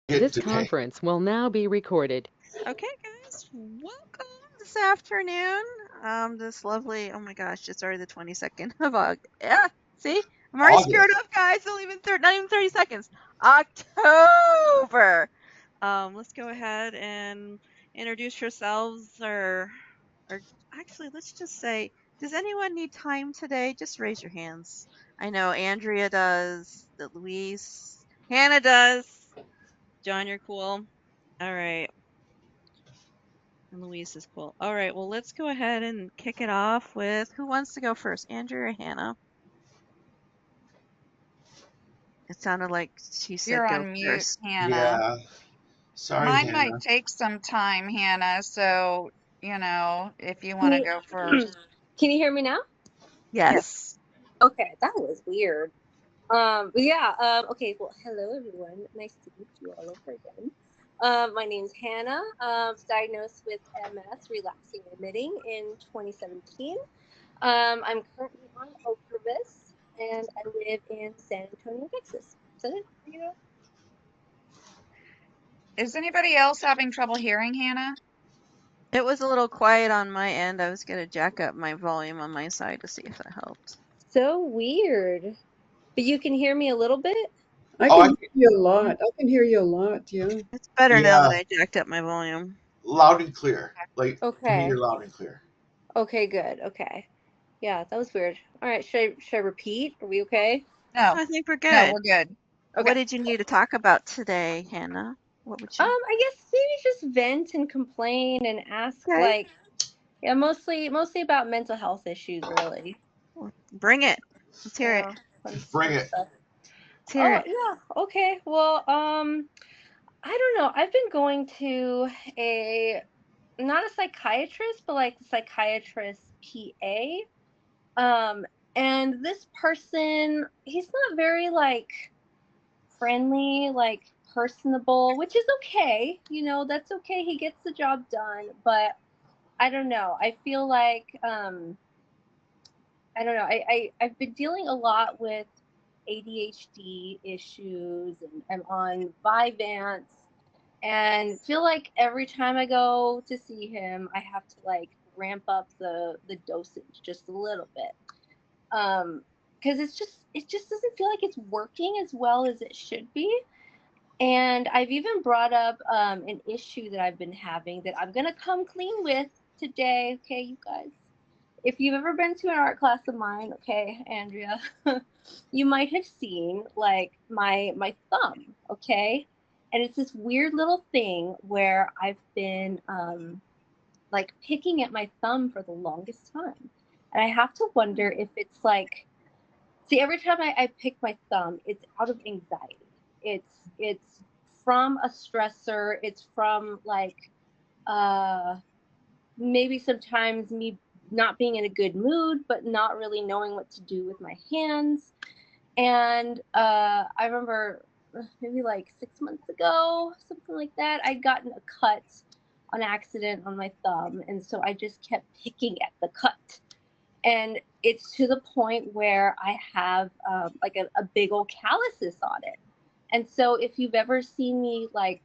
This today. conference will now be recorded. Okay, guys, welcome this afternoon. This lovely, oh my gosh, it's already the 22nd of August. Yeah, see? I'm already screwed August. up, guys. Not even 30 seconds. October. Let's go ahead and introduce yourselves or actually, let's just say, does anyone need time today? Just raise your hands. I know Andrea does, the Louise, Hannah does. John, you're cool. All right. And Louise is cool. All right, well, let's go ahead and kick it off with who wants to go first, Andrew or Hannah? It sounded like she said You're go on mute, first. Hannah. Yeah. Sorry, Mine might Hannah. take some time, Hannah, so, if you Can want to you go first. can you hear me now? Yes. Yes. Okay, that was weird. But yeah, okay, well, hello everyone. Nice to meet you all over again. My name's Hannah. Diagnosed with MS, relapsing remitting in 2017. I'm currently on Ocrevus, and I live in San Antonio, Texas. Is that it? You know? Is anybody else having trouble hearing Hannah? It was a little quiet on my end. I was going to jack up my volume on my side to see if that helped. So weird. But you can hear me a little bit? I Oh, can hear you a lot. I can hear you a lot, yeah. It's better now that yeah. I jacked up my volume. Loud and clear. Like, to me, Okay. you're loud and clear. Okay, good. Okay. Yeah, that was weird. All right, should I repeat? Are we okay? No. I think we're No, good. we're good. What Okay. did you need to talk about today, Hannah? What would you? I guess maybe just vent and complain and ask Okay. yeah, mostly about mental health issues really. Well, bring it. Let's hear it. Yeah, Bring fun it. stuff. Let's hear Oh, it. yeah. Okay. Well, I don't know. I've been going to a not a psychiatrist, but like psychiatrist PA. Um, and this person, he's not very like friendly, like personable, which is okay. That's okay. He gets the job done, but I don't know. I feel like I don't know. I've been dealing a lot with ADHD issues, and I'm on Vyvanse, and feel like every time I go to see him, I have to like ramp up the dosage just a little bit. Because it just doesn't feel like it's working as well as it should be. And I've even brought up an issue that I've been having that I'm gonna come clean with today. Okay, you guys. If you've ever been to an art class of mine, okay, Andrea, you might have seen like my thumb, okay, and it's this weird little thing where I've been like picking at my thumb for the longest time, and I have to wonder if it's like, see, every time I pick my thumb, it's out of anxiety. It's from a stressor. It's from like uh maybe sometimes me not being in a good mood, but not really knowing what to do with my hands. And I remember maybe like 6 months ago, something like that, I'd gotten a cut on accident on my thumb. And so I just kept picking at the cut. And it's to the point where I have like a big old calluses on it. And so if you've ever seen me like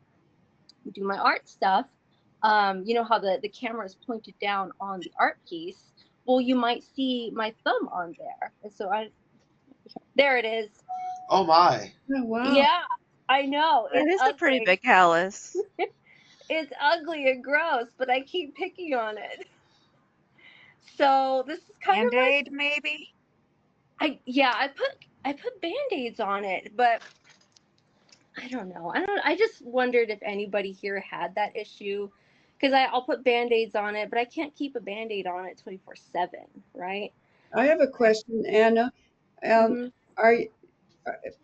do my art stuff, you know how the camera is pointed down on the art piece. Well, you might see my thumb on there, and so there it is. Oh, my. Oh, wow. Yeah, I know That it's is a pretty ugly. big callus. It's ugly and gross, but I keep picking on it. So this is kind of like Band-Aid, maybe? I put band-aids on it, but I don't know. I just wondered if anybody here had that issue, because I'll put band-aids on it, but I can't keep a band-aid on it 24/7, right? I have a question, Anna. Um, Mm-hmm. are y-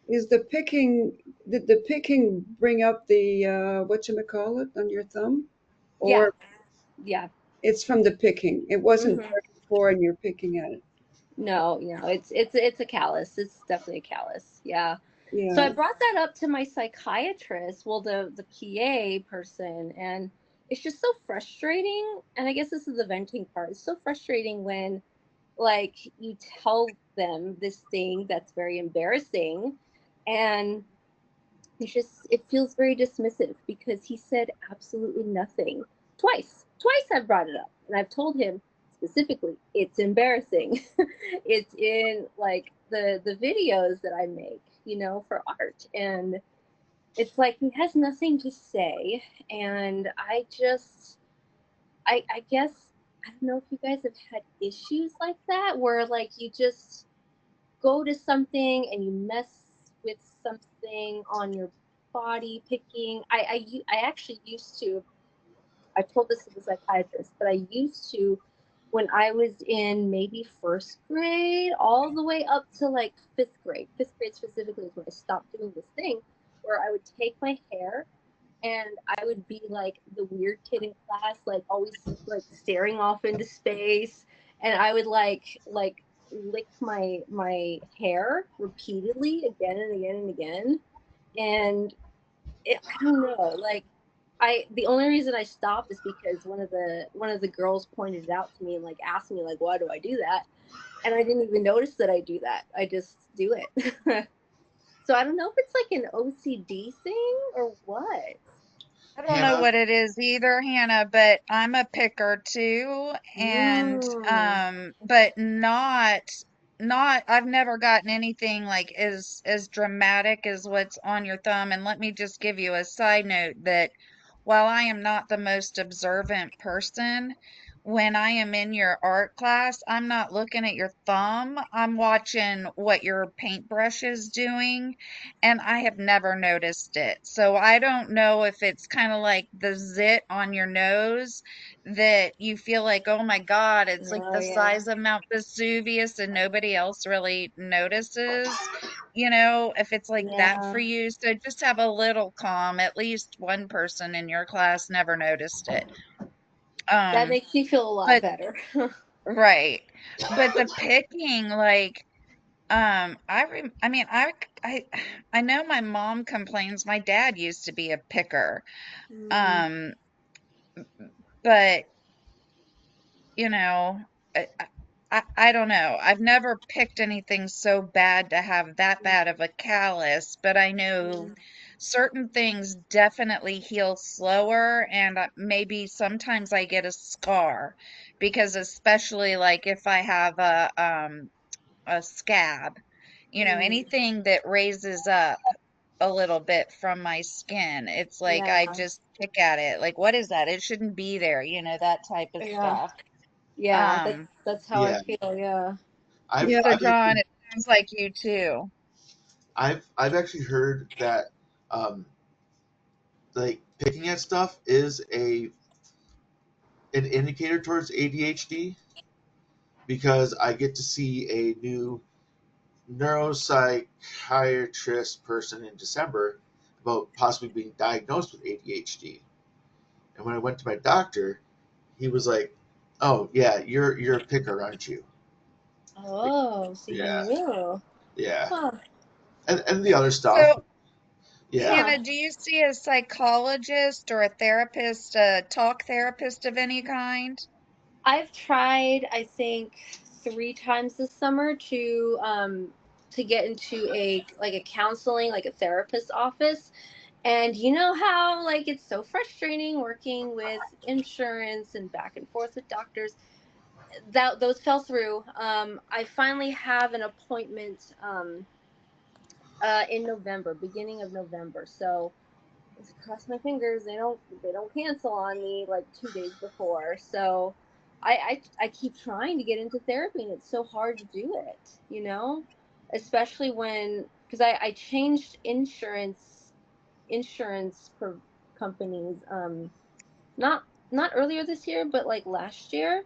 is the picking, did the picking bring up the whatchamacallit on your thumb? Yeah, Or yeah. it's from the picking? It wasn't Mm-hmm. there before and you're picking at it. No, it's a callus. It's definitely a callus. Yeah. So I Yeah. brought that up to my psychiatrist, well, the PA person, and it's just so frustrating. And I guess this is the venting part. It's so frustrating when like you tell them this thing that's very embarrassing, and it feels very dismissive because he said absolutely nothing twice. Twice I've brought it up, and I've told him specifically it's embarrassing. It's in like the videos that I make, for art, and it's like he has nothing to say, and I guess I don't know if you guys have had issues like that where like you just go to something and you mess with something on your body picking. I actually used to, I told this to the psychiatrist, but I used to, when I was in maybe first grade, all the way up to like fifth grade specifically is when I stopped doing this thing where I would take my hair and I would be like the weird kid in class, like always like staring off into space, and I would like lick my hair repeatedly again and again and again, and I don't know, like the only reason I stopped is because one of the girls pointed it out to me and like asked me like why do I do that, and I didn't even notice that I do that. I just do it. So I don't know if it's like an OCD thing or what. I don't know Hannah, what it is either, Hannah, but I'm a picker too, and Mm. but not I've never gotten anything like as dramatic as what's on your thumb. And let me just give you a side note that while I am not the most observant person, when I am in your art class, I'm not looking at your thumb. I'm watching what your paintbrush is doing, and I have never noticed it. So I don't know if it's kind of like the zit on your nose that you feel like, oh my God, it's like Oh the yeah. size of Mount Vesuvius and nobody else really notices, if it's like that Yeah. for you. So just have a little calm. At least one person in your class never noticed it. That Um, makes me feel a lot but better. right. But the picking, like, I mean, I, I know my mom complains. My dad used to be a picker. Mm, Um, but you know, I, I don't know. I've never picked anything so bad to have that bad of a callus, but I know mm, certain things definitely heal slower, and maybe sometimes I get a scar because especially like if I have a scab, mm. anything that raises up a little bit from my skin, it's like Yeah, I just pick at it. Like, what is that? It shouldn't be there, that type of yeah, stuff. yeah. Um, That's how I yeah, feel. Yeah. Yeah, so I've John, actually it sounds like you too. I've actually heard that um, like picking at stuff is an indicator towards ADHD because I get to see a new neuropsychiatrist person in December about possibly being diagnosed with ADHD. And when I went to my doctor, he was like, "Oh yeah, you're a picker, aren't you?" Like, Oh, so you yeah, knew. yeah, Huh. and the other stuff, So, yeah. Huh. Hannah, do you see a psychologist or a therapist, a talk therapist of any kind? I've tried, I think, 3 times this summer to get into a counseling, like a therapist office. And you know how like it's so frustrating working with insurance and back and forth with doctors. That those fell through. I finally have an appointment in November, beginning of November. So let's cross my fingers they don't cancel on me like 2 days before. So I keep trying to get into therapy and it's so hard to do it, especially when because I changed insurance companies not not earlier this year but like last year,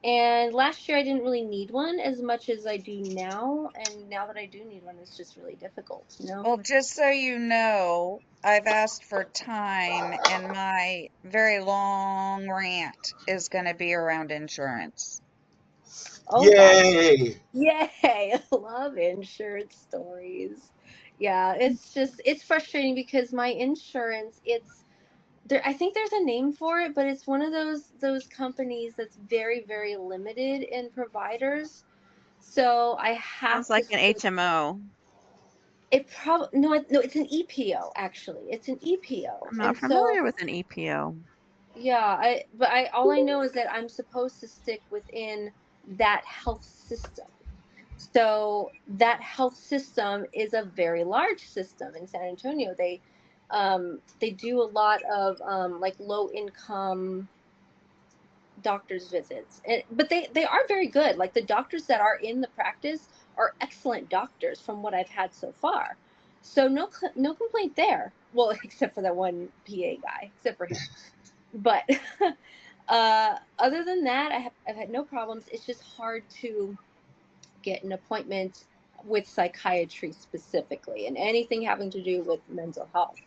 and last year I didn't really need one as much as I do now, and now that I do need one it's just really difficult. Well, just so you know, I've asked for time, and my very long rant is going to be around insurance. Oh, that's Yay! yay. I love insurance stories. Yeah, it's frustrating because my insurance, it's there I think there's a name for it, but it's one of those companies that's very, very limited in providers. So I have Sounds to like an switch. HMO. It probably no, no, it's an EPO actually. It's an EPO, I'm not and so familiar with an EPO. yeah, but all I know is that I'm supposed to stick within that health system. So that health system is a very large system in San Antonio. They do a lot of like low income doctors visits, but they are very good. Like the doctors that are in the practice are excellent doctors from what I've had so far. So no complaint there. Well, except for that one PA guy, except for him. But other than that, I've had no problems. It's just hard to get an appointment with psychiatry specifically, and anything having to do with mental health.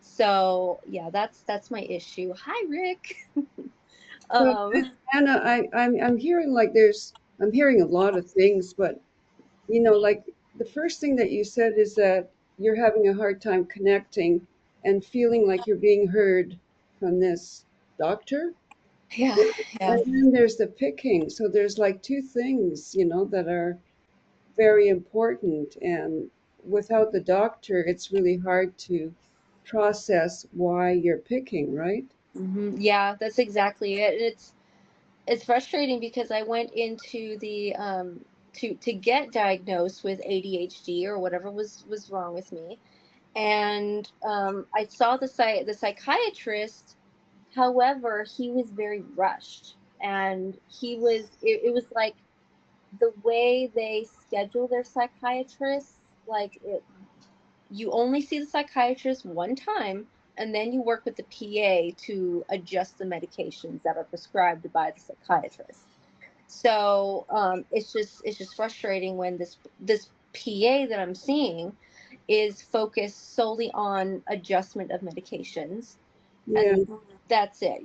So yeah, that's my issue. Hi, Rick. Well, um, Anna, I'm hearing like I'm hearing a lot of things, but like the first thing that you said is that you're having a hard time connecting and feeling like you're being heard from this doctor. yeah, And yeah. then there's the picking. So there's like two things, that are very important. And without the doctor, it's really hard to process why you're picking, right? Yeah, that's exactly it. It's frustrating because I went into the to get diagnosed with ADHD or whatever was wrong with me, and I saw the psychiatrist. However, he was very rushed, and it was like the way they schedule their psychiatrists, like you only see the psychiatrist one time, and then you work with the PA to adjust the medications that are prescribed by the psychiatrist. So it's just frustrating when this PA that I'm seeing is focused solely on adjustment of medications, Yeah. and that's it.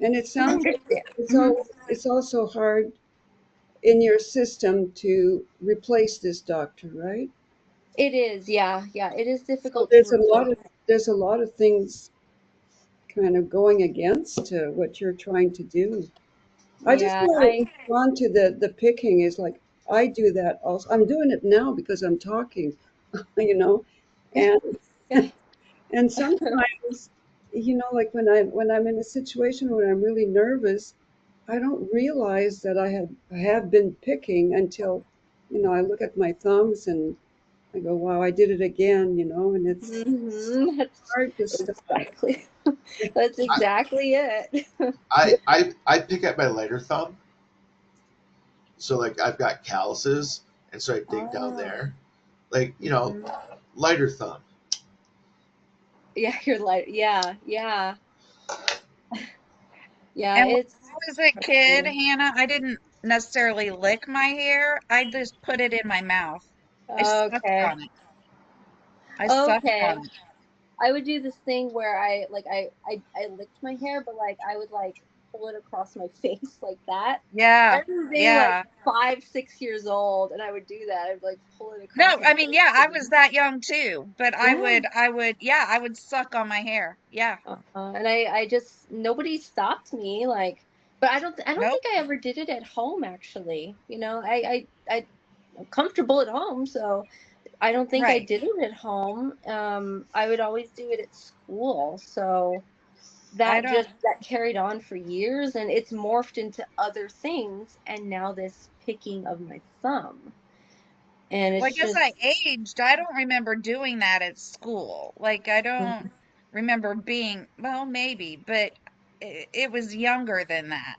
And it I sounds like understand. Mhm. it's also hard in your system to replace this doctor, right? It is, yeah, yeah. It is So difficult to replace. there's a lot of things kind of going against what you're trying to do. I just Yeah, want to respond to the picking is like I do that also. I'm doing it now because I'm talking, you know, and yeah. and sometimes, like when I'm in a situation where I'm really nervous, I don't realize that I have been picking until, I look at my thumbs and I go, wow, I did it again, and it's That's hard to stop. exactly that's I, exactly it. I pick at my lighter thumb, so like I've got calluses, and so I dig down Oh. there, like Mhm. lighter thumb. Yeah, you're like, yeah, yeah, yeah. And when It's I was a kid, frustrating. Hannah, I didn't necessarily lick my hair. I just put it in my mouth. I sucked Okay, on it. I sucked okay. on it. I would do this thing where I licked my hair, but like I would like pull it across my face like that. I Yeah, remember being like yeah. 5, 6 years old, and I would do that. I'd like pull it across No, my I mean, yeah, I was face. that young too, but Yeah. yeah, I would suck on my hair. Yeah. And I just nobody stopped me like, but I don't Nope. think I ever did it at home actually. I'm comfortable at home, so I don't think I Right. did it at home. I would always do it at school, so I don't, that carried on for years, and it's morphed into other things, and now this picking of my thumb, and well, I it's guess just I aged. I don't remember doing that at school. Like, I don't remember being, well, maybe, but it was younger than that.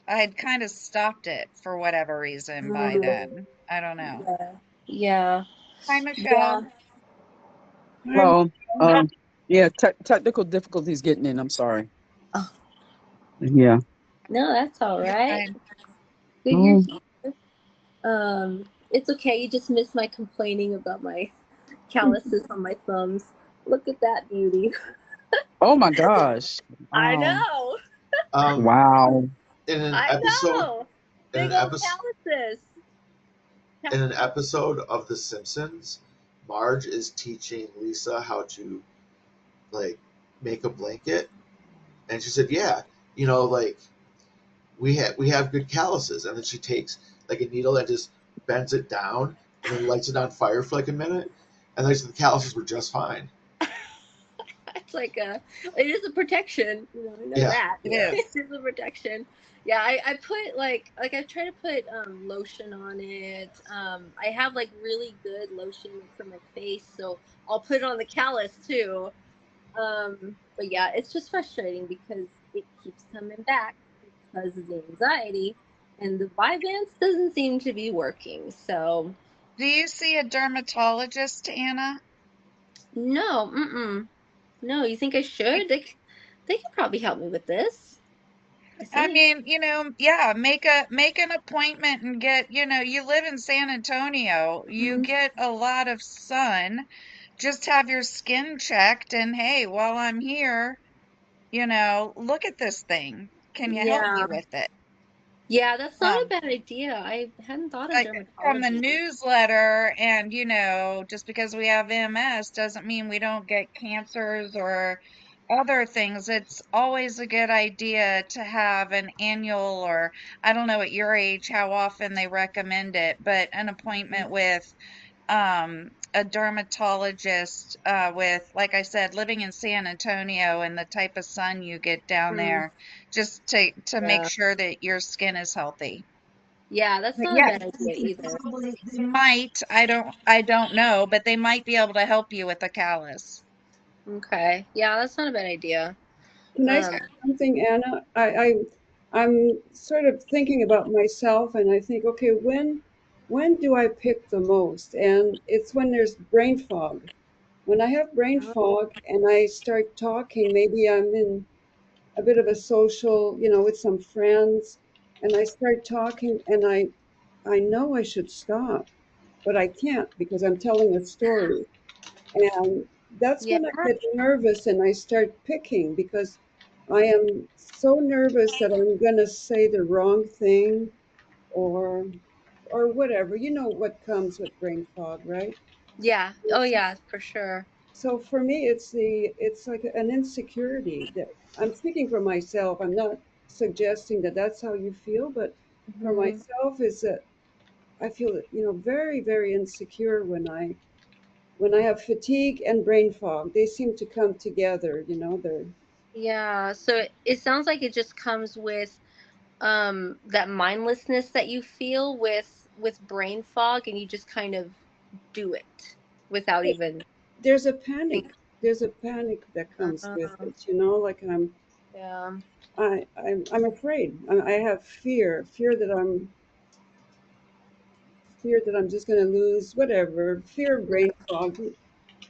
I had kind of stopped it for whatever reason by Mhm. then. I don't know. Yeah, yeah, Hi, yeah. Michelle. I'm, Well, yeah, technical difficulties getting in. I'm sorry. Oh, Yeah. no, that's all You're right. fine. Good you're Oh, here. It's okay. You just missed my complaining about my calluses on my thumbs. Look at that beauty. oh my gosh. I Wow. know. Um, Wow. in an I episode, know. in Big an old episode, calluses. in an episode of The Simpsons, Marge is teaching Lisa how to like make a blanket, and she said, "Yeah, like we have good calluses," and then she takes like a needle and just bends it down and then lights it on fire for like a minute, And they said the calluses were just fine. It's like it is a protection. I know Yeah, that. It yeah. It is. is a protection. Yeah, I put like I try to put lotion on it. I have like really good lotion like for my face, so I'll put it on the callus too. But yeah, it's just frustrating because it keeps coming back because of the anxiety, and the Vyvanse doesn't seem to be working. So Do you see a dermatologist, Anna? no, no. You think I should? They could probably help me with this. I I think. mean, yeah, make an appointment and get, you live in San Antonio, you Mhm. get a lot of sun. Just have your skin checked and hey, while I'm here, look at this thing. Can you help me Yeah. with it? Yeah, that's not a Um, bad idea. I hadn't thought of like from the dermatology. newsletter, and just because we have MS doesn't mean we don't get cancers or other things. It's always a good idea to have an annual, or I don't know at your age how often they recommend it, but an appointment with a dermatologist, with, like I said, living in San Antonio and the type of sun you get down Mm, there, just to make yeah. sure that your skin is healthy. Yeah, that's But not a yeah, bad idea either. they might, I don't know, but they might be able to help you with the callus. Okay. Yeah, that's not a bad idea. Can I say Um, something, Anna? I'm sort of thinking about myself, and I think, okay, when do I pick the most? And it's when there's brain fog. When I have brain fog and I start talking, maybe I'm in a bit of a social, with some friends, and I start talking, and I know I should stop, but I can't because I'm telling a story. And that's yeah. when I get nervous and I start picking because I am so nervous that I'm going to say the wrong thing or or whatever. You know what comes with brain fog, right? Yeah. Oh yeah, for sure. So for me, it's like an insecurity that I'm speaking for myself. I'm not suggesting that that's how you feel, but for Hmm. myself, is that I feel very very insecure when I have fatigue and brain fog. They seem to come together. They're Yeah. So it sounds like it just comes with that mindlessness that you feel with brain fog, and you just kind of do it without even there's a panic. thinking. There's a panic that comes with Uh, it. Like yeah. I'm afraid. I have fear that I'm just going to lose whatever. Fear of brain fog.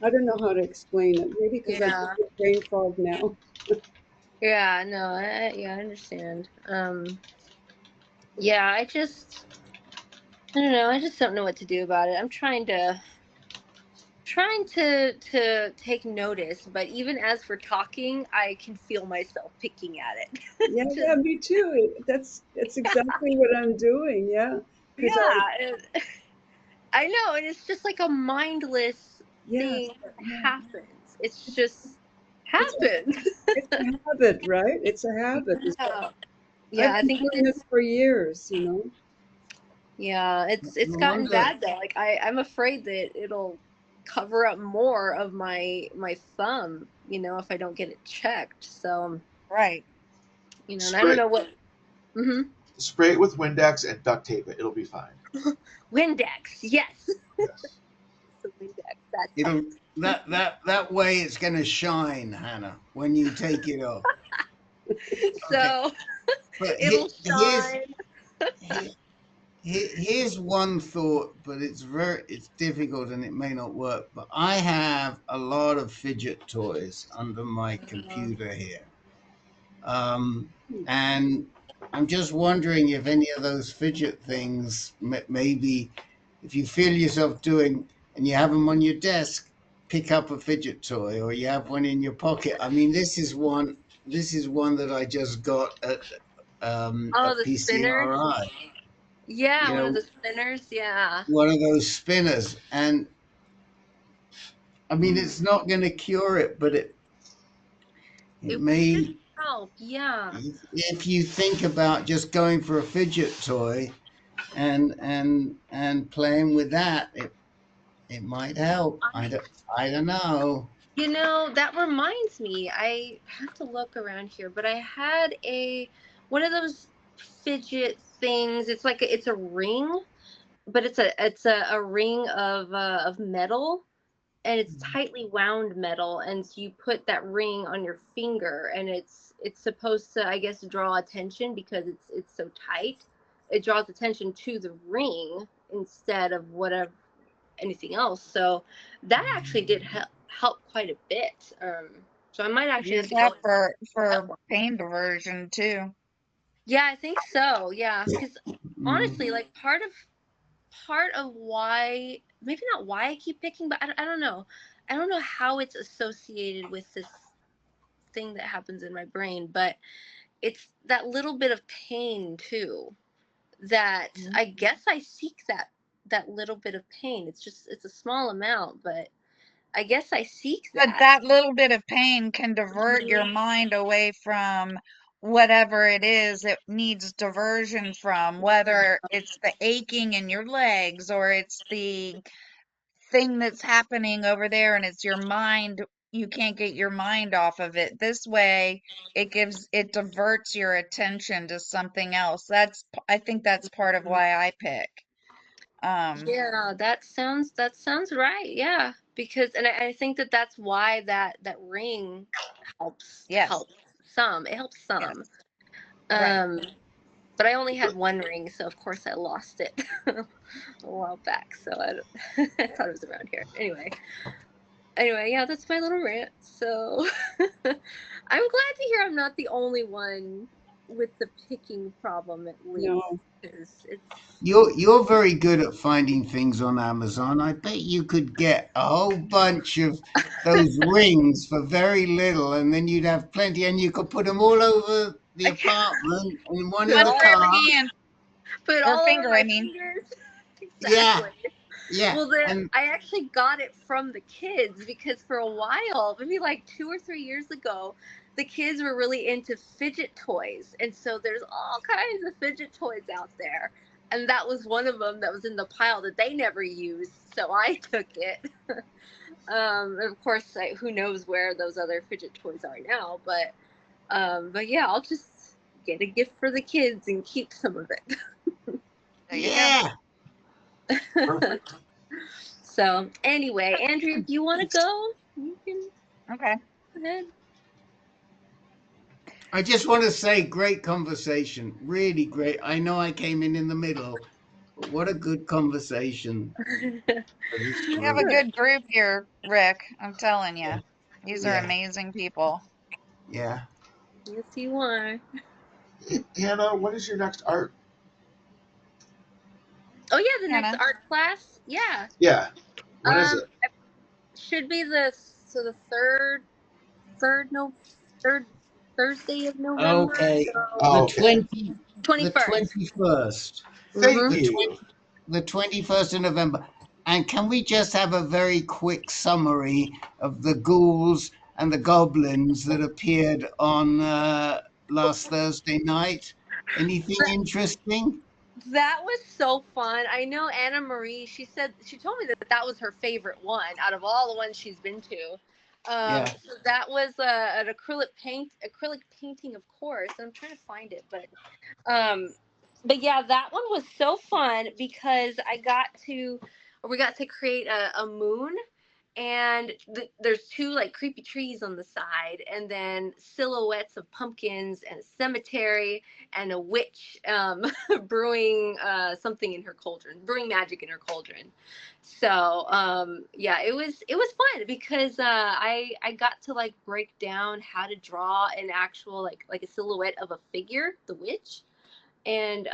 I don't know how to explain it. Maybe because I Yeah. get brain fog now. Yeah. No. Yeah. I understand. Yeah. I don't know. I just don't know what to do about it. I'm trying to take notice, but even as we're talking, I can feel myself picking at it. Yeah, Just yeah, me too. That's exactly what I'm doing. Yeah, because yeah, I know, and it's just like a mindless yes, thing that yeah, happens. It's just it's a happens. it's a habit, right? It's a habit. Yeah, I've yeah. I been think doing it it's for years. yeah. It's I gotten wonder. bad though. Like I'm afraid that it'll cover up more of my thumb. If I don't get it checked. So Right. and I don't Spray know what. Hmm. spray it with Windex and duct tape it. It'll be fine. Windex, yes. Yes. The Windex, that It'll helps. that way it's going to shine, Hannah, when you take it off. Okay, So but it'll here's shine. here, here's one thought, but it's difficult and it may not work. But I have a lot of fidget toys under my computer here, um, and I'm just wondering if any of those fidget things, maybe if you feel yourself doing and you have them on your desk, pick up a fidget toy, or you have one in your pocket. I mean, this is one. This is one that I just got Oh, at the spinners. PCRI. Yeah, You one of know, the spinners. Yeah. one of those spinners, and I mean, Hmm. it's not going to cure it, but it It should may. help. Yeah. If you think about just going for a fidget toy and playing with that, It might help. I, I don't know. that reminds me. I have to look around here, but I had one of those fidget things. It's a ring, but it's a ring of metal, and it's tightly wound metal, and so you put that ring on your finger, and it's supposed to, I guess, draw attention because it's so tight. It draws attention to the ring instead of whatever anything else. So that actually did help quite a bit. So I might actually have Use to go that and get that for one. pain diversion too. Yeah, I think so. Yeah, because Mm. honestly, like part of why, maybe not why I keep picking, but I don't know. I don't know how it's associated with this thing that happens in my brain, but it's that little bit of pain too, that I guess I seek that little bit of pain. It's a small amount, but I guess I seek But that. that little bit of pain can divert your mind away from whatever it is it needs diversion from, whether it's the aching in your legs or it's the thing that's happening over there and it's your mind. You can't get your mind off of it. This way, it diverts your attention to something else. I think that's part of why I pick. Yeah, that sounds right. Yeah, because and I think that's why that ring Yes, helps some. It helps yes, some. right. Um, but I only had one ring, so of course I lost it a while back. So I thought it was around here. Anyway, yeah, that's my little rant. So I'm glad to hear I'm not the only one with the picking problem, at least, No. because it's. You're very good at finding things on Amazon. I bet you could get a whole bunch of those rings for very little, and then you'd have plenty, and you could put them all over the I can apartment and one put in it the One all for over car. every hand put it or all over finger, I my mean. fingers. Yeah, Exactly. yeah, Well, and I actually got it from the kids because for a while, maybe like 2 or 3 years ago, the kids were really into fidget toys, and so there's all kinds of fidget toys out there, and that was one of them that was in the pile that they never used, so I took it. And of course, who knows where those other fidget toys are now, but yeah, I'll just get a gift for the kids and keep some of There you go. yeah. it. So anyway, Andrea, if you want to go, you can Okay. go ahead. I just want to say, great conversation, really great. I know I came in the middle, but what a good conversation for this You have a group. Good. good group here, Rick. I'm telling you. These are Yeah, amazing people. yeah. Yes, you are. Hannah, when is your next art? Oh yeah, the next Hannah. art class. Yeah. Yeah, when is it? It should be the third no third Thursday of November. Okay, So the Oh, okay. 20, the 21st. 21st, Thank the Mm-hmm. 20, you. the 21st of November. And can we just have a very quick summary of the ghouls and the goblins that appeared on last Thursday night? Anything interesting? That was so fun. I know Anna Marie, she told me that was her favorite one out of all the ones she's been to. Yeah. So that was an acrylic painting, of course. I'm trying to find it, um, but yeah, that one was so fun because we got to create a moon, and there's two like creepy trees on the side, and then silhouettes of pumpkins and a cemetery and a witch brewing something in her cauldron, brewing magic in her cauldron. So yeah, it was fun because I got to like break down how to draw an actual like a silhouette of a figure, the witch, and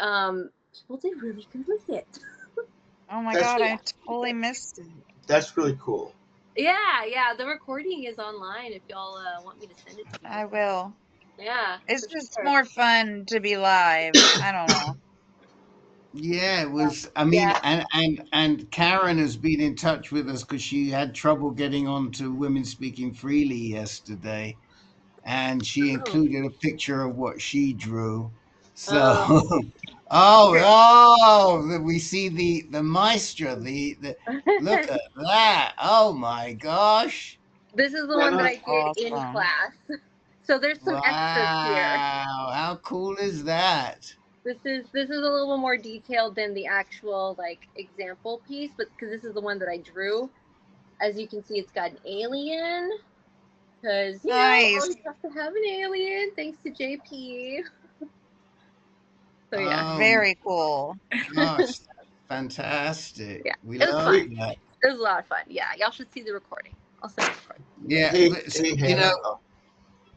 people did really good with it. Oh my That's God, Yeah, I totally missed it. that's really cool. yeah. The recording is online if y'all want me to send it to you. I will. Yeah, It's for just sure. more fun to be live. I don't know. Yeah, it was. I mean, Yeah. and Karen has been in touch with us because she had trouble getting on to Women Speaking Freely yesterday, and she Oh. included a picture of what she drew. Oh. So We see the maestro. The look at that. Oh my gosh. This is the one that Hannah, I did in Awesome. class. So there's some extras here. Wow. How cool is that? This is a little more detailed than the actual like example piece, but because this is the one that I drew. As you can see, it's got an alien. Because, always Nice. have to have an alien, thanks to JP. So, yeah. Oh Very cool. gosh, fantastic. Yeah. We It was love fun. hey, that. It was a lot of fun. Yeah. Y'all should see the recording. I'll send the recording. Yeah, hey, so, hey, Hannah. Oh,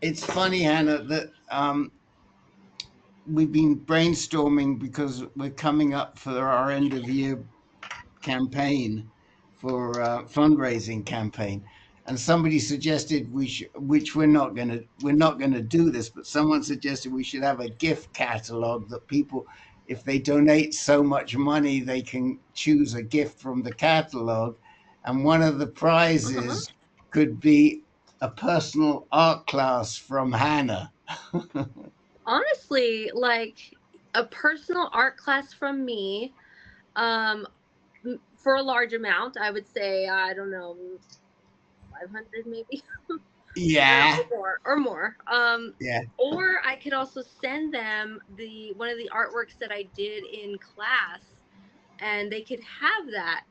it's funny, Hannah, that we've been brainstorming because we're coming up for our end of year campaign for fundraising campaign, and somebody suggested we should, which we're not gonna do this, but someone suggested we should have a gift catalog that people, if they donate so much money, they can choose a gift from the catalog, and one of the prizes could be a personal art class from Hannah. Honestly, like a personal art class from me, um, for a large amount, I would say, I don't know, 500 maybe. Yeah, Or more. yeah. Or I could also send them one of the artworks that I did in class, and they could have that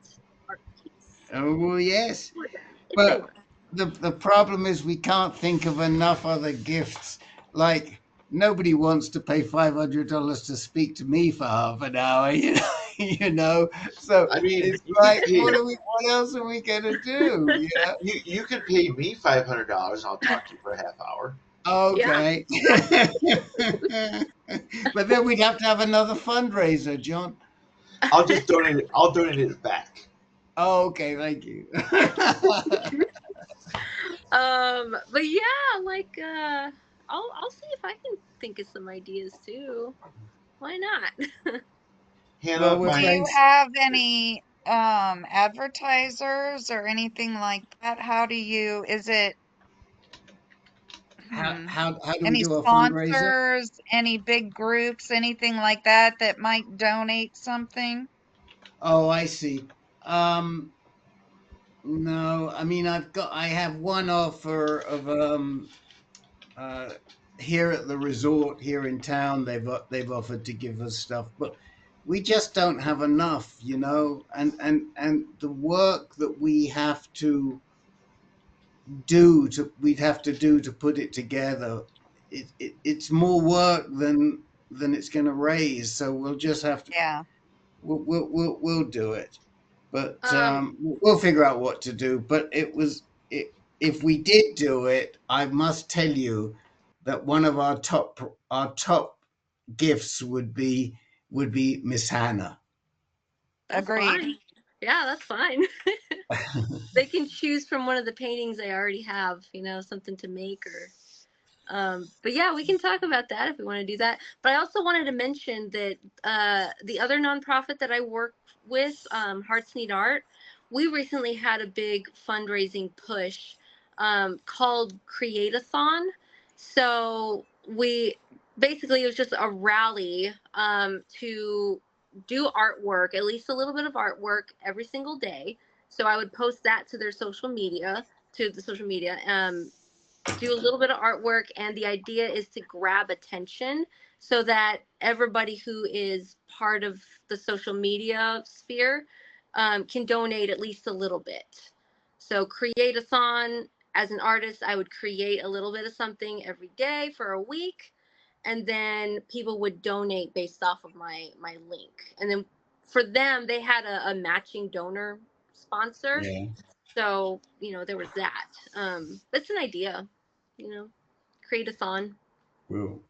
art piece Oh well, yes. for them if they But want. the problem is we can't think of enough other gifts. Like nobody wants to pay $500 to speak to me for half an hour, you know. You know, so I mean, it's like, hey, what else are we gonna do? You know? you could pay me $500 and I'll talk to you for a half hour. Yeah, Okay. But then we'd have to have another fundraiser, John. I'll just donate it. I'll donate it back. Okay, thank you. but yeah, like I'll see if I can think of some ideas too. Why not? Well, Hannah, we're Do my you friends. have any advertisers or anything like that? How do you, is it hmm, How do we any do a fundraiser? sponsors, any big groups, anything like that that might donate something? Oh, I see. Um, no, I mean I have one offer of uh here at the resort here in town. They've offered to give us stuff, but we just don't have enough, you know. And the work that we'd have to do to put it together. It's more work than it's going to raise. So we'll just have to Yeah, we'll do it, but um, we'll figure out what to do. But if we did do it, I must tell you that one of our top gifts would be Miss Hannah. that's agreed. fine. Yeah, that's fine. They can choose from one of the paintings they already have, something to make or but yeah, we can talk about that if we want to do that. But I also wanted to mention that the other nonprofit that I work with, Hearts Need Art, we recently had a big fundraising push called Create-a-thon. So we basically, it was just a rally to do artwork, at least a little bit of artwork every single day. So I would post that to the social media. Do a little bit of artwork, and the idea is to grab attention so that everybody who is part of the social media sphere can donate at least a little bit. So Create-a-thon, as an artist, I would create a little bit of something every day for a week, and then people would donate based off of my link. And then for them, they had a matching donor sponsor. Yeah, So, there was that. That's an idea, you know, Create-a-thon. we'll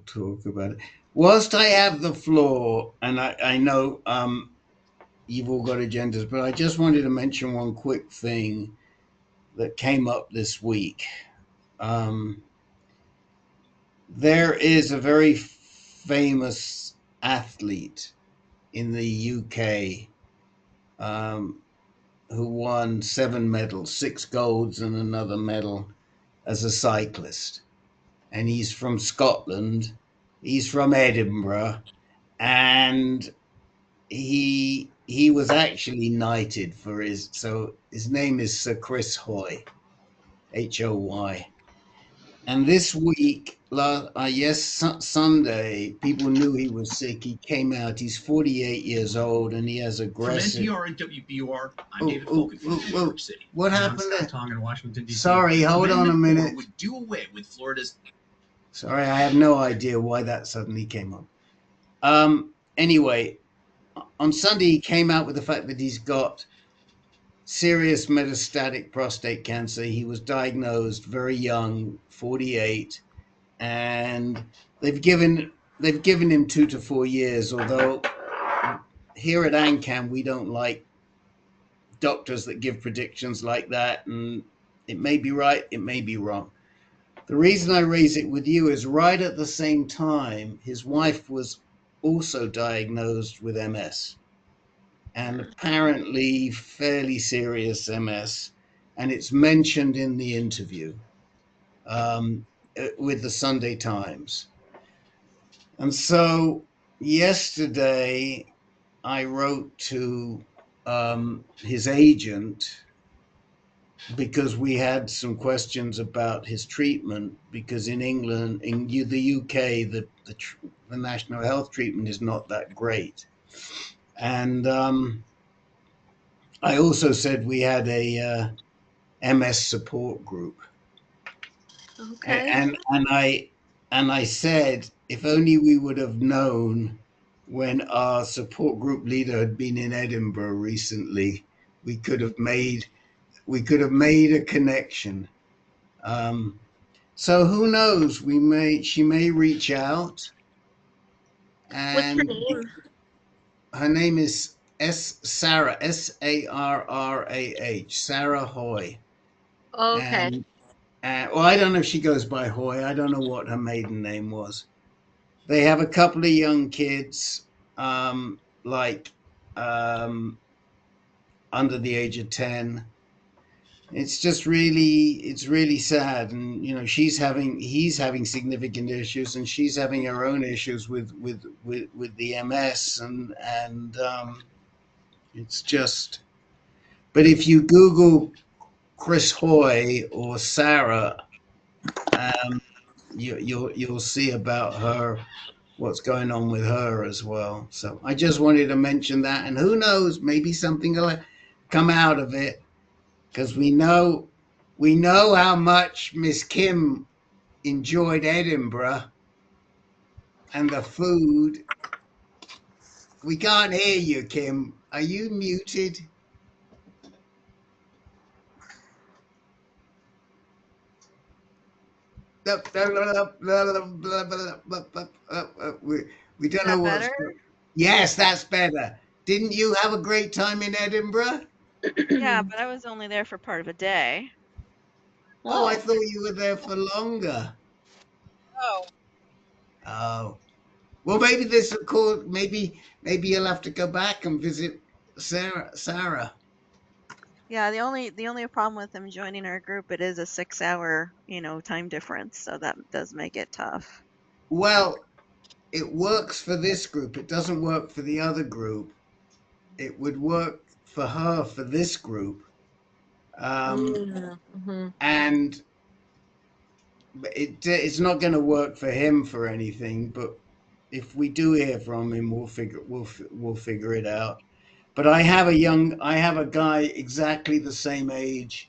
talk about it. Whilst I have the floor, and I know you've all got agendas, but I just wanted to mention one quick thing that came up this week. Um, there is a very famous athlete in the UK um, who won 7 medals, 6 golds, and another medal as a cyclist. And he's from Scotland. He's from Edinburgh, and he was actually knighted for his name is Sir Chris Hoy, Hoy. And this week, Sunday, people knew he was sick. He came out. He's 48 years old, and he has aggressive. From NPR and WBUR, I'm David Folkin from New York City. What And happened I'm there? Scott Tong in Washington, D.C. Sorry, hold on a Amendment 4 minute. would do away with Florida's. Sorry, I have no idea why that suddenly came up. Anyway, on Sunday, he came out with the fact that he's got serious metastatic prostate cancer. He was diagnosed very young, 48, and they've given him 2 to 4 years. Although here at AnCan, we don't like doctors that give predictions like that, and it may be right, it may be wrong. The reason I raise it with you is right at the same time, his wife was also diagnosed with MS, and apparently fairly serious MS, and it's mentioned in the interview with the Sunday Times. And so yesterday I wrote to his agent because we had some questions about his treatment, because in England, in the UK, the national health treatment is not that great. And I also said we had a MS support group. Okay. And I said, if only we would have known when our support group leader had been in Edinburgh recently, we could have made a connection. So who knows? She may reach out. What's her And name? her name is Sarah, Sarrah, Sarah Hoy. Okay. And well, I don't know if she goes by Hoy. I don't know what her maiden name was. They have a couple of young kids, like under the age of 10. It's really sad, and he's having significant issues, and she's having her own issues with the MS, and it's just. But if you Google Chris Hoy or Sarah, you'll see about her, what's going on with her as well. So I just wanted to mention that, and who knows, maybe something will come out of it, because we know how much Miss Kim enjoyed Edinburgh and the food. We can't hear you, Kim. Are you muted? We don't Is that know what's. better? Yes, that's better. Didn't you have a great time in Edinburgh? Yeah, but I was only there for part of a day. Oh, I Oh. thought you were there for longer. Oh. Oh, well, maybe this will call. Maybe you'll have to go back and visit Sarah. Yeah, the only problem with them joining our group, it is a 6-hour, time difference, so that does make it tough. Well, it works for this group. It doesn't work for the other group. It would work for her for this group, Mm-hmm. and it's not going to work for him for anything. But if we do hear from him, we'll figure it out. But I have a guy exactly the same age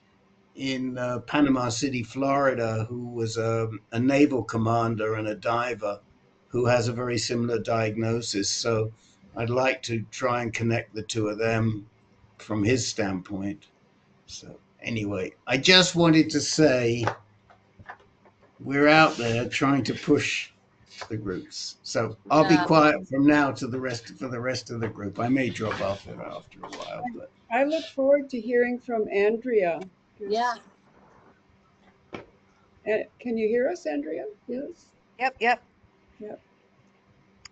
in Panama City, Florida, who was a naval commander and a diver, who has a very similar diagnosis. So I'd like to try and connect the two of them from his standpoint. So anyway, I just wanted to say we're out there trying to push the groups. So I'll be Yeah. quiet from now to for the rest of the group. I may drop off after a while, but I look forward to hearing from Andrea. Yeah. Can you hear us, Andrea? Yes. Yep. Yep.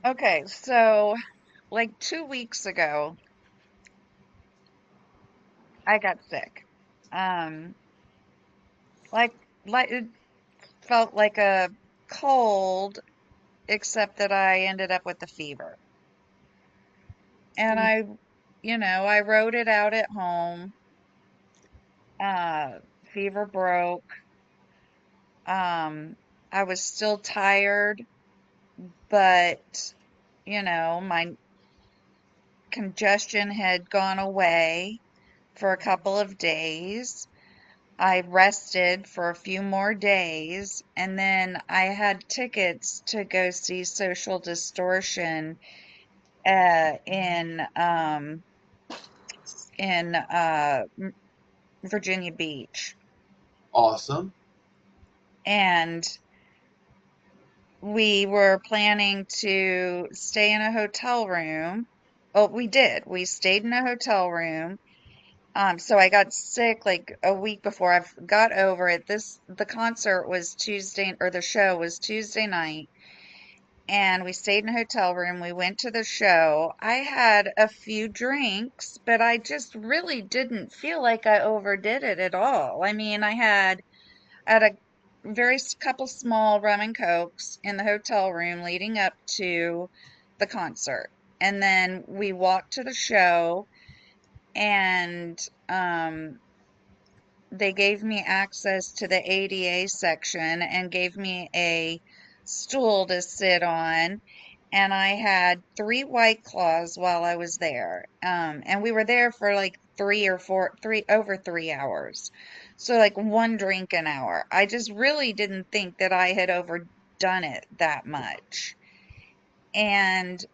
Okay, so like 2 weeks ago, I got sick. Um, like it felt like a cold. except that I ended up with a fever. And I wrote it out at home. Fever broke. I was still tired, but my congestion had gone away for a couple of days. I rested for a few more days, and then I had tickets to go see Social Distortion in Virginia Beach. Awesome. And we were planning to stay in a hotel room. Oh, we did. We stayed in a hotel room. So I got sick like a week before. I've got over it. The concert was Tuesday, or the show was Tuesday night, and we stayed in a hotel room. We went to the show. I had a few drinks, but I just really didn't feel like I overdid it at all. I mean, I had a couple small rum and cokes in the hotel room leading up to the concert. And then we walked to the show, and they gave me access to the ADA section and gave me a stool to sit on. And I had 3 White Claws while I was there. And we were there for like over 3 hours. So like one drink an hour. I just really didn't think that I had overdone it that much. And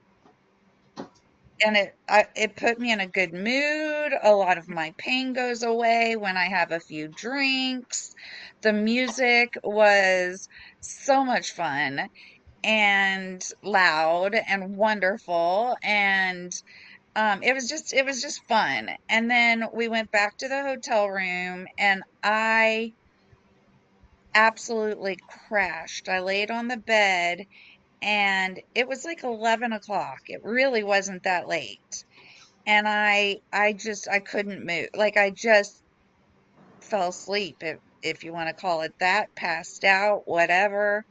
it put me in a good mood. A lot of my pain goes away when I have a few drinks. The music was so much fun and loud and wonderful, and it was just fun. And then we went back to the hotel room, and I absolutely crashed. I laid on the bed, and it was like 11 o'clock. It really wasn't that late. And I couldn't move. Like I just fell asleep, if you want to call it that, passed out, whatever.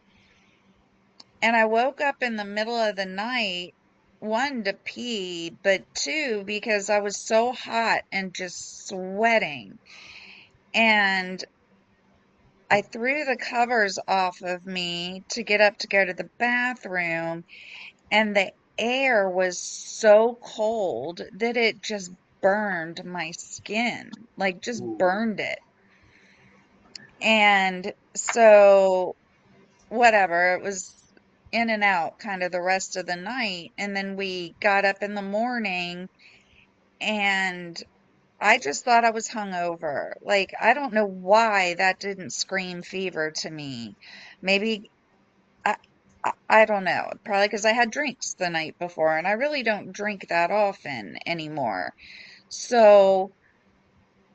And I woke up in the middle of the night, one, to pee, but two, because I was so hot and just sweating. And I threw the covers off of me to get up to go to the bathroom, and the air was so cold that it just burned my skin, like just Ooh. burned it. And so, whatever, it was in and out kind of the rest of the night. And then we got up in the morning, and I just thought I was hungover. Like, I don't know why that didn't scream fever to me. Maybe I, I don't know. Probably because I had drinks the night before, and I really don't drink that often anymore. So,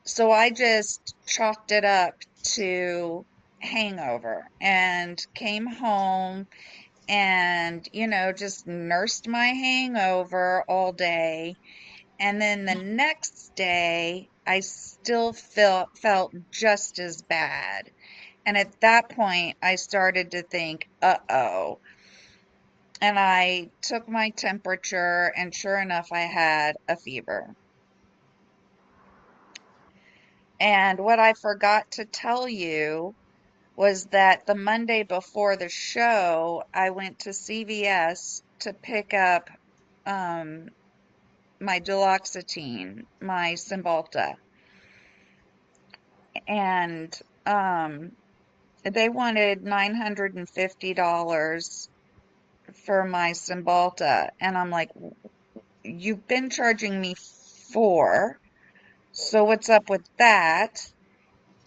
so I just chalked it up to hangover and came home and, just nursed my hangover all day. And then the next day, I still felt just as bad. And at that point, I started to think, uh-oh. And I took my temperature, and sure enough, I had a fever. And what I forgot to tell you was that the Monday before the show, I went to CVS to pick up um, my duloxetine, my Cymbalta. And they wanted $950 for my Cymbalta. And I'm like, you've been charging me 4. So what's up with that?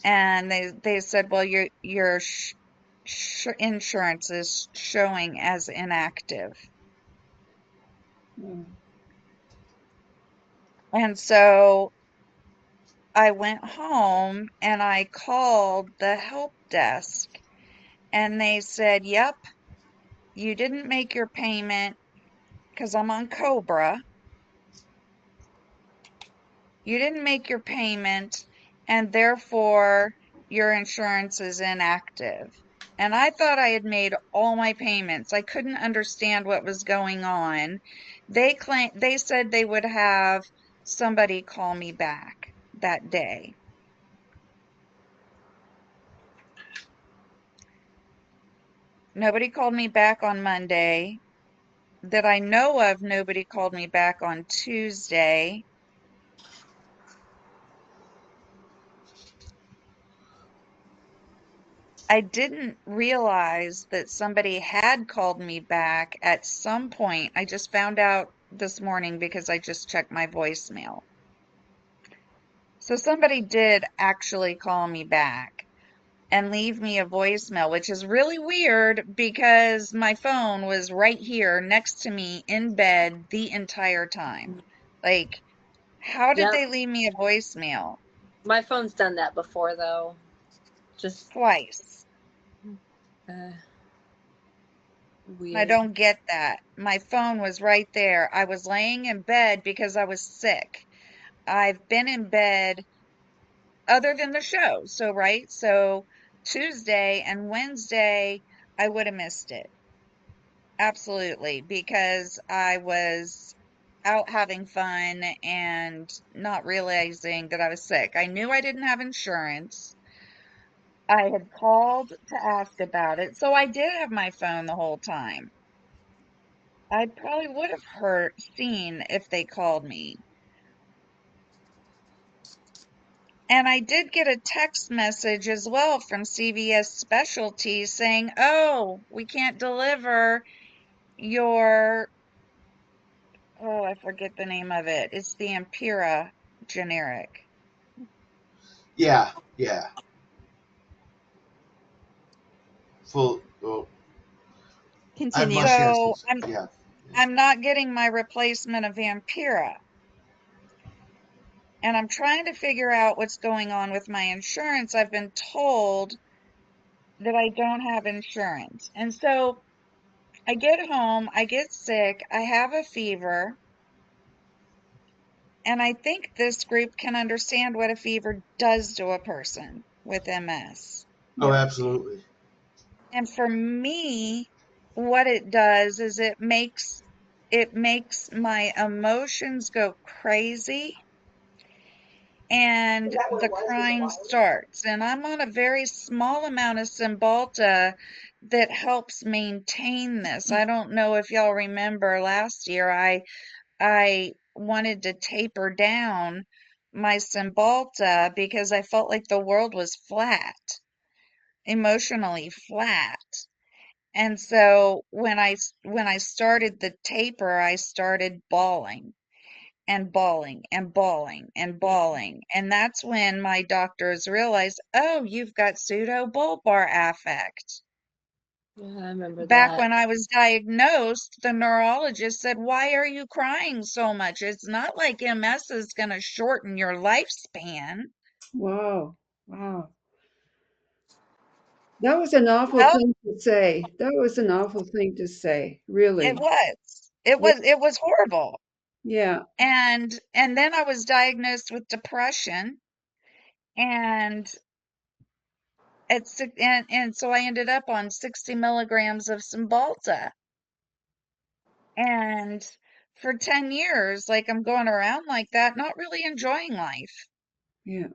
And they said, well, your insurance is showing as inactive. Mm. And so I went home and I called the help desk, and they said, yep, you didn't make your payment because I'm on Cobra. You didn't make your payment, and therefore your insurance is inactive. and I thought I had made all my payments. I couldn't understand what was going on. They said they would have somebody call me back that day. Nobody called me back on Monday. That I know of, nobody called me back on Tuesday. I didn't realize that somebody had called me back at some point. I just found out this morning because I just checked my voicemail. So somebody did actually call me back and leave me a voicemail, which is really weird because my phone was right here next to me in bed the entire time. Like, how did Yep. they leave me a voicemail? My phone's done that before, though. Just Twice. I weird. don't get that. My phone was right there. I was laying in bed because I was sick. I've been in bed other than the show. So, right? So, Tuesday and Wednesday, I would have missed it. Absolutely. Because I was out having fun and not realizing that I was sick. I knew I didn't have insurance. I had called to ask about it. So, I did have my phone the whole time. I probably would have seen if they called me. And I did get a text message as well from CVS Specialties saying, "Oh, we can't deliver your," oh, I forget the name of it. It's the Ampera generic. Yeah, yeah. Full. Well, I have Continue. mustache. So Yeah. I'm not getting my replacement of Ampera. And I'm trying to figure out what's going on with my insurance. I've been told that I don't have insurance. And so I get home, I get sick, I have a fever, and I think this group can understand what a fever does to a person with MS. Oh, Yeah. absolutely. And for me, what it does is it makes my emotions go crazy and the crying starts. And I'm on a very small amount of Cymbalta that helps maintain this. I don't know if y'all remember last year I wanted to taper down my Cymbalta because I felt like the world was flat, emotionally flat. And so when I started the taper, I started bawling and bawling and bawling and bawling. And that's when my doctors realized, oh, you've got pseudobulbar affect. Yeah, I remember Back that. when I was diagnosed, the neurologist said, why are you crying so much? It's not like MS is going to shorten your lifespan. Wow. Wow. That was an awful Well, thing to say. That was an awful thing to say, it really. was. It Yeah. was it was horrible. Yeah. And then I was diagnosed with depression and and so I ended up on 60 milligrams of Cymbalta. And for 10 years, like I'm going around like that, not really enjoying life. Yeah.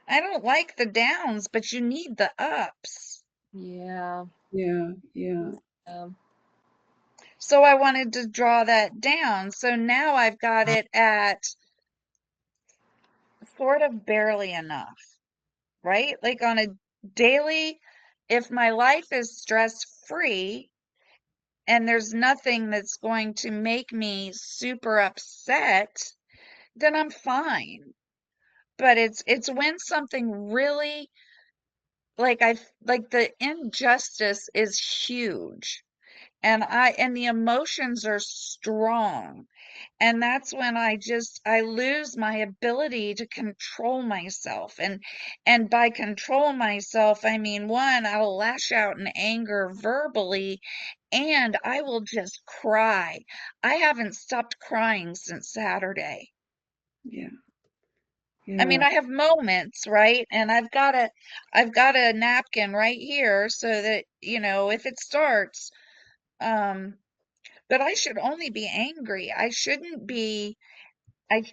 I don't like the downs, but you need the ups. Yeah. Yeah. Yeah. Um, So I wanted to draw that down. So now I've got it at sort of barely enough, right? Like on a daily, if my life is stress free and there's nothing that's going to make me super upset, then I'm fine. But it's when something really like the injustice is huge and the emotions are strong. And that's when I lose my ability to control myself. And by control myself, I mean, one, I'll lash out in anger verbally and I will just cry. I haven't stopped crying since Saturday. Yeah. I mean, Yeah. I have moments, right? And I've got a napkin right here so that, if it starts, um, but I should only be angry. I shouldn't be, I,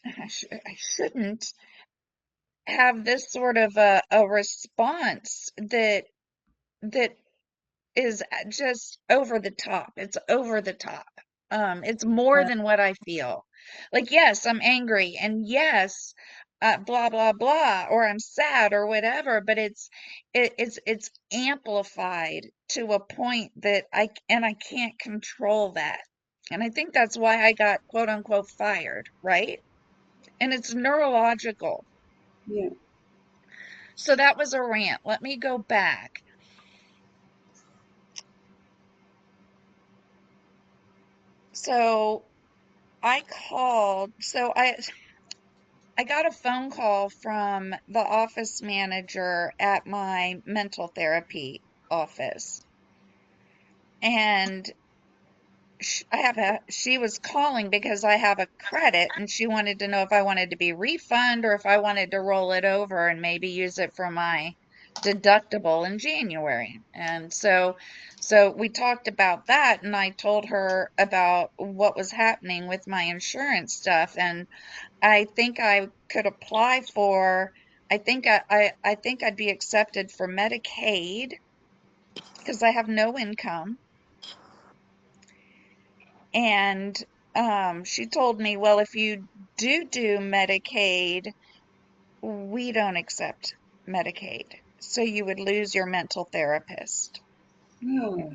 I shouldn't have this sort of a response that is just over the top. It's over the top. It's more than what I feel. Like, yes, I'm angry, and yes, blah blah blah, or I'm sad or whatever, but it's amplified to a point that I can't control that. And I think that's why I got quote unquote fired, right? And it's neurological. Yeah. So that was a rant. Let me go back. So I called, so I got a phone call from the office manager at my mental therapy office. And she was calling because I have a credit and she wanted to know if I wanted to be refund or if I wanted to roll it over and maybe use it for my deductible in January. And so we talked about that and I told her about what was happening with my insurance stuff and I think I could apply for I think I'd be accepted for Medicaid because I have no income. And she told me, well, if you do Medicaid, we don't accept Medicaid. So you would lose your mental therapist. Oh,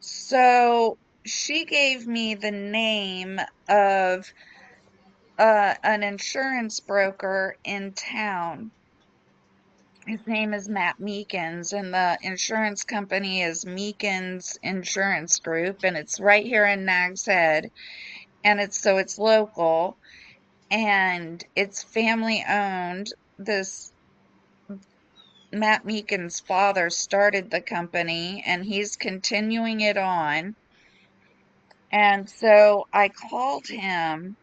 So she gave me the name of an insurance broker in town. His name is Matt Meekins, and the insurance company is Meekins Insurance Group, and it's right here in Nags Head, and it's local, and it's family owned. This Matt Meekins' father started the company, and he's continuing it on. And so I called him,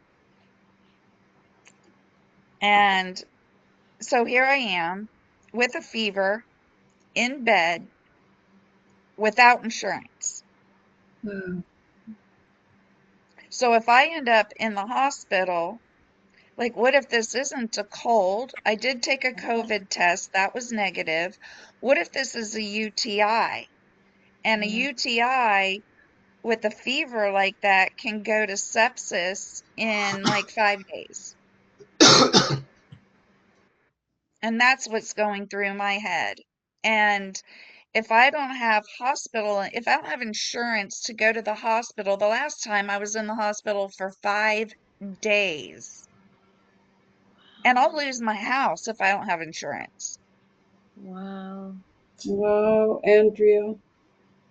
and so here I am with a fever in bed without insurance. wow. So if I end up in the hospital, like, what if this isn't a cold? I did take a COVID test, that was negative. What if this is a UTI? And a UTI with a fever like that can go to sepsis in like 5 days. And that's what's going through my head. And if I don't have if I don't have insurance to go to the hospital, the last time I was in the hospital for 5 days. And I'll lose my house if I don't have insurance. Wow. Wow, Andrea.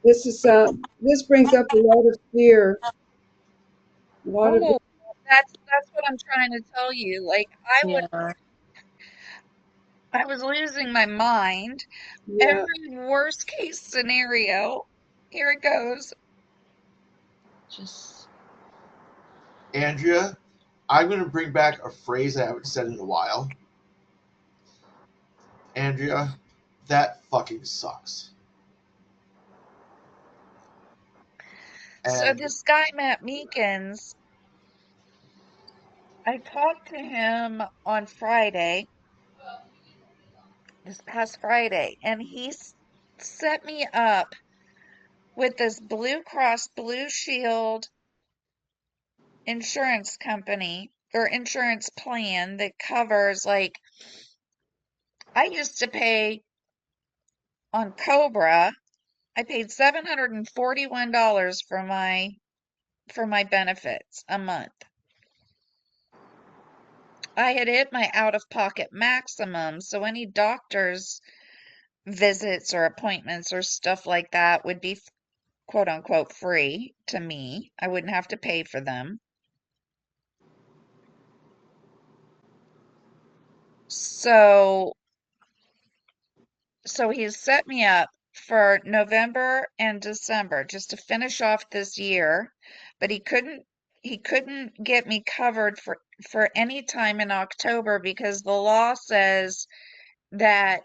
This brings up a lot of fear. A lot of Oh, that's what I'm trying to tell you. Like Yeah. I was losing my mind. yeah. Every worst case scenario. Here it goes. Just Andrea, I'm going to bring back a phrase I haven't said in a while. Andrea, that fucking sucks. So And this guy, Matt Meekins, I talked to him on Friday, this past Friday, and set me up with this Blue Cross Blue Shield insurance company or insurance plan that covers like I used to pay on Cobra. I paid $741 for my benefits a month. I had hit my out-of-pocket maximum, so any doctor's visits or appointments or stuff like that would be quote unquote free to me. I wouldn't have to pay for them. So he's set me up for November and December just to finish off this year, but he couldn't get me covered for for any time in October because the law says that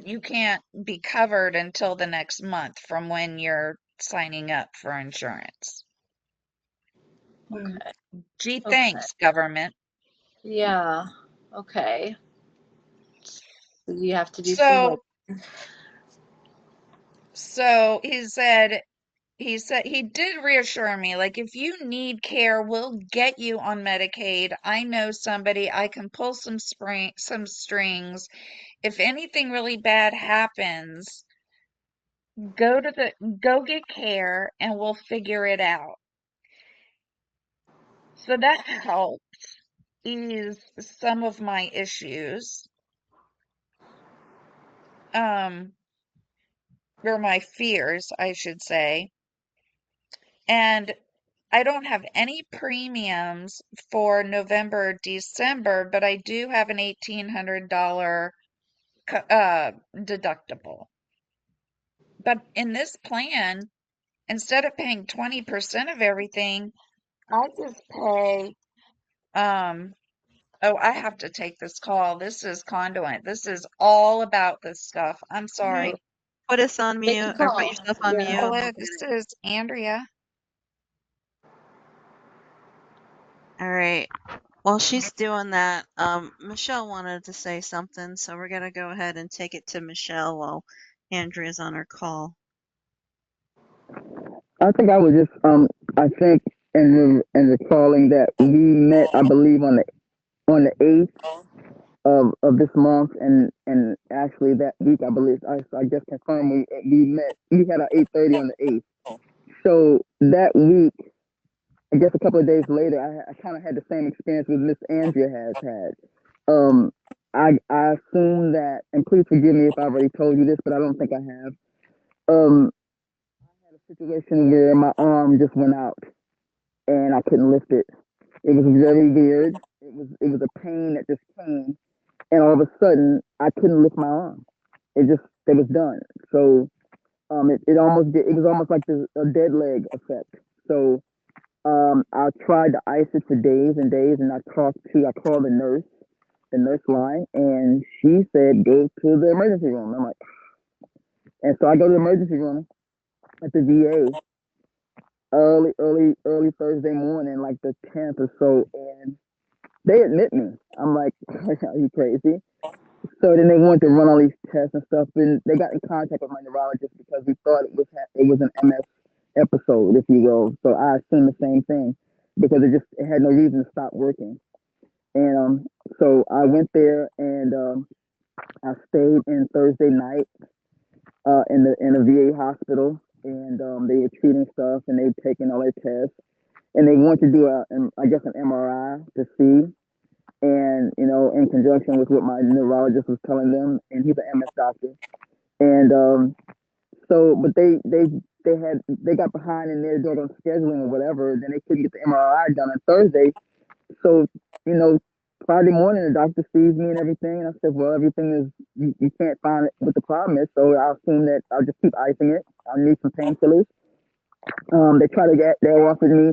you can't be covered until the next month from when you're signing up for insurance. Wow. Gee, Okay. thanks, government. Yeah. Okay. So you have to do some work. So he said he did reassure me, like, if you need care, we'll get you on Medicaid. I know somebody, I can pull some strings. If anything really bad happens, go get care and we'll figure it out. So that helped ease some of my issues. Or my fears, I should say. And I don't have any premiums for November or December, but I do have an $1,800 deductible. But in this plan, instead of paying 20% of everything, I just pay, oh, I have to take this call. This is Conduit. This is all about this stuff. I'm sorry. Put us on Make a mute or put call. yourself on Yeah. mute. Hello, this is Andrea. All right. While she's doing that, Michelle wanted to say something, so we're gonna go ahead and take it to Michelle while Andrea's on her call. I think I was just I think in recalling that we met, I believe, on the 8th of this month, and actually that week I believe I just confirmed we met. We had our 8:30 on the 8th. So that week, I guess a couple of days later, I kind of had the same experience with Miss Andrea has had. Um, I assume that, and please forgive me if I've already told you this, but I don't think I have. Um, I had a situation where my arm just went out and I couldn't lift it. It was very weird. It was a pain that just came, and all of a sudden I couldn't lift my arm. It was done. So it was almost like a dead leg effect. So I tried to ice it for days and days, and I called the nurse line, and she said go to the emergency room. I'm like, and so I go to the emergency room at the VA early Thursday morning, like the 10th or so, and they admit me. I'm like, are you crazy? So then they wanted to run all these tests and stuff, and they got in contact with my neurologist because we thought it was an MS episode, if you will. So I assumed the same thing because it had no reason to stop working. And so I went there and I stayed in Thursday night in a VA hospital, and they were treating stuff and they taking all their tests, and they wanted to do I guess an MRI to see, and in conjunction with what my neurologist was telling them, and he's an MS doctor, and so but they got behind in their doggone scheduling or whatever, then they couldn't get the MRI done on Thursday, so you know. Friday morning, the doctor sees me and everything, and I said, "Well, everything is you can't find it what the problem is, so I assume that I'll just keep icing it. I need some painkillers." They offered me,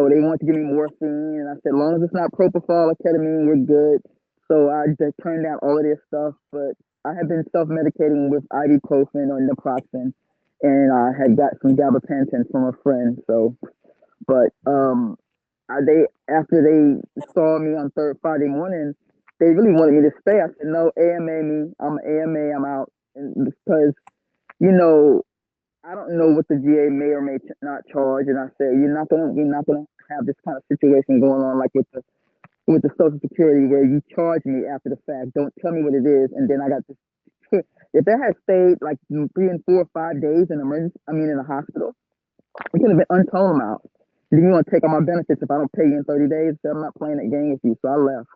they want to give me morphine, and I said, as long as it's not propofol or ketamine, we're good. So I just turned down all of their stuff, but I have been self-medicating with ibuprofen or naproxen, and I had got some gabapentin from a friend. So, but they after they saw me on Friday morning, they really wanted me to stay. I said, no, AMA me. I'm AMA. I'm out, and because you know I don't know what the GA may or may not charge, and I said you're not gonna have this kind of situation going on like with the Social Security where you charge me after the fact. Don't tell me what it is, and then I got this. If that had stayed like 3 and 4 or 5 days in emergency, I mean in the hospital, it could have been untold amount. Then you want to take all my benefits if I don't pay you in 30 days? So I'm not playing that game with you. So I left,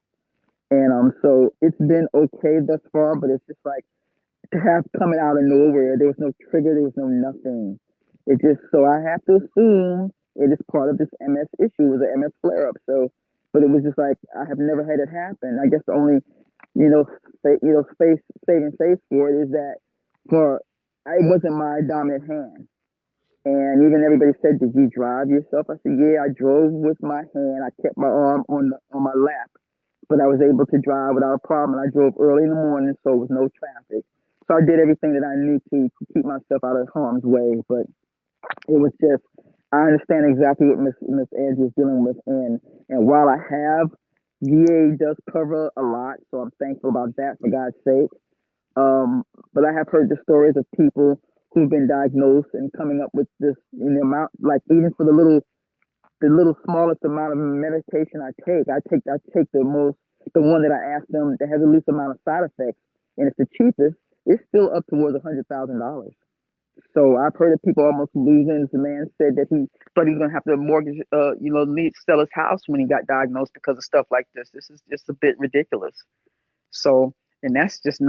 and so it's been okay thus far, but it's just like to have coming out of nowhere. There was no trigger. There was no nothing. It just so I have to assume it is part of this MS issue, it was an MS flare up. So, but it was just like I have never had it happen. I guess the only space saving face for it is that for it wasn't my dominant hand. And even everybody said, "Did you drive yourself?" I said, "Yeah, I drove with my hand. I kept my arm on my lap, but I was able to drive without a problem. And I drove early in the morning, so it was no traffic. So I did everything that I knew to keep myself out of harm's way. But it was just, I understand exactly what Miss Angie is dealing with, and while I have, VA does cover a lot, so I'm thankful about that, for God's sake. But I have heard the stories of people who've been diagnosed and coming up with this in the amount, like even for the little smallest amount of medication I take the one that I asked them that has the least amount of side effects, and it's the cheapest. It's still up towards $100,000. So I've heard of people almost losing. The man said that he thought he was gonna have to mortgage, sell his house when he got diagnosed because of stuff like this. This is just a bit ridiculous. So, and that's just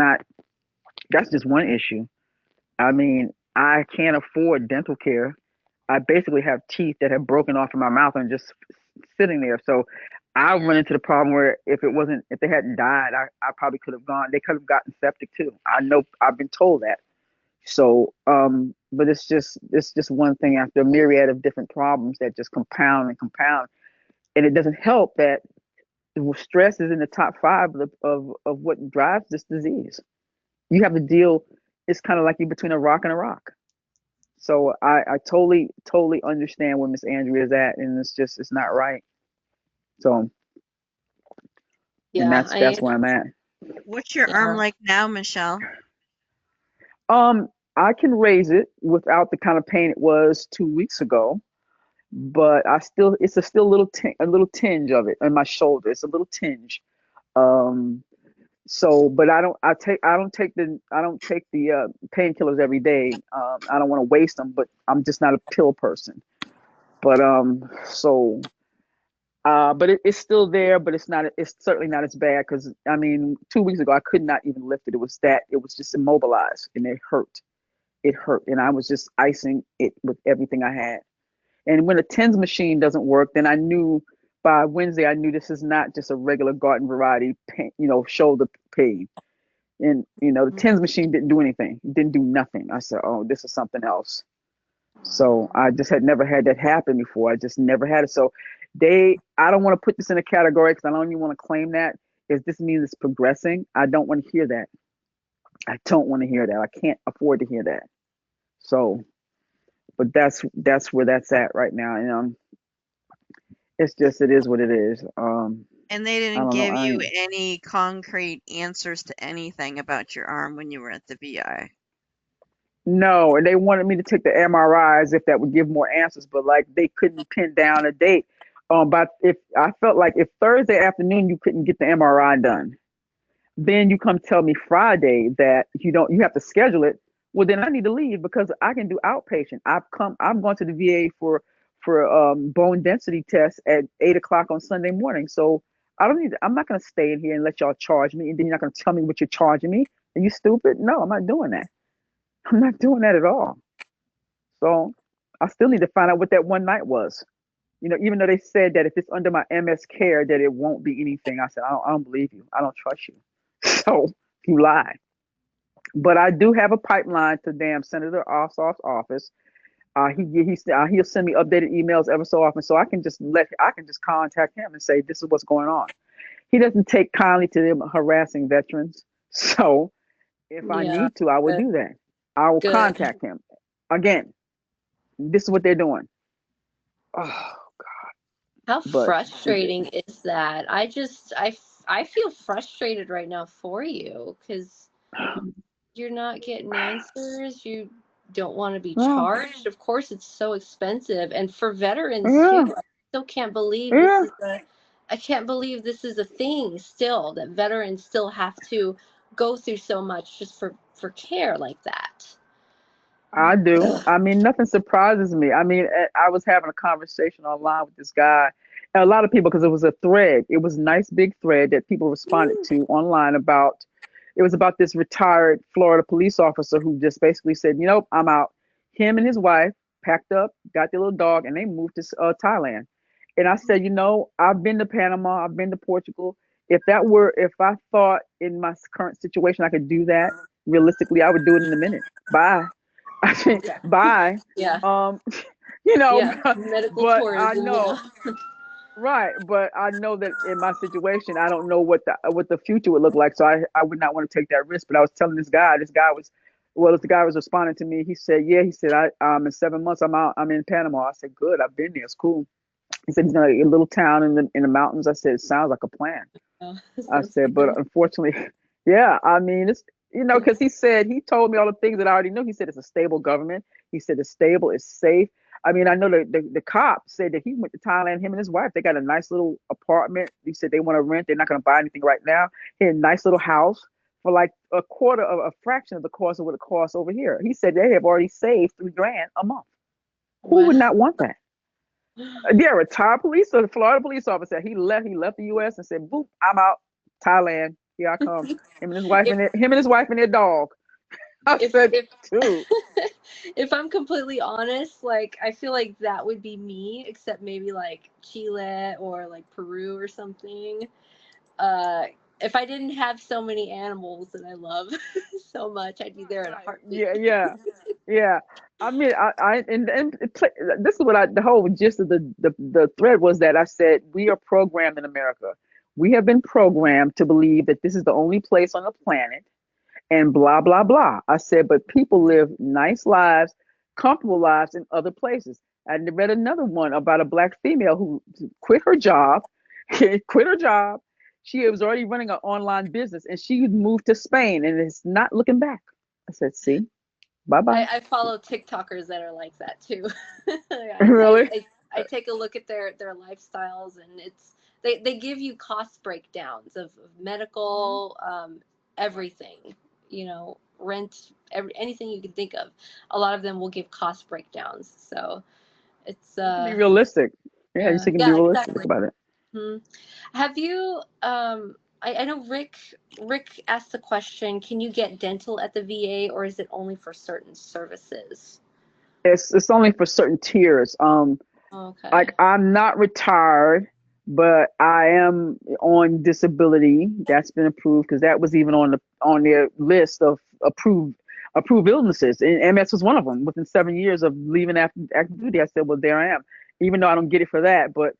one issue. I mean, I can't afford dental care. I basically have teeth that have broken off in my mouth and just sitting there. So I run into the problem where if they hadn't died, I probably could have gone. They could have gotten septic too. I know, I've been told that. So, but it's just one thing after a myriad of different problems that just compound and compound, and it doesn't help that stress is in the top five of what drives this disease. You have to deal. It's kind of like you're between a rock and a rock. So I totally understand where Miss Andrea is at, and it's not right. So, and Yeah, that's where I'm at. What's your arm yeah. like now, Michelle? Um, I can raise it without the kind of pain it was 2 weeks ago, but it's a little tinge of it in my shoulder. It's a little tinge. Um, so, but I don't take the painkillers every day. I don't want to waste them, but I'm just not a pill person. But but it's still there, but it's certainly not as bad, because I mean, 2 weeks ago I could not even lift it. It was just immobilized, and it hurt. It hurt, and I was just icing it with everything I had. And when a TENS machine doesn't work, then I knew by Wednesday, I knew this is not just a regular garden variety pain, shoulder pain. And the TENS machine didn't do anything, didn't do nothing. I said, "Oh, this is something else." So I just had never had that happen before. I just never had it. So I don't want to put this in a category, because I don't even want to claim that. If this means it's progressing, I don't want to hear that. I don't want to hear that. I can't afford to hear that. So, but that's where that's at right now. And it is what it is. And they I didn't don't know. give you any concrete answers to anything about your arm when you were at the VI. No, and they wanted me to take the MRIs if that would give more answers, but like they couldn't pin down a date. But if I felt like if Thursday afternoon you couldn't get the MRI done, then you come tell me Friday that you have to schedule it. Well, then I need to leave, because I can do outpatient. I'm going to the VA for bone density tests at 8 o'clock on Sunday morning. So I'm not going to stay in here and let y'all charge me, and then you're not going to tell me what you're charging me. Are you stupid? No, I'm not doing that. I'm not doing that at all. So I still need to find out what that one night was. Even though they said that if it's under my MS care that it won't be anything. I said, I don't believe you. I don't trust you. So you lie. But I do have a pipeline to damn Senator Ossoff's office. He'll send me updated emails ever so often, so I can just contact him and say this is what's going on. He doesn't take kindly to them harassing veterans, so if I Yeah, need to, I will good. do that. I will Good. contact him. Again, this is what they're doing. Oh, How but frustrating is that? I feel frustrated right now for you, because you're not getting answers. You don't want to be yeah, charged. Of course, it's so expensive, and for veterans yeah, too. I still can't believe yeah. I can't believe this is a thing still, that veterans still have to go through so much just for care like that. I do. Ugh. I mean, nothing surprises me. I mean, I was having a conversation online with this guy, and a lot of people, because it was a thread. It was a nice big thread that people responded to online about. It was about this retired Florida police officer who just basically said, I'm out. Him and his wife packed up, got their little dog, and they moved to Thailand. And I said, I've been to Panama, I've been to Portugal. If I thought in my current situation I could do that realistically, I would do it in a minute. Bye. I said, Yeah. bye. Yeah. Um, you know, Yeah. Medical but I tourism. know, right, but I know that in my situation, I don't know what the future would look like. So I would not want to take that risk. But I was telling this guy was, well, this guy was responding to me. He said, yeah, he said, in 7 months, I'm out, I'm in Panama. I said, good, I've been there. It's cool. He said he's gonna a little town in the mountains. I said, it sounds like a plan. Oh, I sounds said, but fun. unfortunately, yeah, I mean, it's, because he told me all the things that I already knew. He said it's a stable government. He said it's stable, it's safe. I mean, I know the cop said that he went to Thailand, him and his wife. They got a nice little apartment. He said they want to rent. They're not going to buy anything right now. He had a nice little house for like a fraction of the cost of what it costs over here. He said they have already saved $3,000 a month. Who would Wow. not want that? Yeah, retired Florida police officer. He left the U.S. and said, "Boop, I'm out. Thailand, here I come." If Him and his wife and their dog. I said, if dude, if I'm completely honest, like I feel like that would be me, except maybe like Chile or like Peru or something. Uh, if I didn't have so many animals that I love so much, I'd be there in a right? heartbeat. Yeah. I mean, this is what the whole gist of the thread was that I said we are programmed in America. We have been programmed to believe that this is the only place on the planet and blah blah blah. I said, but people live nice lives, comfortable lives in other places. I read another one about a black female who quit her job, quit her job. She was already running an online business, and she moved to Spain, and is not looking back. I said, see, bye bye. I follow TikTokers that are like that too. Really? I take a look at their lifestyles, and they give you cost breakdowns of medical, everything, rent, anything you can think of. A lot of them will give cost breakdowns. So it's You can be realistic. Yeah, you can be yeah, realistic exactly. about it. Have you I know Rick asked the question, can you get dental at the VA, or is it only for certain services? It's only for certain tiers. Okay. Like I'm not retired, but I am on disability. That's been approved because that was even on their list of approved illnesses, and MS was one of them. Within 7 years of leaving active duty, I said, well, there I am. Even though I don't get it for that, but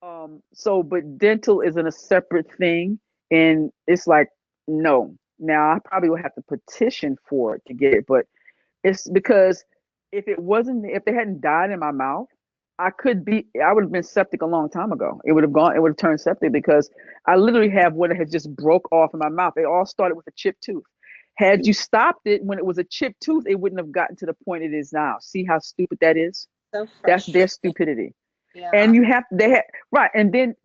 but dental isn't a separate thing, and it's like no. Now I probably would have to petition for it to get it, but it's because if they hadn't died in my mouth, I would have been septic a long time ago. It would have turned septic because I literally have what has just broke off in my mouth. They all started with a chipped tooth. Had you stopped it when it was a chipped tooth, it wouldn't have gotten to the point it is now. See how stupid that is? So That's their frustrating. stupidity. Yeah. And right, and then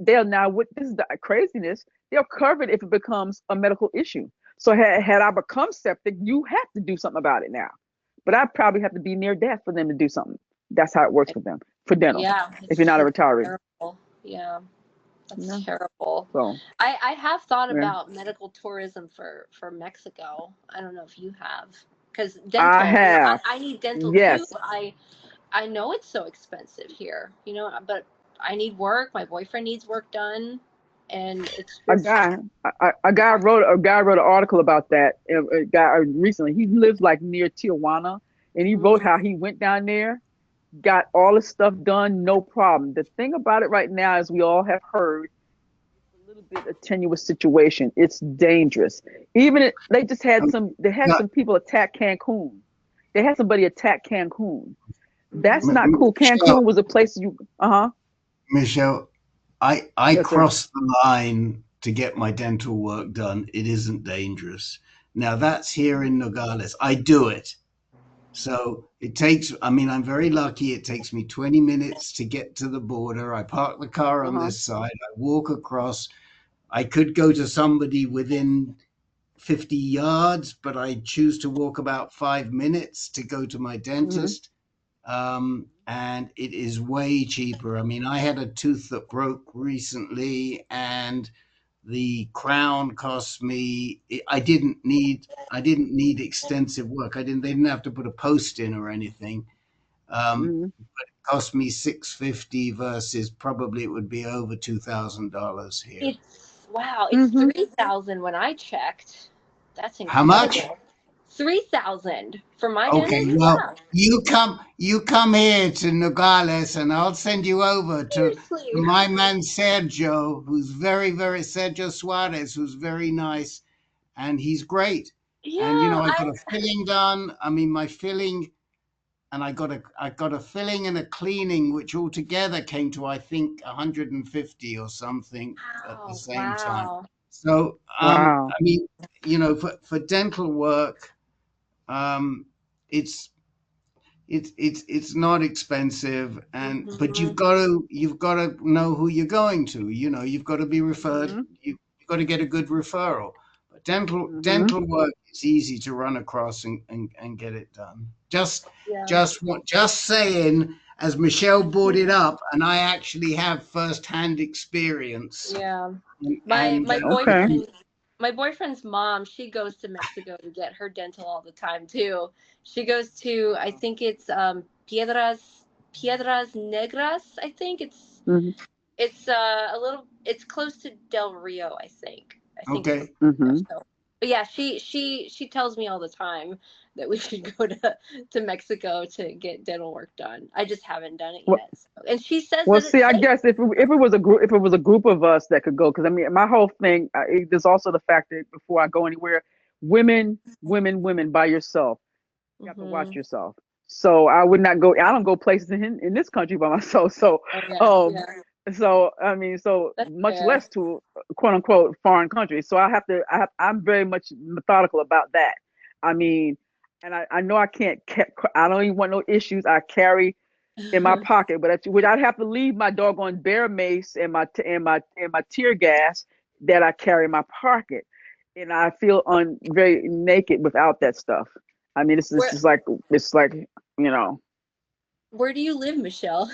what this is the craziness, they'll cover it if it becomes a medical issue. So had I become septic, you have to do something about it now. But I'd probably have to be near death for them to do something. That's how it works for them, for dental, Yeah, if you're not a it's retiree. terrible. Yeah, Yeah. that's terrible. So, I have thought yeah. about medical tourism for Mexico. I don't know if you have, because I dental, have. I need dental too, Yes. but I know it's so expensive here, but I need work. My boyfriend needs work done, and it's A just guy, a guy wrote an article about that. A guy recently. He lives like near Tijuana, and he wrote mm, how he went down there, got all his stuff done, no problem. The thing about it right now, as we all have heard, it's a little bit a tenuous situation. It's dangerous. They just had Um, yeah, some people attack Cancun. They had somebody attack Cancun. That's mhm. not cool. Michelle, Cancun was a place Michelle, I Yes, sir. crossed the line to get my dental work done. It isn't dangerous. Now that's here in Nogales. I do it. So it takes, I mean, I'm very lucky. It takes me 20 minutes to get to the border. I park the car on Uh-huh. this side. I walk across. I could go to somebody within 50 yards, but I choose to walk about 5 minutes to go to my Hmm. dentist. And it is way cheaper. I mean, I had a tooth that broke recently, and the crown cost me. I didn't need extensive work. They didn't have to put a post in or anything. Hmm. It cost me 650 versus probably it would be over $2,000 here. It's wow. It's Hmm. 3,000 when I checked. That's How much? incredible. 3,000 for my Okay, dentist. well, Yeah, you come here to Nogales, and I'll send you over to seriously. my man Sergio, who's very Sergio Suarez, who's very nice, and he's great. And Yeah, I got a filling done. I mean, my filling, and I got a filling and a cleaning, which altogether came to, I think, 150 or something at the same time. wow. So, Wow. I mean, for dental work, um, it's it's not expensive, and but Hmm. you've got to know who you're going to. You've got to be referred. Mm-hmm. You've got to get a good referral. But Mm-hmm. dental work is easy to run across and get it done. Yeah. Just saying, as Michelle brought it up, and I actually have first-hand experience. Yeah. My And my Okay. boyfriend's mom, she goes to Mexico to get her dental all the time too. She goes to, I think it's Piedras Negras, I think Mm-hmm. it's a little, it's close to Del Rio, I think. I think it's okay, Mm-hmm. so. But yeah, she tells me all the time that we should go to Mexico to get dental work done. I just haven't done it Well, yet. So. And she says well, that see, it's I safe. guess if it was a group, if it was a group of us that could go, because I mean, my whole thing, there's also the fact that before I go anywhere, women by yourself, you have to watch Hmm. yourself. So I would not go. I don't go places in this country by myself. So, Oh yeah, um, yeah. so I mean, so That's much fair. less to quote unquote foreign country. So I have to. I'm very much methodical about that. I mean, and I know I can't. I don't even want no issues. I carry in my pocket, but which I'd have to leave my doggone bear mace and my tear gas that I carry in my pocket, and I feel very naked without that stuff. I mean, it's Where just like it's like you know. where do you live, Michelle?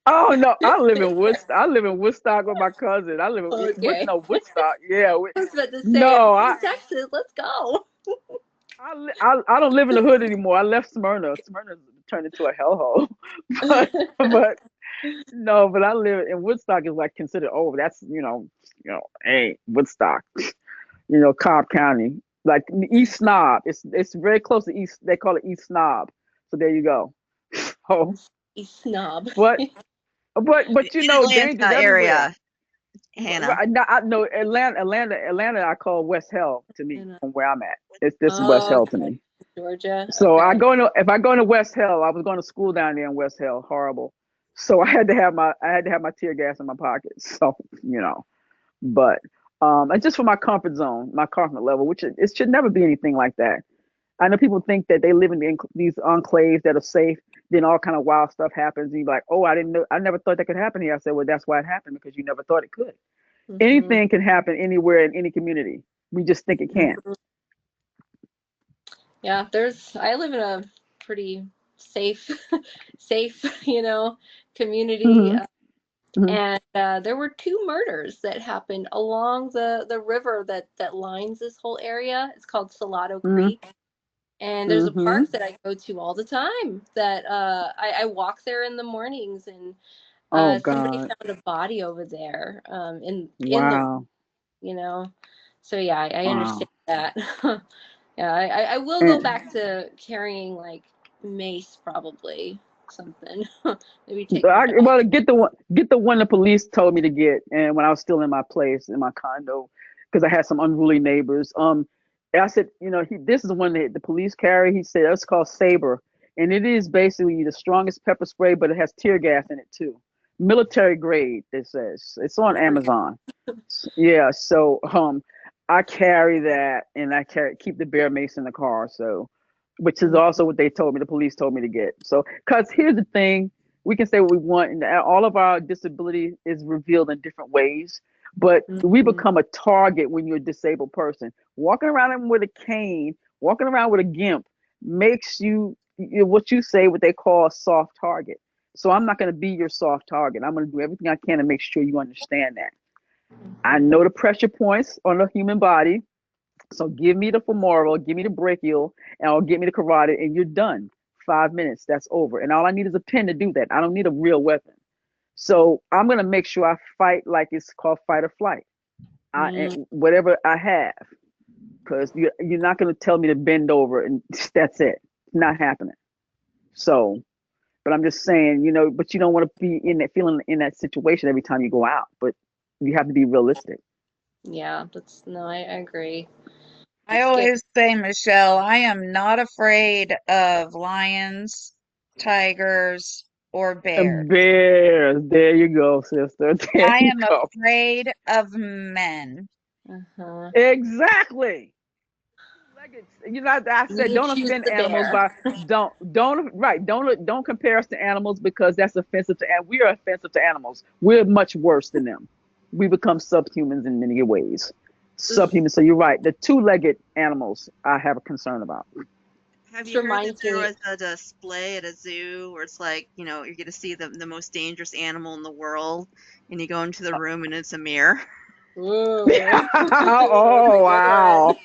Oh no, I live in Woodstock. I live in Woodstock with my cousin. I live in Okay. no Woodstock. Yeah, I was about to say, if no, you're in Texas, let's go. I don't live in the hood anymore. I left Smyrna. Smyrna turned into a hellhole, but but no, but I live in Woodstock is like considered that's hey Woodstock, Cobb County, like East Snob. It's very close to East. They call it East Snob. So there you go. Oh, You snob. but In danger's Atlanta everywhere. area, Hannah. I know Atlanta. I call West Hell to me You know. from where I'm at. This is West Oh, Hell to okay. me. Georgia. So Okay. if I go into West Hell, I was going to school down there in West Hell. Horrible. So I had to have my tear gas in my pocket. So but and just for my comfort zone, my comfort level, which it should never be anything like that. I know people think that they live in these enclaves that are safe. Then all kind of wild stuff happens, and you're like, "Oh, I didn't know. I never thought that could happen here." I said, "Well, that's why it happened because you never thought it could. Hmm. Anything can happen anywhere in any community. We just think it can't." Hmm. Yeah, I live in a pretty safe, safe, community. Hmm. Hmm. And there were two murders that happened along the river that lines this whole area. It's called Salado Hmm. Creek. And there's a Hmm. park that I go to all the time that I walk there in the mornings, and Oh somebody God! found a body over there in the Wow! you know. So yeah, I understand Wow! that. Yeah, I will go And back to carrying like mace, probably something. Maybe take my dog. well, get the one the police told me to get, and when I was still in my place in my condo, because I had some unruly neighbors. I said, this is the one that the police carry. He said it's called Saber, and it is basically the strongest pepper spray, but it has tear gas in it too, military grade. It says it's on Amazon. Yeah, so I carry that, and keep the bear mace in the car. So, which is also what they told me. The police told me to get. So, because here's the thing, we can say what we want, and all of our disability is revealed in different ways. But we Mhm. become a target when you're a disabled person. Walking around with a cane, walking around with a gimp, makes what you say, what they call a soft target. So I'm not going to be your soft target. I'm going to do everything I can to make sure you understand that. I know the pressure points on the human body. So give me the femoral, give me the brachial, and I'll give me the carotid, and you're done. 5 minutes, that's over. And all I need is a pen to do that. I don't need a real weapon. So I'm gonna make sure I fight like it's called fight or flight. Mm. Whatever I have, because you're not going to tell me to bend over and that's it. It's not happening. So, but I'm just saying, but you don't want to be in that feeling in that situation every time you go out. But you have to be realistic. Yeah, I agree. I always say, Michelle, I am not afraid of lions, tigers, or bears. And bears, there you go, sister. There I you am go. afraid of men. Uh-huh. Exactly. I said You don't choose offend the animals bear. by don't compare us to animals because that's offensive to and we are offensive to animals. We're much worse than them. We become subhumans in many ways. Subhuman. So you're right. The two-legged animals I have a concern about. Have This you heard that reminds there me. was a display at a zoo where it's like, you're going to see the most dangerous animal in the world, and you go into the room and it's a mirror? Ooh, that's Oh a good wow. one.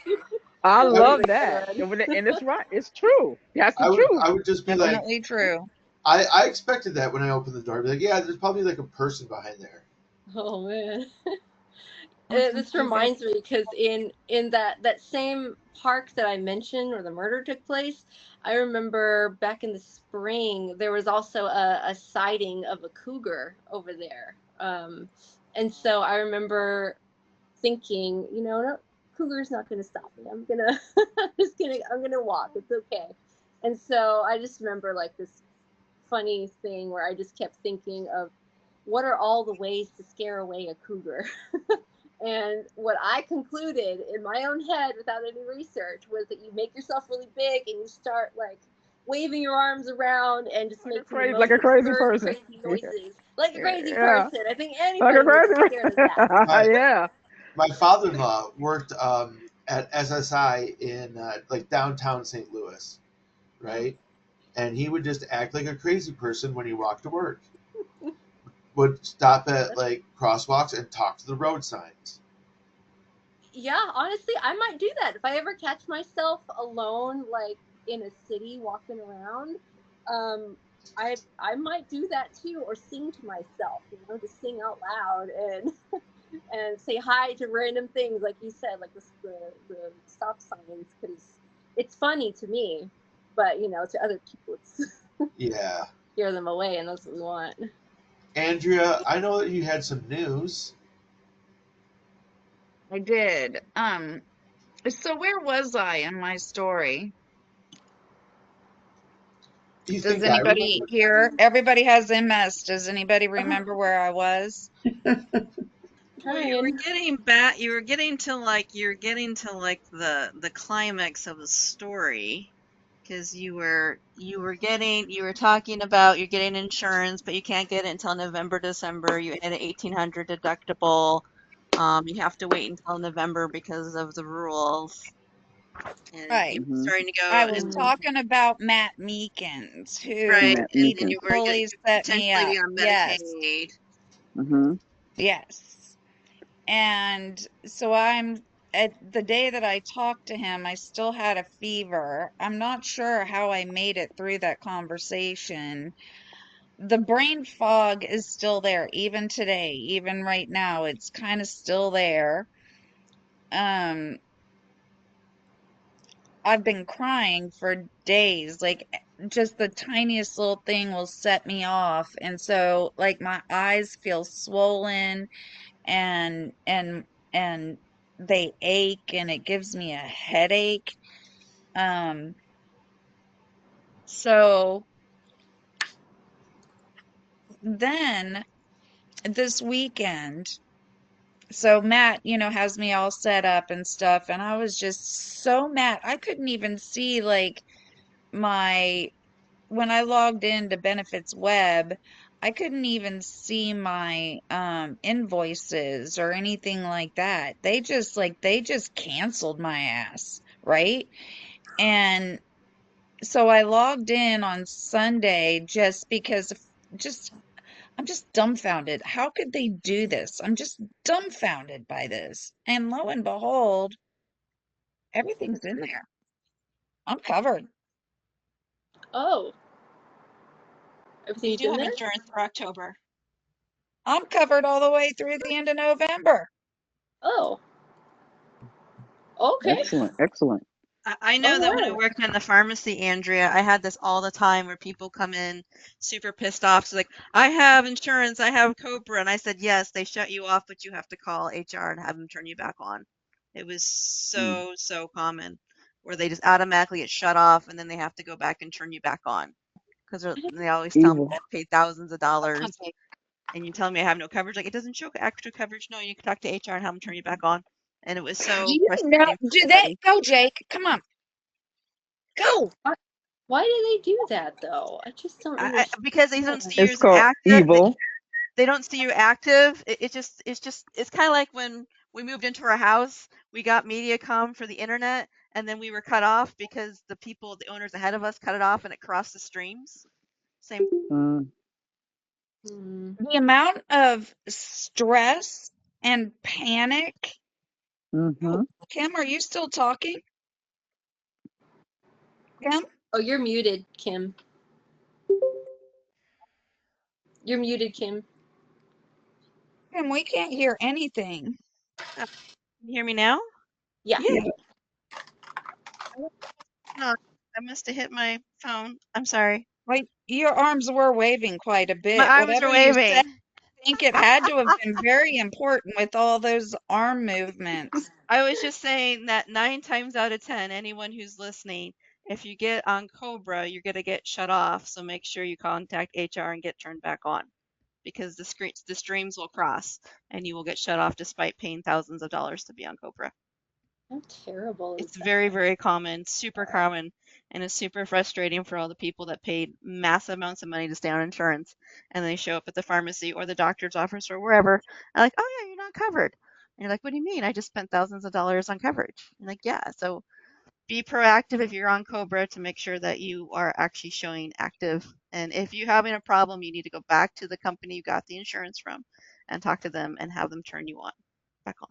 I I would, love That's that. a good one. And it's right. It's true. That's the I would, truth. I would just be like, Definitely true. I expected that when I opened the door. I'd be like, yeah, there's probably like a person behind there. Oh man. This reminds me because in that same park that I mentioned where the murder took place, I remember back in the spring there was also a sighting of a cougar over there. And so I remember thinking, no, cougar's not going to stop me. I'm gonna walk. It's okay. And so I just remember like this funny thing where I just kept thinking of what are all the ways to scare away a cougar. And what I concluded in my own head without any research was that you make yourself really big and you start like waving your arms around and just making the Like most a crazy absurd, person. crazy noises. Like a crazy Yeah. person. I think Like a anybody would be crazy scared of that. My person. Yeah. my father-in-law worked at SSI in like downtown St. Louis, right? And he would just act like a crazy person when he walked to work. Would stop at like crosswalks and talk to the road signs. Yeah, honestly, I might do that. If I ever catch myself alone, like in a city walking around, I might do that too, or sing to myself, just sing out loud and and say hi to random things, like you said, like the stop signs, because it's funny to me, but to other people, it's Yeah. scare them away, and that's what we want. Andrea, I know that you had some news. I did. So where was I in my story? You Does think I anybody remember? here? Everybody has MS. Does anybody remember where I was? Well, you were Trying. getting back. You were getting to like the climax of the story, because you were talking about you're getting insurance, but you can't get it until November, December. You had an 1,800 deductible. You have to wait until November because of the rules, and Right. you're Mm-hmm. starting to I go was and Mm. talking about Matt Meekins, right, who Matt he and Meekins. you were going fully to set me potentially up. be on Yes. Medicaid. Mm-hmm. Yes. And so at the day that I talked to him, I still had a fever. I'm not sure how I made it through that conversation. The brain fog is still there, even today, even right now, it's kind of still there. Um, I've been crying for days, like just the tiniest little thing will set me off. And so like my eyes feel swollen and they ache and it gives me a headache. Um, so then this weekend, so Matt, has me all set up and stuff, and I was just so mad. I couldn't even see like my when I logged into Benefits Web, I couldn't even see my invoices or anything like that. They just canceled my ass, right? And so I logged in on Sunday just because just I'm just dumbfounded. How could they do this? I'm just dumbfounded by this. And lo and behold, everything's in there. I'm covered. Oh, You everything's do in have there. insurance for October. I'm covered all the way through the end of November. Oh, Okay. Excellent. I know All that when I right. worked in the pharmacy, Andrea, I had this all the time where people come in super pissed off. So like, I have insurance, I have Cobra, and I said yes. They shut you off, but you have to call HR and have them turn you back on. It was so common where they just automatically get shut off, and then they have to go back and turn you back on because they always tell me Evil. I pay thousands of dollars, and you tell me I have no coverage. Like it doesn't show extra coverage. No, you can talk to HR and have them turn you back on. And it was Do so you know? frustrating for Do they everybody. go, Jake? Come on, go. Why do they do that though? I just don't understand. Because they don't see you It's as an called active. evil. They don't see you active. It's kind of like when we moved into our house, we got MediaCom for the internet, and then we were cut off because the owners ahead of us cut it off, and it crossed the streams. Same. Mm, Hmm. The amount of stress and panic. mm-hmm. Oh, Kim, are you still talking? Kim? Oh, you're muted, Kim. You're muted, Kim. Kim, we can't hear anything. Can you hear me now? Yeah. Yeah. No, I must have hit my phone. I'm sorry. Like, your arms were waving quite a My bit. arms Whatever are you said, waving. I think it had to have been very important with all those arm movements. I was just saying that 9 times out of 10, anyone who's listening, if you get on Cobra, you're going to get shut off. So make sure you contact HR and get turned back on because the streams will cross and you will get shut off despite paying thousands of dollars to be on Cobra. How terrible is It's that? very, very common, super common, and it's super frustrating for all the people that paid massive amounts of money to stay on insurance and they show up at the pharmacy or the doctor's office or wherever and like, oh yeah, you're not covered. And you're like, what do you mean? I just spent thousands of dollars on coverage. And like, yeah, so be proactive if you're on Cobra to make sure that you are actually showing active. And if you're having a problem, you need to go back to the company you got the insurance from and talk to them and have them turn you on back on.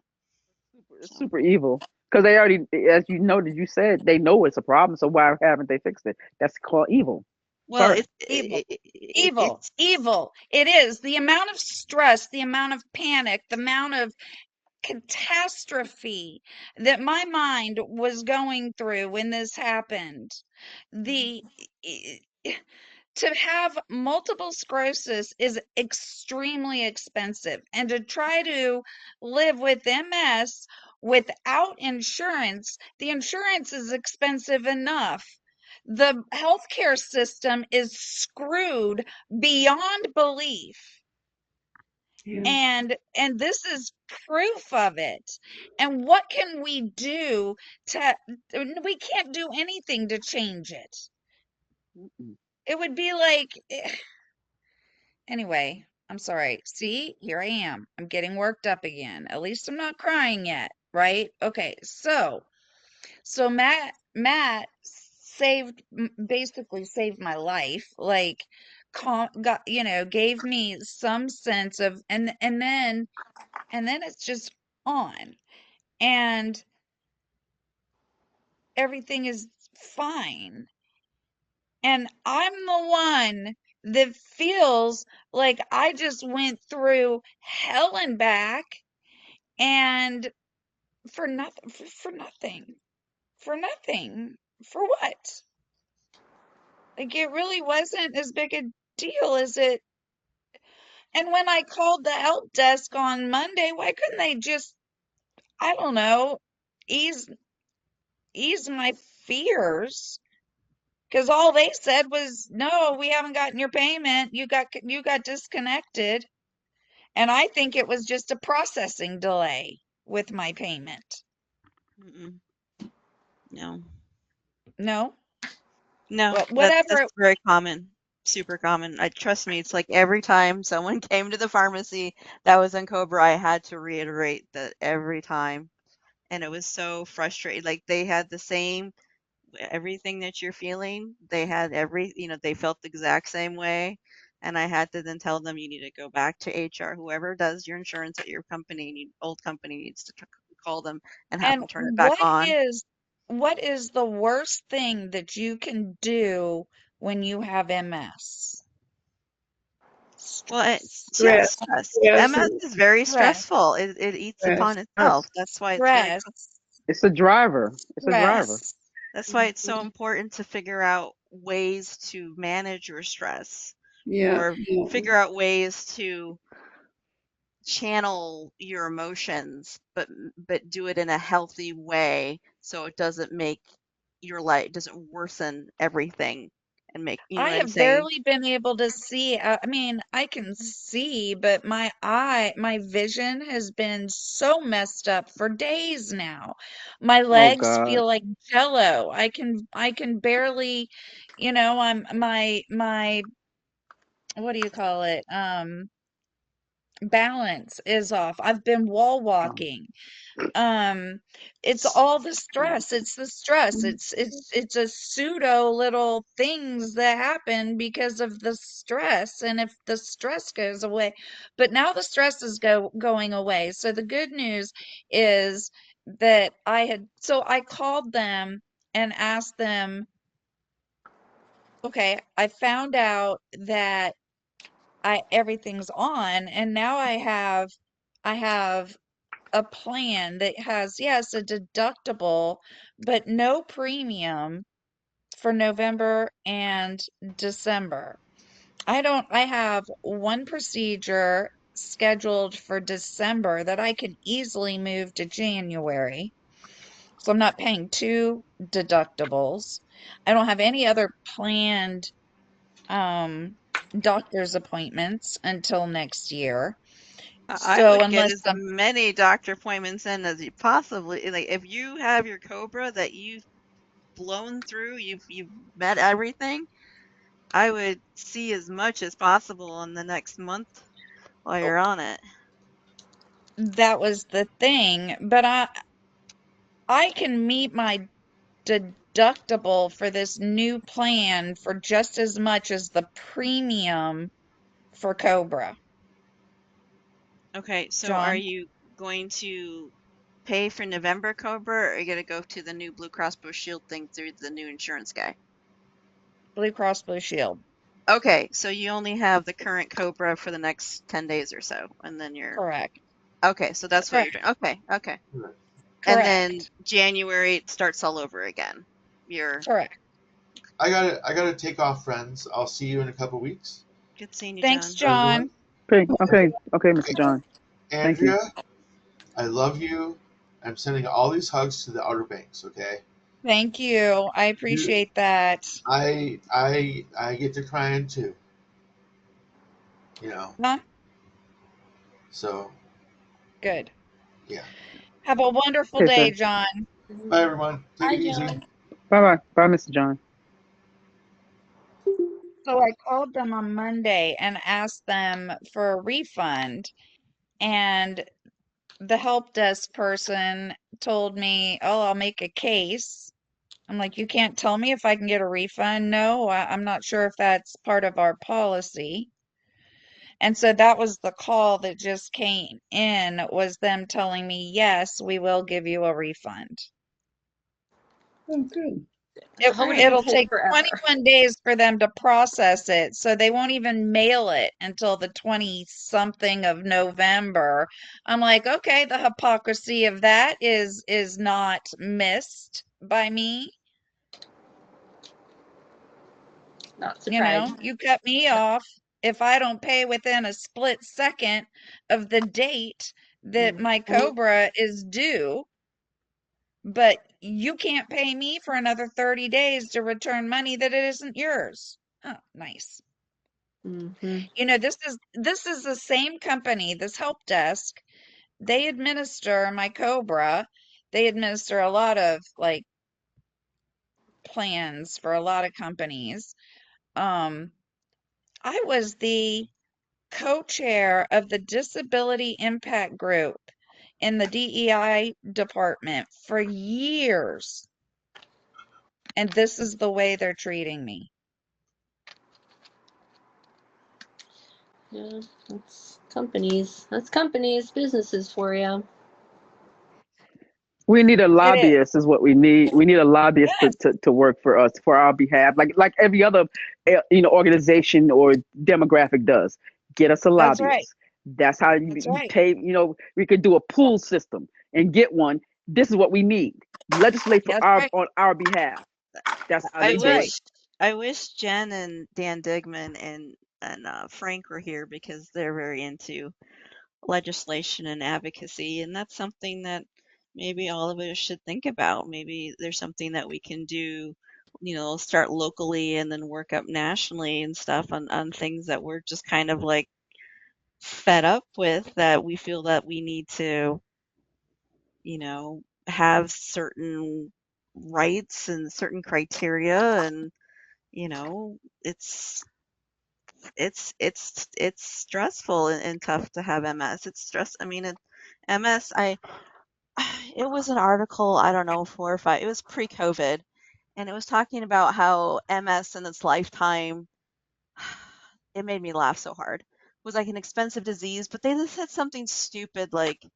It's So, super evil. Because they already, as you noted, you said they know it's a problem, so why haven't they fixed it? That's called evil. well, Sorry. Evil. it's Evil. It is. The amount of stress, the amount of panic, the amount of catastrophe that my mind was going through when this happened. The to have multiple sclerosis is extremely expensive, and to try to live with MS without insurance, the insurance is expensive enough. The healthcare system is screwed beyond belief. Yeah. And this is proof of it. And what can we do to we can't do anything to change it. Mm-mm. It would be like anyway, I'm sorry. See, here I am. I'm getting worked up again. At least I'm not crying yet, right? Okay. So Matt basically saved my life. Like got gave me some sense of and then it's just on and everything is fine. And I'm the one that feels like I just went through hell and back and for nothing, for nothing, for nothing, for what? Like it really wasn't as big a deal as it. And when I called the help desk on Monday, why couldn't they just, I don't know, ease my fears? Because all they said was, "No, we haven't gotten your payment. You got disconnected." And I think it was just a processing delay with my payment. mm-mm, no. No, No, well, that's whatever. very common, super common. I trust me, it's like every time someone came to the pharmacy that was in Cobra, I had to reiterate that every time. And it was so frustrating. Like they had the same everything that you're feeling. They had they felt the exact same way. And I had to then tell them you need to go back to HR, whoever does your insurance at your company, old company needs to call them and have And them turn it back on. what is the worst thing that you can do when you have MS? Well, Stress. yeah, Stress. stress. Stress MS and is very Stress. stressful. It eats stress. upon itself. Hurts. That's why it's very Stress. It's a driver. It's a driver. Stress. That's why it's so important to figure out ways to manage your stress Yeah, or yeah. figure out ways to channel your emotions, but do it in a healthy way so it doesn't make your life doesn't worsen everything and make you know I what I'm have saying? barely been able to see. I mean, I can see, but my vision has been so messed up for days now. My Oh legs God. feel like jello. I can barely, my what do you call it? Balance is off. I've been wall Oh, walking. um it's all the stress, it's the stress, it's a pseudo little things that happen because of the stress, and if the stress goes away, but now the stress is going away. So the good news is that I called them and asked them, okay, I found out that I everything's on, and now I have a plan that has, yes, a deductible, but no premium for November and December. I have one procedure scheduled for December that I can easily move to January. So I'm not paying two deductibles. I don't have any other planned um doctor's appointments until next year. I So would get unless as some many doctor appointments in as you possibly like if you have your Cobra that you've blown through, you've met everything, I would see as much as possible in the next month while you're on it. that was the thing, but I can meet my deductible for this new plan for just as much as the premium for Cobra. Okay, so are John, you going to pay for November Cobra or are you gonna go to the new Blue Cross Blue Shield thing through the new insurance guy? Blue Cross Blue Shield. Okay, so you only have the current Cobra for the next 10 days or so, and then you're Correct. okay, so that's what you're Correct. doing. Okay, okay. Right. And then Correct. January it starts all over again. You're Correct. I gotta take off, friends. I'll see you in a couple weeks. good seeing you, Thanks, John. Have a good one. John. okay, okay, okay, Mr. John. Thank you. Andrea, I love you. I'm sending all these hugs to the Outer Banks. Okay. Thank you. I You, appreciate that. I get to crying too. You know. Huh? So Good. yeah. Have a wonderful Okay, day, sir. John. Bye everyone. Take Hi, it easy. John. Bye bye. Bye, Mr. John. So I called them on Monday and asked them for a refund, and the help desk person told me, "Oh, I'll make a case." I'm like, "You can't tell me if I can get a refund?" "No, I'm not sure if that's part of our policy." And so that was the call that just came in, was them telling me, "Yes, we will give you a refund." Oh, good. It All Hopefully it right. won't it'll take take forever. 21 days for them to process it, so they won't even mail it until the 20 something of November. I'm like, okay, the hypocrisy of that is not missed by me. Not surprised. You cut me off if I don't pay within a split second of the date that my Cobra is due, but you can't pay me for another 30 days to return money that it isn't yours. Oh, nice. Mm-hmm. This is the same company, this help desk. They administer my Cobra. They administer a lot of like plans for a lot of companies. Um, I was the co-chair of the Disability Impact Group in the DEI department for years, and this is the way they're treating me. Yeah, that's companies. That's companies, businesses for you. We need a It is. lobbyist, is what we need. We need a lobbyist Yes, to work for us for our behalf, like every other organization or demographic does. Get us a that's right. lobbyist. That's how That's you right. pay. We could do a pool system and get one, This is what we need. Legislate for That's our right. on our behalf. That's how I they That's do right. it. wish I wish Jen and Dan Digman and Frank were here because they're very into legislation and advocacy, and that's something that maybe all of us should think about. Maybe there's something that we can do, start locally and then work up nationally and stuff on things that we're just kind of like fed up with, that we feel that we need to, have certain rights and certain criteria, and it's it's stressful and tough to have MS. It's stress. I mean, MS. It was an article, I don't know, 4 or 5. It was pre-COVID, and it was talking about how MS in its lifetime. It made me laugh so hard. Was like an expensive disease, but they just said something stupid like it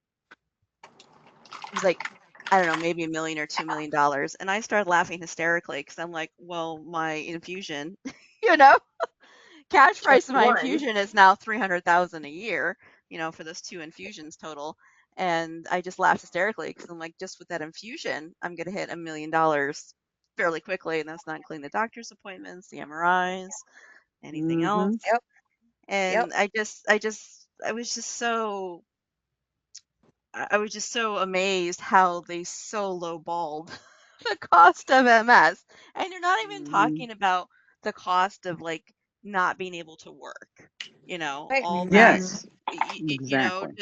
was like, I don't know, maybe $1 million or $2 million, and I started laughing hysterically because I'm like, well, my infusion, you know. Cash price Just of my one. infusion is now 300,000 a year, for those 2 infusions total, and I just laughed hysterically because 'cause I'm like, "Just with that infusion, I'm gonna hit $1 million fairly quickly," and that's not including the doctor's appointments, the MRIs, anything else, Mm-hmm. Yep. Yep. and I was just so I was just so amazed how they so lowballed the cost of MS. And you're not even Mm-hmm. talking about the cost of like not being able to work, Right. all that, Mhm. Yes, exactly.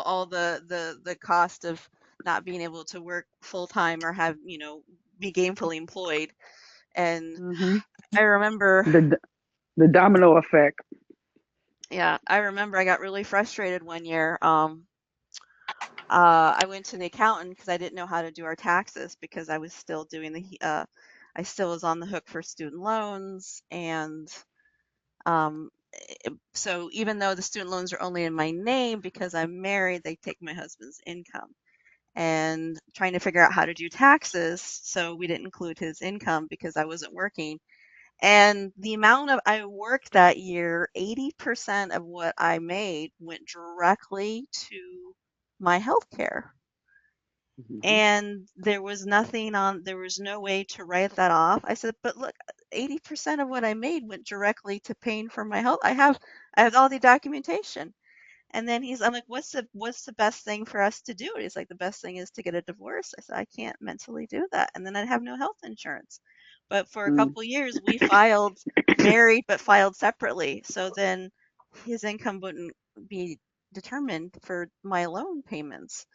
all the cost of not being able to work full time or have, be gainfully employed. And Mm-hmm. I remember, The the domino effect. yeah, I remember I got really frustrated one year. I went to the accountant because I didn't know how to do our taxes because I was still doing I still was on the hook for student loans. And so even though the student loans are only in my name because I'm married, they take my husband's income. And trying to figure out how to do taxes, so we didn't include his income because I wasn't working. And the amount of I worked that year, 80% of what I made went directly to my health care. Mm-hmm. And there was no way to write that off. I said, "But look, 80% of what I made went directly to paying for my health. I have all the documentation." And then I'm like, what's the best thing for us to do?" And he's like, "The best thing is to get a divorce." I said, "I can't mentally do that. And then I'd have no health insurance." But for a Mm-hmm. couple years, we filed married but filed separately. So then his income wouldn't be determined for my loan payments.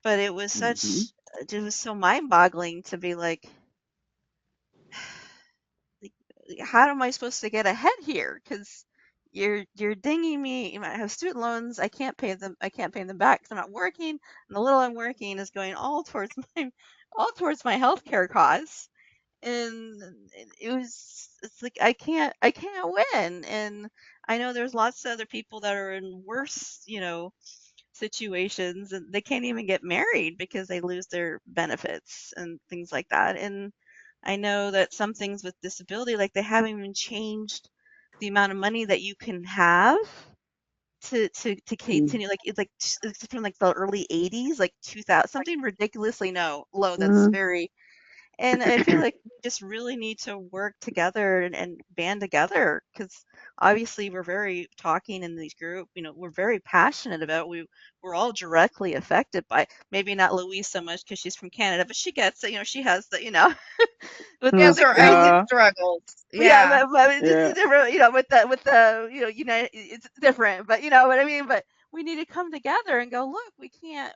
But Mm-hmm. it was so mind-boggling to be like, how am I supposed to get ahead here? Because you're dinging me. I have student loans. I can't pay them back because I'm not working, and the little I'm working is going all towards my healthcare costs. And it's like I can't win. And I know there's lots of other people that are in worse, situations, and they can't even get married because they lose their benefits and things like that. And I know that some things with disability, like they haven't even changed the amount of money that you can have to continue. Like it's from like the early 80s, like 2000, something ridiculously no low. That's Mm-hmm. very, and I feel like we just really need to work together and band together because obviously we're very talking in these group, we're very passionate about we're all directly affected by, maybe not Louise so much because she's from Canada, but she gets it, she has the, with Yes, the her crazy. own struggles. Yeah, Yeah. but Yeah. it's different, with the, United, it's different, but you know what I mean? But we need to come together and go, look, we can't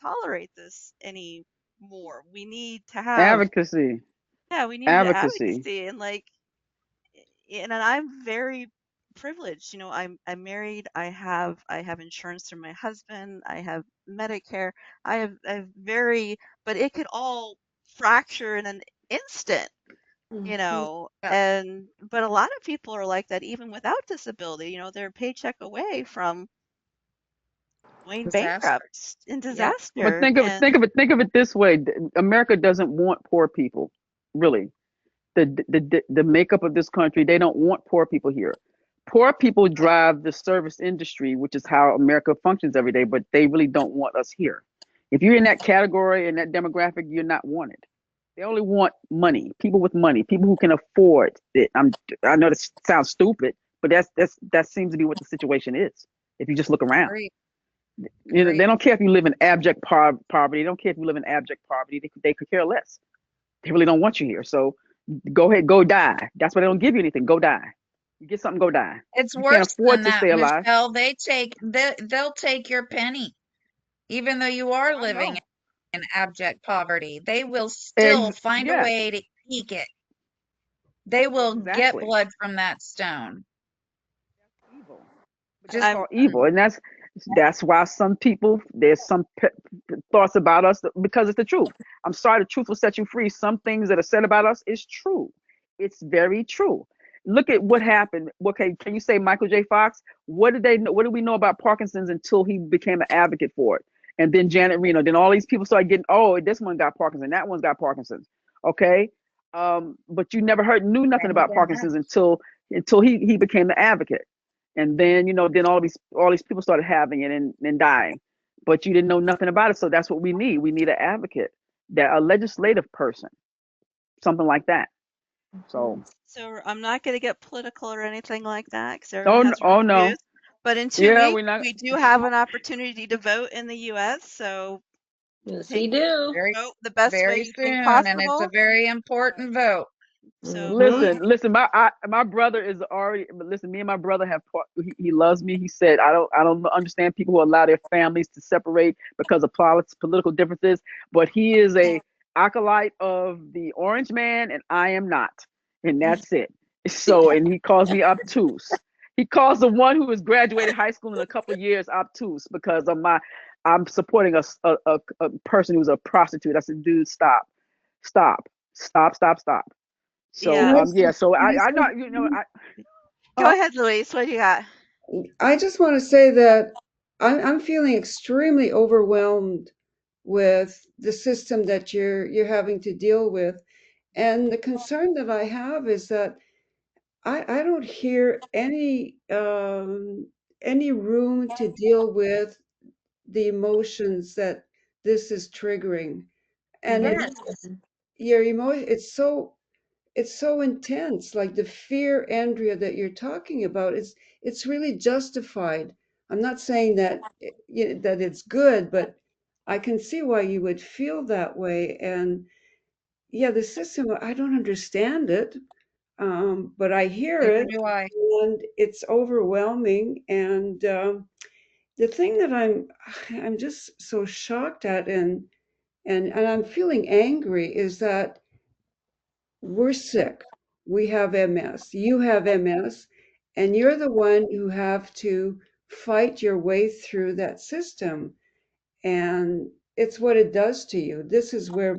tolerate this anymore. We need to have, Advocacy. yeah, we need the Advocacy. advocacy. And like, and I'm very privileged. I'm married. I have insurance through my husband. I have Medicare. I have very, but it could all fracture in an instant, Mhm. Yep. and but a lot of people are like that even without disability. They're a paycheck away from going Disaster. bankrupt in Yep. But disaster. And think of it this way: America doesn't want poor people, really. The makeup of this country, they don't want poor people here. Poor people drive the service industry, which is how America functions every day, but they really don't want us here. If you're in that category and that demographic, you're not wanted. They only want money, people with money, people who can afford it. I know this sounds stupid, but that seems to be what the situation is. If you just look around, Great. you know, they don't care if you live in abject poverty. They don't care if you live in abject poverty. They could care less. They really don't want you here. So go ahead, go die. That's why they don't give you anything. Go die. You get something, go die. It's You can't worse afford than to that, stay alive. Michelle. They'll take your penny, even though you are I living know. in abject poverty. They will still And find a yes, way to eke it. They will get exactly. blood from that stone. Evil. But that's I'm called evil, and that's why some people there's some thoughts about us because it's the truth. I'm sorry, the truth will set you free. Some things that are said about us is true. It's very true. Look at what happened. Okay, can you say Michael J. Fox? What did they know? What did we know about Parkinson's until he became an advocate for it? And then Janet Reno. Then all these people started getting, oh, this one got Parkinson's, that one's got Parkinson's. Okay, but you never knew nothing about Parkinson's until he became the advocate. And then then all these people started having it and dying, but you didn't know nothing about it. So that's what we need. We need an advocate, a legislative person, something like that. So So I'm not going to get political or anything like that because everyone oh has their oh own no, views. But in 2 yeah, weeks, we're not. we do have an opportunity to vote in the U.S. So Yes, we take do. Very, vote the best way very you think soon, and it's a possible. very important vote. So Listen. My brother is already. Listen, me and my brother have. He loves me. He said, I don't understand people who allow their families to separate because of political differences. But he is a acolyte of the Orange Man, and I am not, and that's it. So, and he calls me obtuse. He calls the one who has graduated high school in a couple of years obtuse because of I'm supporting a person who's a prostitute. I said, dude, stop, stop. yeah, So Can yeah, so I I'm say not, something? go huh? ahead, Louise. What do you got? I just want to say that I'm feeling extremely overwhelmed with the system that you're having to deal with. And the concern that I have is that I don't hear any room to deal with the emotions that this is triggering. And Mhm. it's your emotion, it's so intense, like the fear, Andrea, that you're talking about. It's really justified. I'm not saying that that it's good, but I can see why you would feel that way. And yeah, the system, I don't understand it, but I hear Neither it, do I. and it's overwhelming. And the thing that I'm just so shocked at, and I'm feeling angry, is that we're sick. We have MS. You have MS, and you're the one who have to fight your way through that system. And it's what it does to you. This is where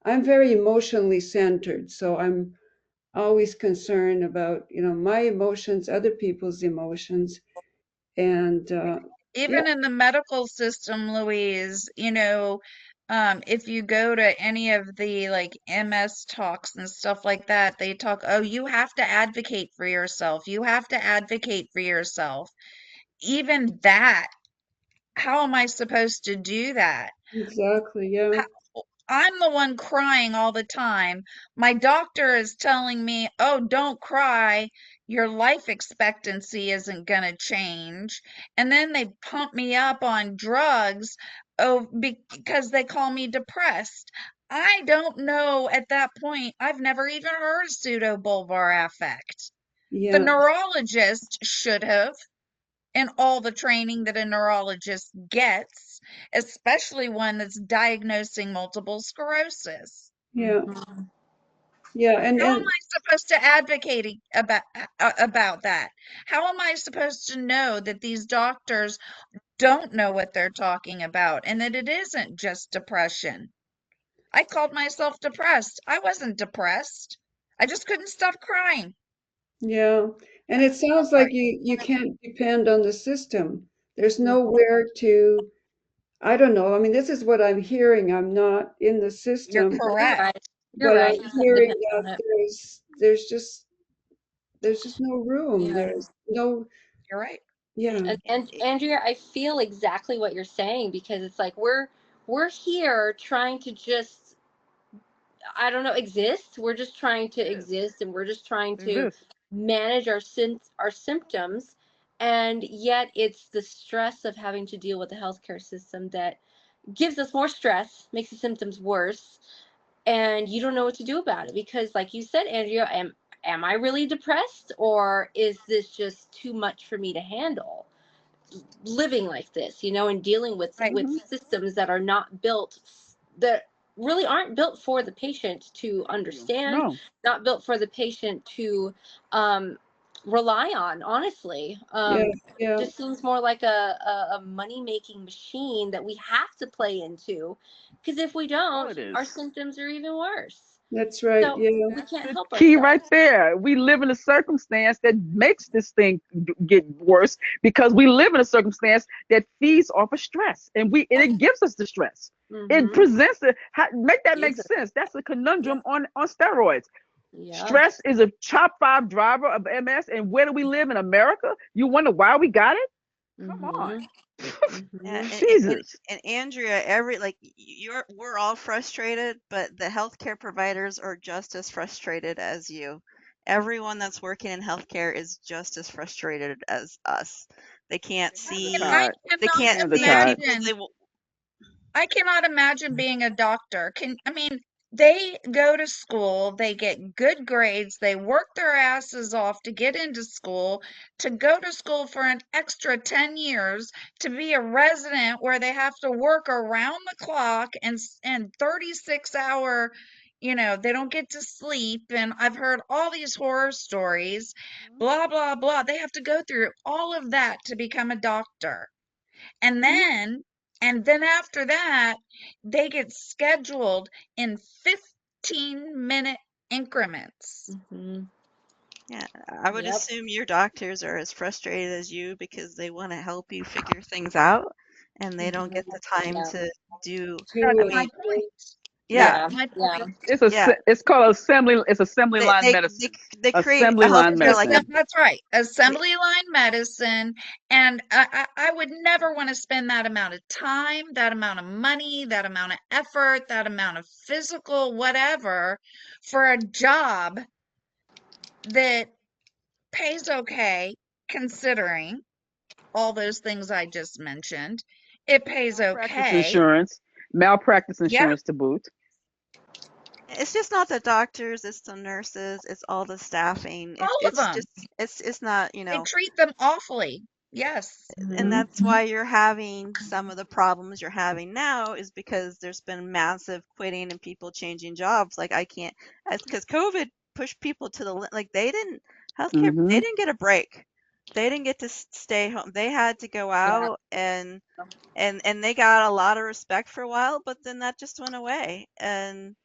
I'm very emotionally centered. So I'm always concerned about, my emotions, other people's emotions. And yeah, Even in the medical system, Louise, if you go to any of the like MS talks and stuff like that, they talk, oh, you have to advocate for yourself. You have to advocate for yourself. Even that, how am I supposed to do that? exactly. Yeah. How, I'm the one crying all the time. My doctor is telling me, oh, don't cry. Your life expectancy isn't going to change. And then they pump me up on drugs, oh, because they call me depressed. I don't know at that point. I've never even heard of pseudobulbar affect. The Yeah. neurologist should have, and all the training that a neurologist gets, especially one that's diagnosing multiple sclerosis. Yeah. Mhm. Yeah. And, How am and I supposed to advocate about that? How am I supposed to know that these doctors don't know what they're talking about and that it isn't just depression? I called myself depressed. I wasn't depressed. I just couldn't stop crying. yeah. And it sounds like Sorry. you can't depend on the system. There's nowhere to, I don't know. I mean, this is what I'm hearing. I'm not in the You're system, You're correct. right. You're but I'm right. You can't hearing depend that on it. there's just no room. Yeah. There's no, You're right. yeah. And Andrea, I feel exactly what you're saying because it's like we're here trying to just, I don't know, exist. We're just trying to exist, and we're just trying to Exist. manage our symptoms, and yet it's the stress of having to deal with the healthcare system that gives us more stress, makes the symptoms worse, and you don't know what to do about it because, like you said, Andrea, am I really depressed, or is this just too much for me to handle? Living like this, and dealing with Right. systems that are not built, that really aren't built for the patient to understand, No. not built for the patient to rely on, honestly. Yeah, yeah, Just seems more like a money making machine that we have to play into, because if we All don't, it is. our symptoms are even worse. that's right. So Yeah. we can't The help key ourselves. right there. We live in a circumstance that makes this thing get worse because we live in a circumstance that feeds off of stress, and it gives us the stress. It Mm-hmm. presents it. Make that make Jesus. sense. That's a Yeah. conundrum on steroids. Yeah. Stress is a top 5 driver of MS, and where do we live in America? You wonder why we got it? Come on, Mm-hmm. Yeah, Mm-hmm. Jesus. and Andrea, we're all frustrated, but the healthcare providers are just as frustrated as you. Everyone that's working in healthcare is just as frustrated as us. They can't Hands are see, I tied. they cannot can't Hands are see tied. people they imagine. will. I cannot imagine being a doctor. They go to school, they get good grades, they work their asses off to get into school, to go to school for an extra 10 years, to be a resident where they have to work around the clock and 36-hour, they don't get to sleep. And I've heard all these horror stories, blah, blah, blah. They have to go through all of that to become a doctor. And then and then after that, they get scheduled in 15-minute increments. Mm-hmm. Yeah, I would Yep. assume your doctors are as frustrated as you because they want to help you figure things out, and they don't get Mm-hmm. the time Yeah. to do. I That's To my mean, point. yeah, That's Yeah. my Yeah. point. yeah. It's called assembly. It's assembly They line they they, medicine. they create a Assembly line healthcare like a medicine. That's right. Assembly line medicine. And I would never want to spend that amount of time, that amount of money, that amount of effort, that amount of physical whatever for a job that pays okay, considering all those things I just mentioned. It pays Malpractice okay. insurance. Malpractice Yeah, insurance to boot. It's just not the doctors, it's the nurses, it's all the staffing. It, all of it's them. just it's not, They treat them awfully. Yes. and Mm-hmm. that's why you're having some of the problems you're having now is because there's been massive quitting and people changing jobs. Like I can't, because COVID pushed people to the like they didn't healthcare, they Mm-hmm. didn't get a break. They didn't get to stay home. They had to go Yeah. out and they got a lot of respect for a while, but then that just went away and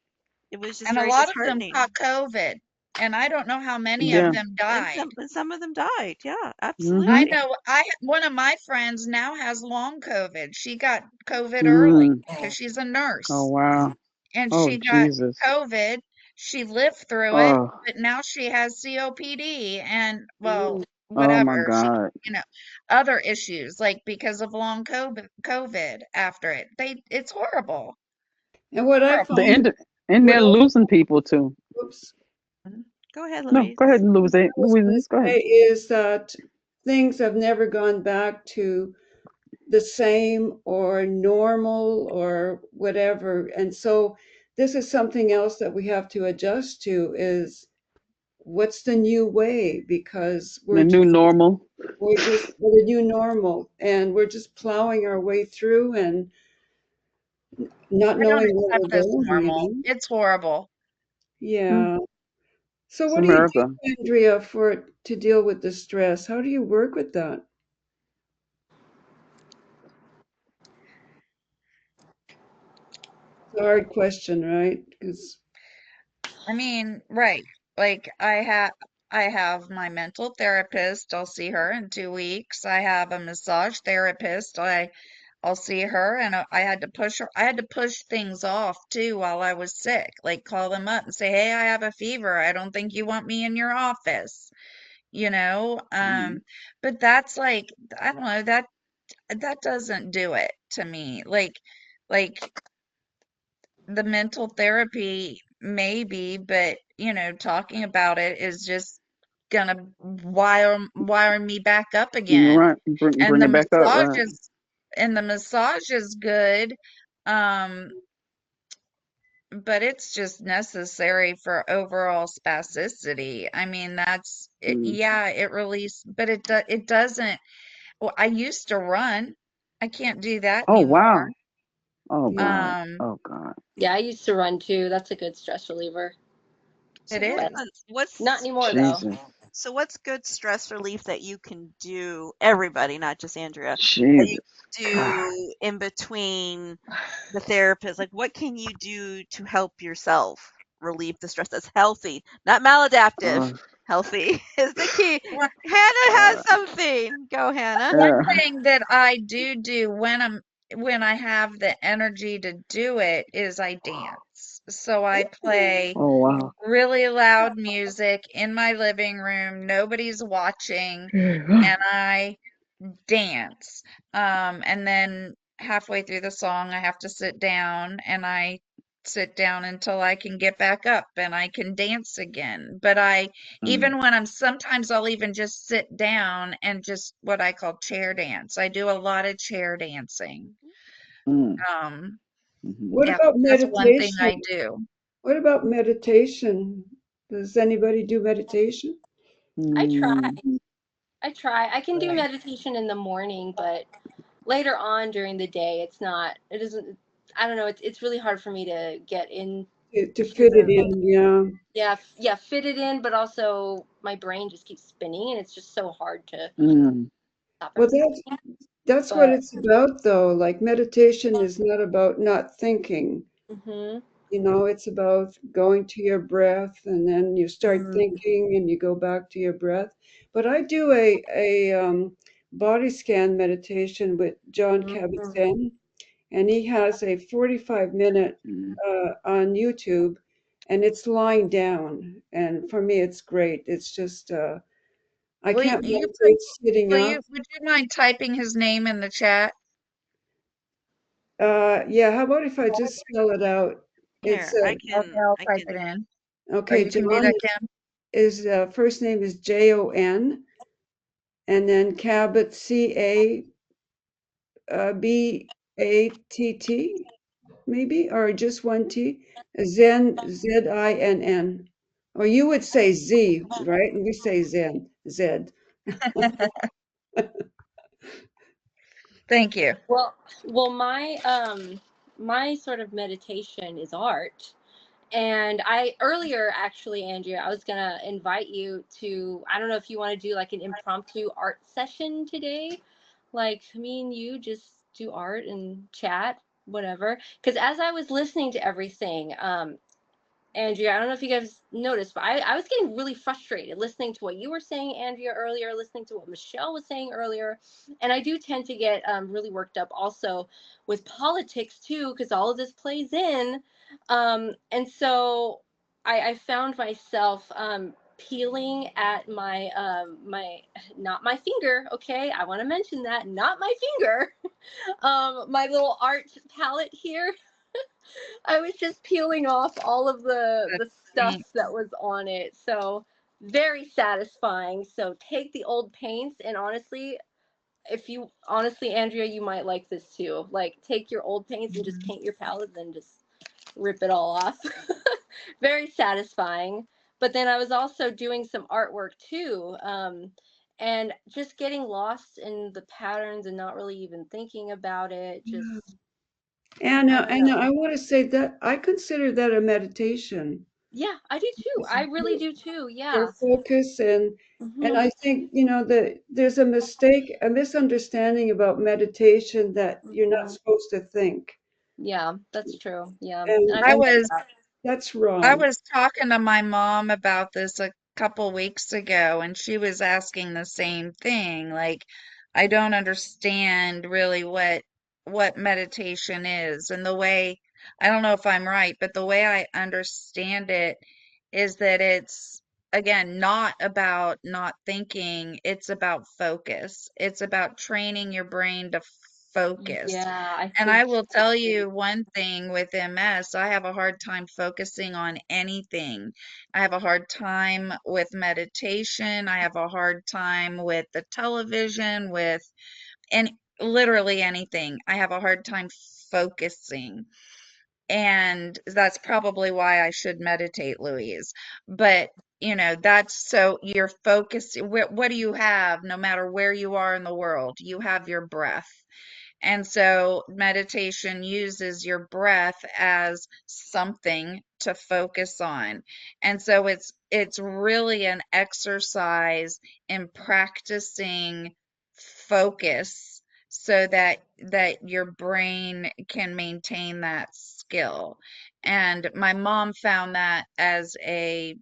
it was just And a very lot of them disheartening. caught COVID. And I don't know how many of Yeah. them died. And some of them died. Yeah, Mm-hmm. I absolutely. know one of my friends now has long COVID. She got COVID early Mm. because she's a Oh nurse. wow. And Oh she got Jesus. COVID. She lived through it, Oh. but now she has COPD and, well, Mm-hmm. Oh my whatever. She, God. you know, other issues like because of long COVID after it. It's horrible. and what I The Horrible. find, end. And what they're I, losing people too. oops, Go ahead, No, Louise. go ahead, Louise. what I was going Louise, go to ahead. say is that things have never gone back to the same or normal or whatever. And so this is something else that we have to adjust to is what's the new way, because The new normal. we're just the new normal, and we're just plowing our way through and not I don't knowing where accept we're this going. normal. It's horrible. Mm, Yeah. So it's what do you America. do, Andrea, to deal with the stress? How do you work with that? It's a hard question, right? Because Right. Like I have my mental therapist. I'll see her in 2 weeks. I have a massage therapist. I'll see her, and I had to push her. I had to push things off too while I was sick. Like call them up and say, "Hey, I have a fever. I don't think you want me in your office." You know? But that's like I don't know, that doesn't do it to me. Like Like the mental therapy maybe, but talking about it is just gonna wire me back up again. Right. And Bring it back up. Right. the massage is good. Um, but it's just necessary for overall spasticity. I mean, that's it, Mm. yeah, it release, but it doesn't. Well, I used to run. I can't do that Oh anymore. wow. Oh God. Um, Oh God. Yeah, I used to run too. That's a good stress reliever. So it But is. not what's anymore though. Jesus. so what's good stress relief that you can do, everybody, not just Andrea, that you Jesus. God. do in between the therapist? Like, what can you do to help yourself relieve the stress that's healthy, not maladaptive? Uh, Healthy is the key. One Hannah has uh, something. Go, Hannah. one uh, thing that I do when I have the energy to do it is I dance. So I play oh wow. really loud music in my living room. Nobody's watching, and I dance. And then halfway through the song, I have to sit down, and I sit down until I can get back up and I can dance again. But Mm, even when sometimes I'll even just sit down and just what I call chair dance. I do a lot of chair dancing. mm, Um, mhm, What yeah, about that's one thing meditation? I do. What about meditation? Does anybody do meditation? I try. mm. I try. I can do Right. meditation in the morning, but later on during the day, it's not. It isn't. I don't know. It's really hard for me to get into To fit it the. in, yeah. Yeah, fit it in, but also my brain just keeps spinning, and it's just so hard to Mm, stop Well, everything. that's what But it's about, though. Like meditation is not about not thinking. hmm It's about going to your breath, and then you start Mm, thinking, and you go back to your breath. But I do a body scan meditation with John hmm Kabat-Zinn, and he has a 45-minute mm. on YouTube, and it's lying down. And for me, it's great. It's just I will can't you meditate sitting up. would you mind typing his name in the chat? Yeah, how about if I just spell it out? It's Here, I Okay, can. I'll I type it can. in. Or okay. you can do John that, Kim. is first name is Jon, and then Cabot Cabatt, maybe, or just one T. Zen Zinn, or you would say Z, right? And we say Zen Z. Thank you. well, my sort of meditation is art. And I earlier, actually, Andrea, I was gonna invite you to. I don't know if you want to do like an impromptu art session today, like me and you just do art and chat, whatever. Because as I was listening to everything, Andrea, I don't know if you guys noticed, but I was getting really frustrated listening to what you were saying, Andrea, earlier, listening to what Michelle was saying earlier. And I do tend to get really worked up also with politics too, because all of this plays in. And so I found myself peeling at my not my finger, okay? I want to mention that, not my finger. My little art palette here. I was just peeling off all of the That's stuff neat. that was on it. So very satisfying. So take the old paints, and honestly, if you honestly, Andrea, you might like this too. Like take your old paints and just Mhm. paint your palette, then just rip it all off. Very satisfying. But then I was also doing some artwork too. And just getting lost in the patterns and not really even thinking about it. Just, And I don't I know. want to say that I consider that a meditation. Yeah, I do too. I really do too. For Yeah. focus, and Mhm. I think that there's a misunderstanding about meditation that you're not Mhm. supposed to think, Yeah, that's true. Yeah, and and I I get was that. that's I wrong. was talking to my mom about this a couple weeks ago, and she was asking the same thing. Like, I don't understand really what meditation is. And the way, I don't know if I'm right, but the way I understand it is that it's, again, not about not thinking, it's about focus. It's about training your brain to focused. Yeah, I And think I will so tell too. you one thing with MS, I have a hard time focusing on anything. I have a hard time with meditation. I have a hard time with the television, with and literally anything. I have a hard time focusing. And that's probably why I should meditate, Louise. But, that's so you're focused. What do you have no matter where you are in the world? You have your breath. And so meditation uses your breath as something to focus on. And so it's really an exercise in practicing focus so that your brain can maintain that skill. And my mom found that as a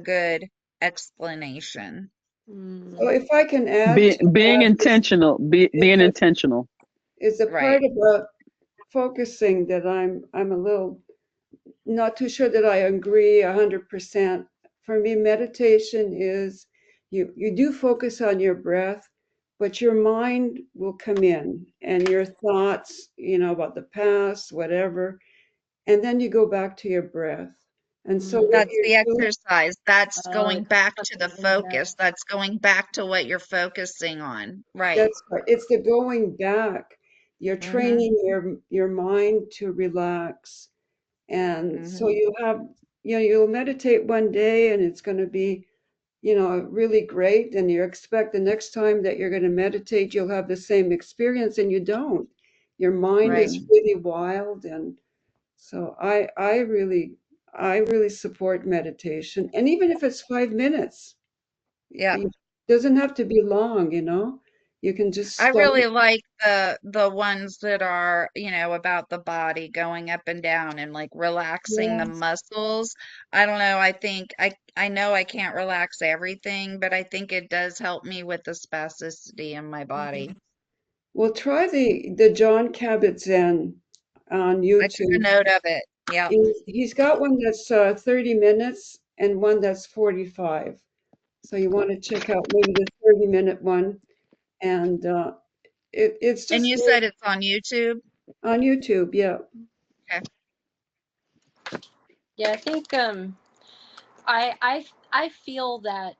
good explanation. So if I can add to Being that, intentional, being intentional. is a Right. part about focusing that I'm a little not too sure that I agree 100%. For me, meditation is you do focus on your breath, but your mind will come in and your thoughts, about the past, whatever, and then you go back to your breath. And so what That's the you're doing, exercise. That's going Like back to the focusing in that. focus. That's going back to what you're focusing on. Right. that's right. It's the going back. You're Mhm. training your mind to relax. And so Mhm. you'll meditate one day and it's going to be, really great. And you expect the next time that you're going to meditate, you'll have the same experience and you don't. Your mind Right. is really wild. And so I really support meditation. And even if it's 5 minutes, Yeah. it doesn't have to be long. You can just I start. really like the ones that are, about the body going up and down and like relaxing the Yes. muscles. I don't know. I know I can't relax everything, but I think it does help me with the spasticity in my body. Well, try the John Kabat-Zinn on I took a YouTube. note of it. Yep. He's got one that's 30 minutes and one that's 45. So you want to check out maybe the 30-minute one. And it's And just you said it's on YouTube? on YouTube. Yeah. Okay. Yeah, I think I feel that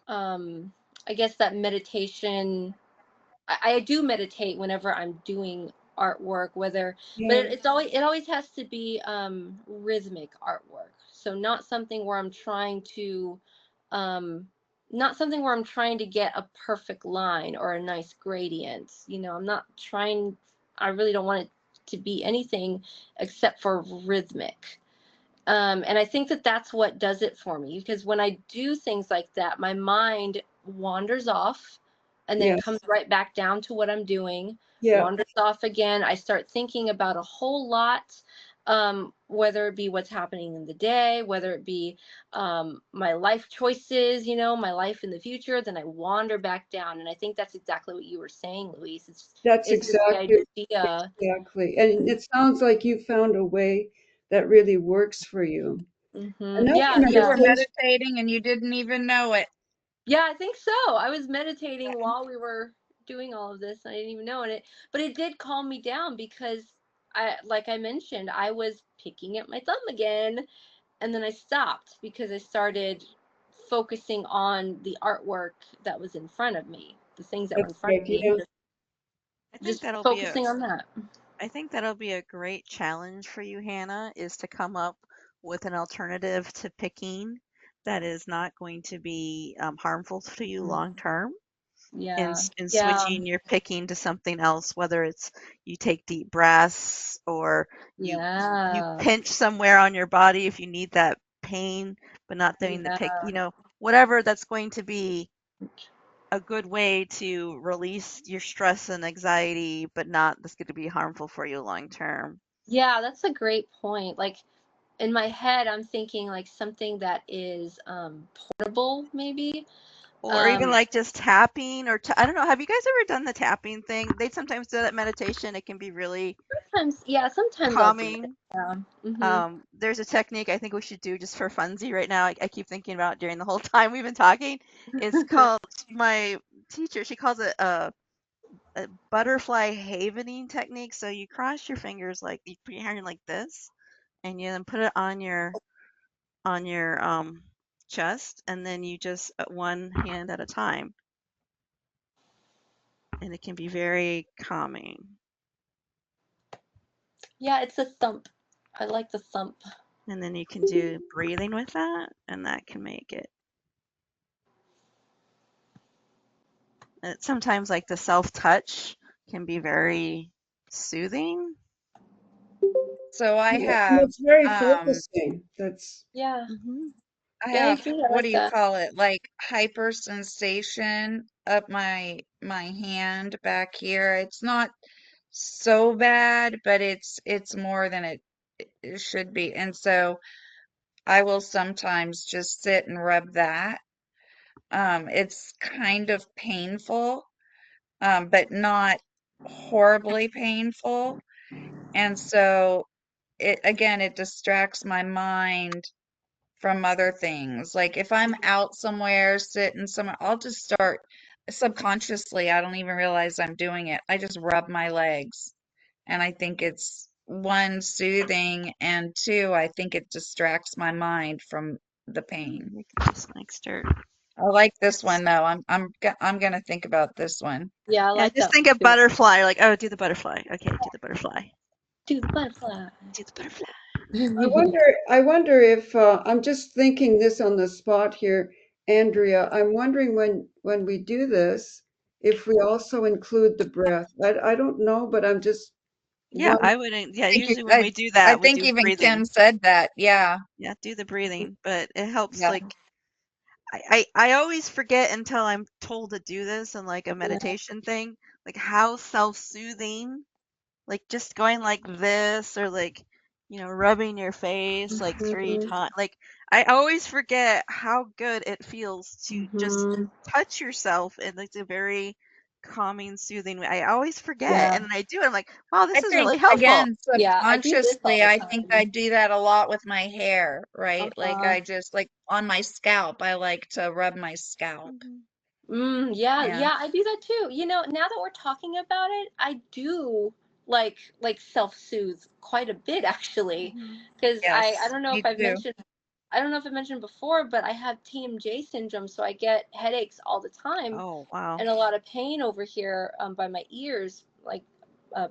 I guess that meditation I do meditate whenever I'm doing artwork, but Yeah. it always has to be rhythmic artwork. So um, not something where I'm trying to get a perfect line or a nice gradient. I'm not trying. I really don't want it to be anything except for rhythmic. And I think that that's what does it for me because when I do things like that, my mind wanders off and then Yes. comes right back down to what I'm doing, Yeah. wanders off again. I start thinking about a whole lot, whether it be what's happening in the day, whether it be my life choices, my life in the future. Then I wander back down. And I think that's exactly what you were saying, Louise. That's It's just the exactly idea. exactly. And it sounds like you found a way that really works for you. Another Yeah, And you were yeah. meditation. meditating and you didn't even know it. Yeah, I think so. I was meditating while we were doing all of this. I didn't even know but it did calm me down because like I mentioned, I was picking at my thumb again, and then I stopped because I started focusing on the artwork that was in front of me, the things that were in That's front right. of me, Yeah. I think just that'll be a focusing on that. I think that'll be a great challenge for you, Hannah, is to come up with an alternative to picking that is not going to be harmful to you long term. In, Yeah, in yeah, switching your picking to something else, whether it's you take deep breaths or you yeah, pinch somewhere on your body if you need that pain, but not doing the pick, yeah. whatever that's going to be a good way to release your stress and anxiety, but not that's going to be harmful for you long term. Yeah, that's a great point. Like in my head, I'm thinking like something that is portable, maybe. Or even Um, like just tapping or I don't know. Have you guys ever done the tapping thing? They sometimes do that meditation. It can be really sometimes I'll do it. calming. Yeah. Mhm. There's a technique I think we should do just for funsie right now. I keep thinking about it during the whole time we've been talking. It's called my teacher. She calls it a butterfly havening technique. So you cross your fingers, like you put your hand like this, and you then put it on your chest, and then you just one hand at a time, and it can be very calming. Yeah, it's a thump. I like the thump. And then you can do breathing with that, and that can make it. Sometimes, like the self touch can be very soothing. So I Yeah, have it's very focusing. That's Yeah. I Yeah, I have, agree. I what like do you that. call it? Like hypersensation up my hand back here. It's not so bad, but it's more than it should be. And so I will sometimes just sit and rub that. It's kind of painful, but not horribly painful. And so it distracts my mind from other things. Like if I'm out somewhere, sitting somewhere, I'll just start subconsciously. I don't even realize I'm doing it. I just rub my legs. And I think it's one, soothing, and two, I think it distracts my mind from the pain. You can just like start. I like this one though. I'm gonna think about this one. Yeah, I Yeah, like just that think one of too. butterfly. Like, oh, do the butterfly. Okay, do the butterfly. Do the butterfly. Do the butterfly. I wonder if I'm just thinking this on the spot here, Andrea. I'm wondering when we do this, if we also include the breath. I don't know, but I'm just Yeah, wondering. I wouldn't. Yeah, I think usually when we do I that, we think do even Kim breathing. said that. Yeah. Yeah, do the breathing, but it helps. Yeah. Like, I always forget until I'm told to do this and like a Yeah. meditation thing, like how self-soothing, like just going like this or like, rubbing your face like 3 times. Like, I always forget how good it feels to just Mm-hmm. touch yourself in like a very calming, soothing way. I always forget, Yeah. and then I do it. I'm like, wow, I this is think really helpful. again, Yeah, I do this all subconsciously, the I think I time. do that a lot with my hair, right? Like Uh-huh. I just like on my scalp, I like to rub my scalp. Yeah, Yeah. yeah, I do that too. Now that we're talking about it, I do like self-soothe quite a bit actually. Because I Yes, don't know me if I've too. mentioned I don't know if I mentioned before, but I have TMJ syndrome, so I get headaches all the time Oh, wow. and a lot of pain over here by my ears, like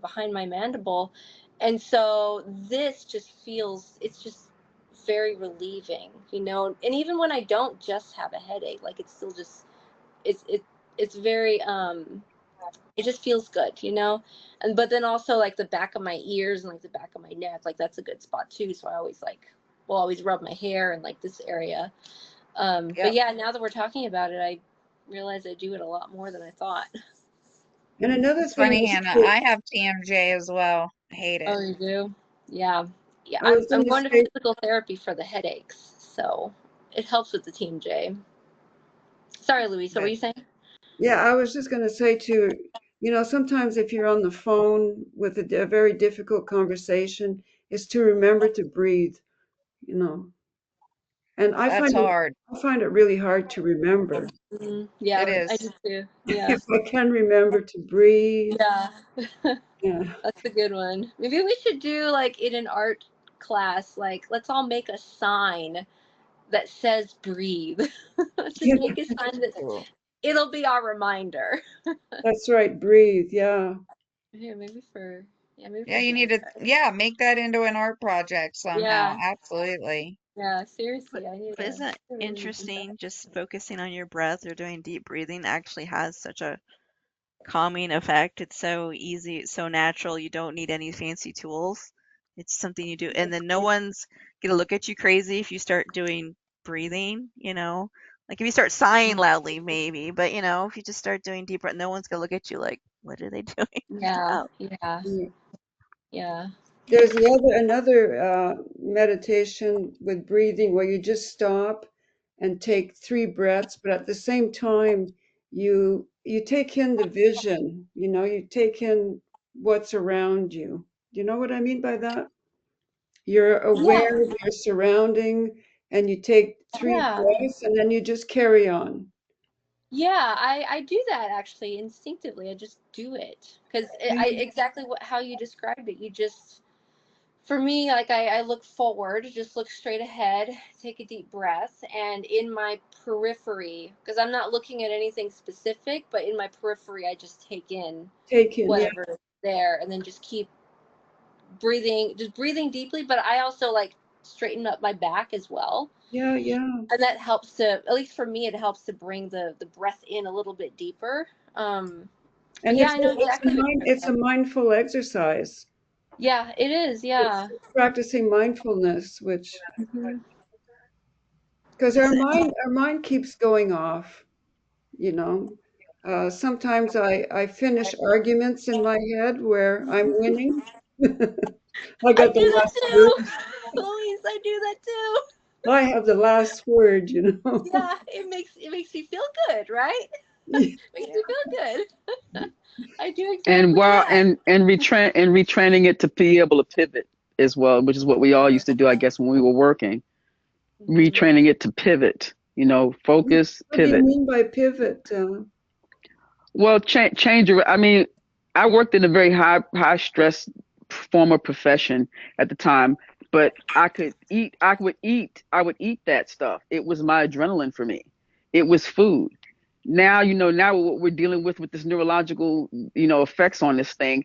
behind my mandible. And so this just feels, it's just very relieving. And even when I don't just have a headache, like it's still just, it's very, it just feels good. And but then also like the back of my ears and like the back of my neck, like that's a good spot too. So I always will always rub my hair and like this area. But Yep. yeah, now that we're talking about it, I realize I do it a lot more than I thought. And another It's thing funny, is Hannah. to, I have TMJ as well. Hate it. Oh, you do? Yeah. Yeah, I I'm was I'm going to going to say, physical therapy for the headaches, so it helps with the TMJ. Sorry, Louise, what were But you saying? yeah, I was just going to say too, sometimes if you're on the phone with a very difficult conversation, is to remember to breathe, you know. And I that's find it hard. I find it really hard to remember. Yeah, It I do is. too. Yeah. If I can remember to breathe, Yeah. yeah. That's a good one. Maybe we should do like in an art class, like let's all make a sign that says breathe. Let's just Yeah, make a sign that Cool. it'll be our reminder. that's right, breathe, yeah. Yeah, maybe Yeah, for you need hand to, art. yeah, make that into an art project somehow. Yeah. Absolutely. Yeah, But seriously, I need but to isn't it really do that. interesting just focusing on your breath or doing deep breathing actually has such a calming effect? It's so easy, it's so natural. You don't need any fancy tools. It's something you do, and then no one's gonna look at you crazy if you start doing breathing. Like if you start sighing loudly, maybe, but if you just start doing deep breath, no one's gonna look at you like, what are they doing? Yeah, Oh, yeah, Yeah. yeah. There's another meditation with breathing where you just stop and take 3 breaths, but at the same time you take in the vision, you take in what's around you. Do you know what I mean by that? You're Yeah, aware of your surrounding and you take three yeah. breaths and then you just carry on. Yeah, I do that actually instinctively. I just do it because I exactly how you described it. You just, for me, like I look forward, just look straight ahead, take a deep breath, and in my periphery, because I'm not looking at anything specific, but in my periphery, I just take in Yeah. whatever is there, and then just keep breathing, just breathing deeply. But I also like straighten up my back as well. Yeah, yeah. And that helps to, at least for me, it helps to bring the breath in a little bit deeper. And Yeah, I know exactly what you're it's a saying. mindful exercise. Yeah, it is. Yeah. It's practicing mindfulness, which Mhm. because Does it? our mind keeps going off, you know. Sometimes I finish arguments in my head where I'm winning. I I got the do that last word. too. Louise, I do that too. I have the last word, you know. Yeah, it makes me feel good, right? Makes me feel good. I do And exactly while that. and retraining it to be able to pivot as well, which is what we all used to do, I guess, when we were working. Mhm. Retraining it to pivot, focus, What do you pivot. mean by pivot? Well, change your. I mean, I worked in a very high stress former profession at the time, but I could eat. I would eat that stuff. It was my adrenaline for me. It was food. Now, now what we're dealing with this neurological, effects on this thing.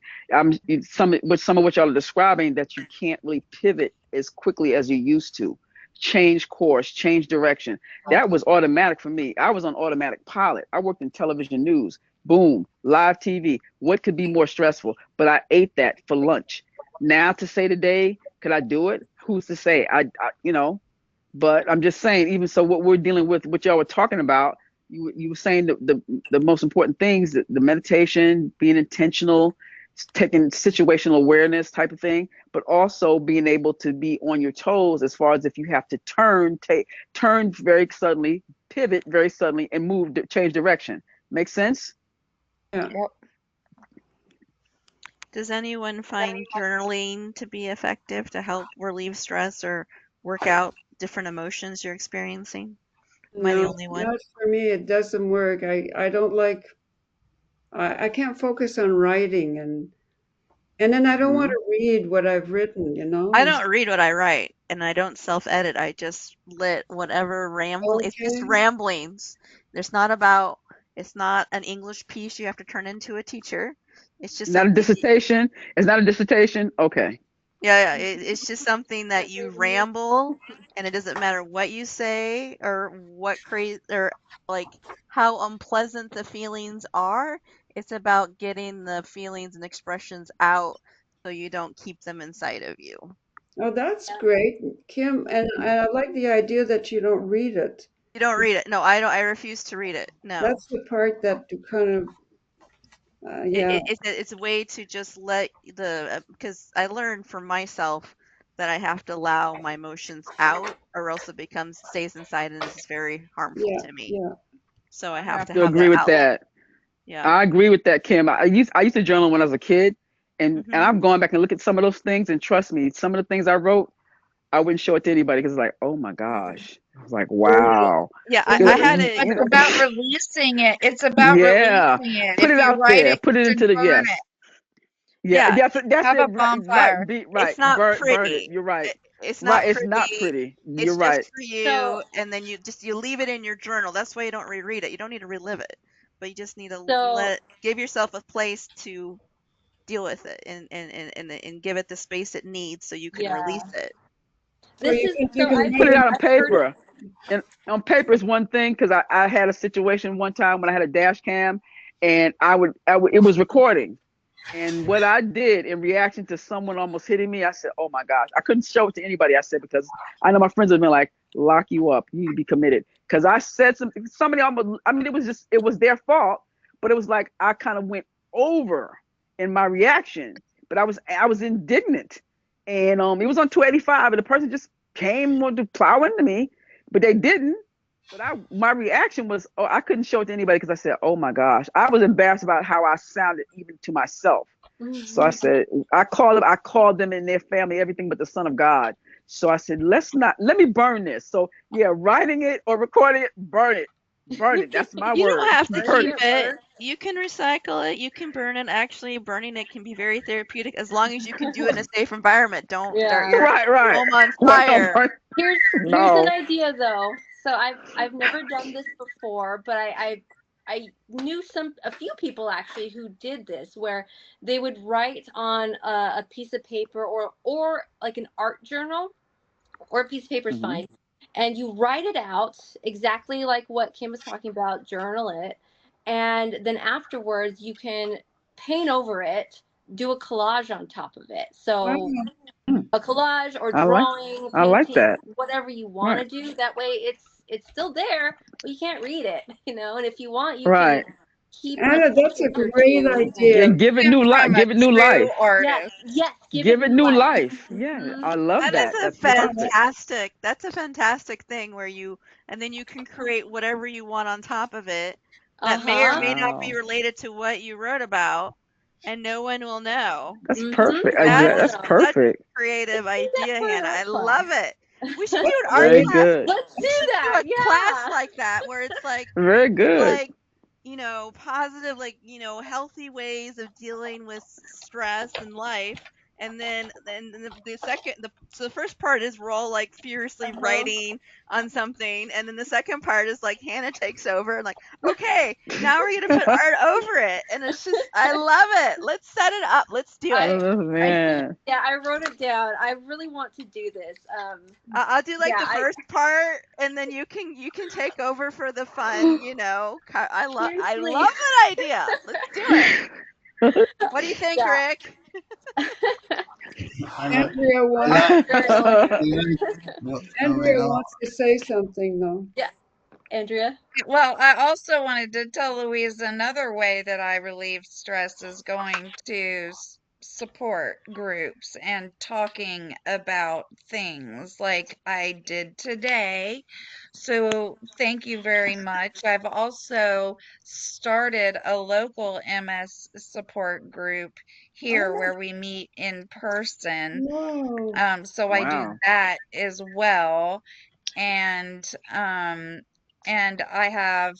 Some of what y'all are describing, that you can't really pivot as quickly as you used to. Change course, change direction. That was automatic for me. I was on automatic pilot. I worked in television news. Boom, live TV. What could be more stressful? But I ate that for lunch. Now to say today, could I do it? Who's to say? But I'm just saying, even so, what we're dealing with, what y'all were talking about, you were saying the most important things, the meditation, being intentional, taking situational awareness type of thing, but also being able to be on your toes as far as if you have to turn very suddenly, pivot very suddenly, and change direction. Make sense? Yeah. Yep. Does anyone find journaling to be effective to help relieve stress or work out different emotions you're experiencing? Am I the No, only one? not for me. It doesn't work. I don't like. I can't focus on writing, and then I don't want Mm-hmm. to read what I've written. You know. I It's don't read what I write, and I don't self-edit. I just let whatever it's just okay. ramblings. There's not it's not an English piece you have to turn into a teacher. It's just Not a something, dissertation. It's not a dissertation. Okay. yeah, it's just something that you ramble, and it doesn't matter what you say or what crazy or like how unpleasant the feelings are. It's about getting the feelings and expressions out so you don't keep them inside of you. Oh, that's great, Kim. And I like the idea that you don't read it. You don't read it. No, I don't. I refuse to read it. No. That's the part that you kind of, yeah, It's a way to just let because I learned for myself that I have to allow my emotions out or else it becomes stays inside and is very harmful yeah, to me. yeah. So I I have have to to have agree that with outlet. that. Yeah. I agree with that, Kim. I used to journal when I was a kid, and hmm I've gone back and looked at some of those things, and trust me, some of the things I wrote, I wouldn't show it to anybody because it's like, oh my gosh, I was like, wow. Yeah, And I you, had Good, it. It's about releasing it. It's about yeah. releasing it. Put If it you out write there. it, Put you it should into the burn yes. it. Yeah, Yeah, that's Have it. a Right, right. bonfire. it's Right. not Burn it. pretty. You're right. It's Right. not It's not pretty. pretty. You're It's just right. for So you, and then you leave it in your journal. That's why you don't reread it. You don't need to relive it, but you just need to so give yourself a place to deal with it and give it the space it needs so you can release yeah, it. or this is You so can put it out on I've heard it. paper. And on paper is one thing because I had a situation one time when I had a dash cam, and it was recording. And what I did in reaction to someone almost hitting me, I said, "Oh my gosh!" I couldn't show it to anybody. I said because I know my friends have been like, "Lock you up. You need to be committed." Because I said somebody almost. I mean, it was their fault, but it was like I kind of went over in my reaction. But I was indignant, and it was on 285, and the person just came to plow into me, but they didn't. But my reaction was, oh, I couldn't show it to anybody because I said, oh my gosh, I was embarrassed about how I sounded even to myself. So I said, I called them and their family everything but the Son of God. So I said, let me burn this. So yeah, writing it or recording it, burn it. Burn it. That's my You don't word. have to Burn it Burn keep it. or it. burn. You can recycle it. You can burn it. Actually, burning it can be very therapeutic as long as you can do it in a safe environment. Don't start Yeah. your Right. home on Well, fire. burn. Here's an No. idea though. So I've never done this before, but I knew a few people actually who did this, where they would write on a piece of paper, or like an art journal, or a piece of paper is Hmm. fine, and you write it out exactly like what Kim was talking about. Journal it, and then afterwards you can paint over it, do a collage on top of it. Wow. So a collage or I like. drawing, I like painting, that. whatever you want Right. to do. That way it's still there, but you can't read it, And if you want, you can Right. keep a Anna, that's a sentence or great two. idea. And give it Came new life. from a Give it new true life. Yes, artist. yes, give it Give it new new life. life. Yeah, Hmm. I love That is that. a That's Wow. perfect. fantastic thing where and then you can create whatever you want on top of it that may or Uh-huh. may not be Wow. related to what you wrote about, and no one will know. That's Mm-hmm. perfect. No one will That's That's know. such perfect. a creative Let's do that idea, for an Hannah. I art class. love it. We should do an art Very Great. class. good. Let's We do should do that. a class Yeah. like that where it's Very good. like positive, healthy ways of dealing with stress and life. And then the second so the first part is we're all like furiously Uh-huh. writing on something, and then the second part is like Hannah takes over and like, okay, now we're gonna put art over it, and it's just, I love it. Let's set it up. Let's do it. Oh I did. man. Yeah, I wrote it down. I really want to do this. I'll do like Yeah, the first part, and then you can take over for the fun. I seriously. love that idea. Let's do it. What do you think, Yeah. Rick? I like, Andrea I wants like, Very I well. like what's Andrea going on. wants to say something though. Yeah, Andrea. Well, I also wanted to tell Louise another way that I relieve stress is going to support groups and talking about things like I did today. So thank you very much. I've also started a local MS support group here Oh, where we meet in person. wow. So I do Wow. that as well. And and I have,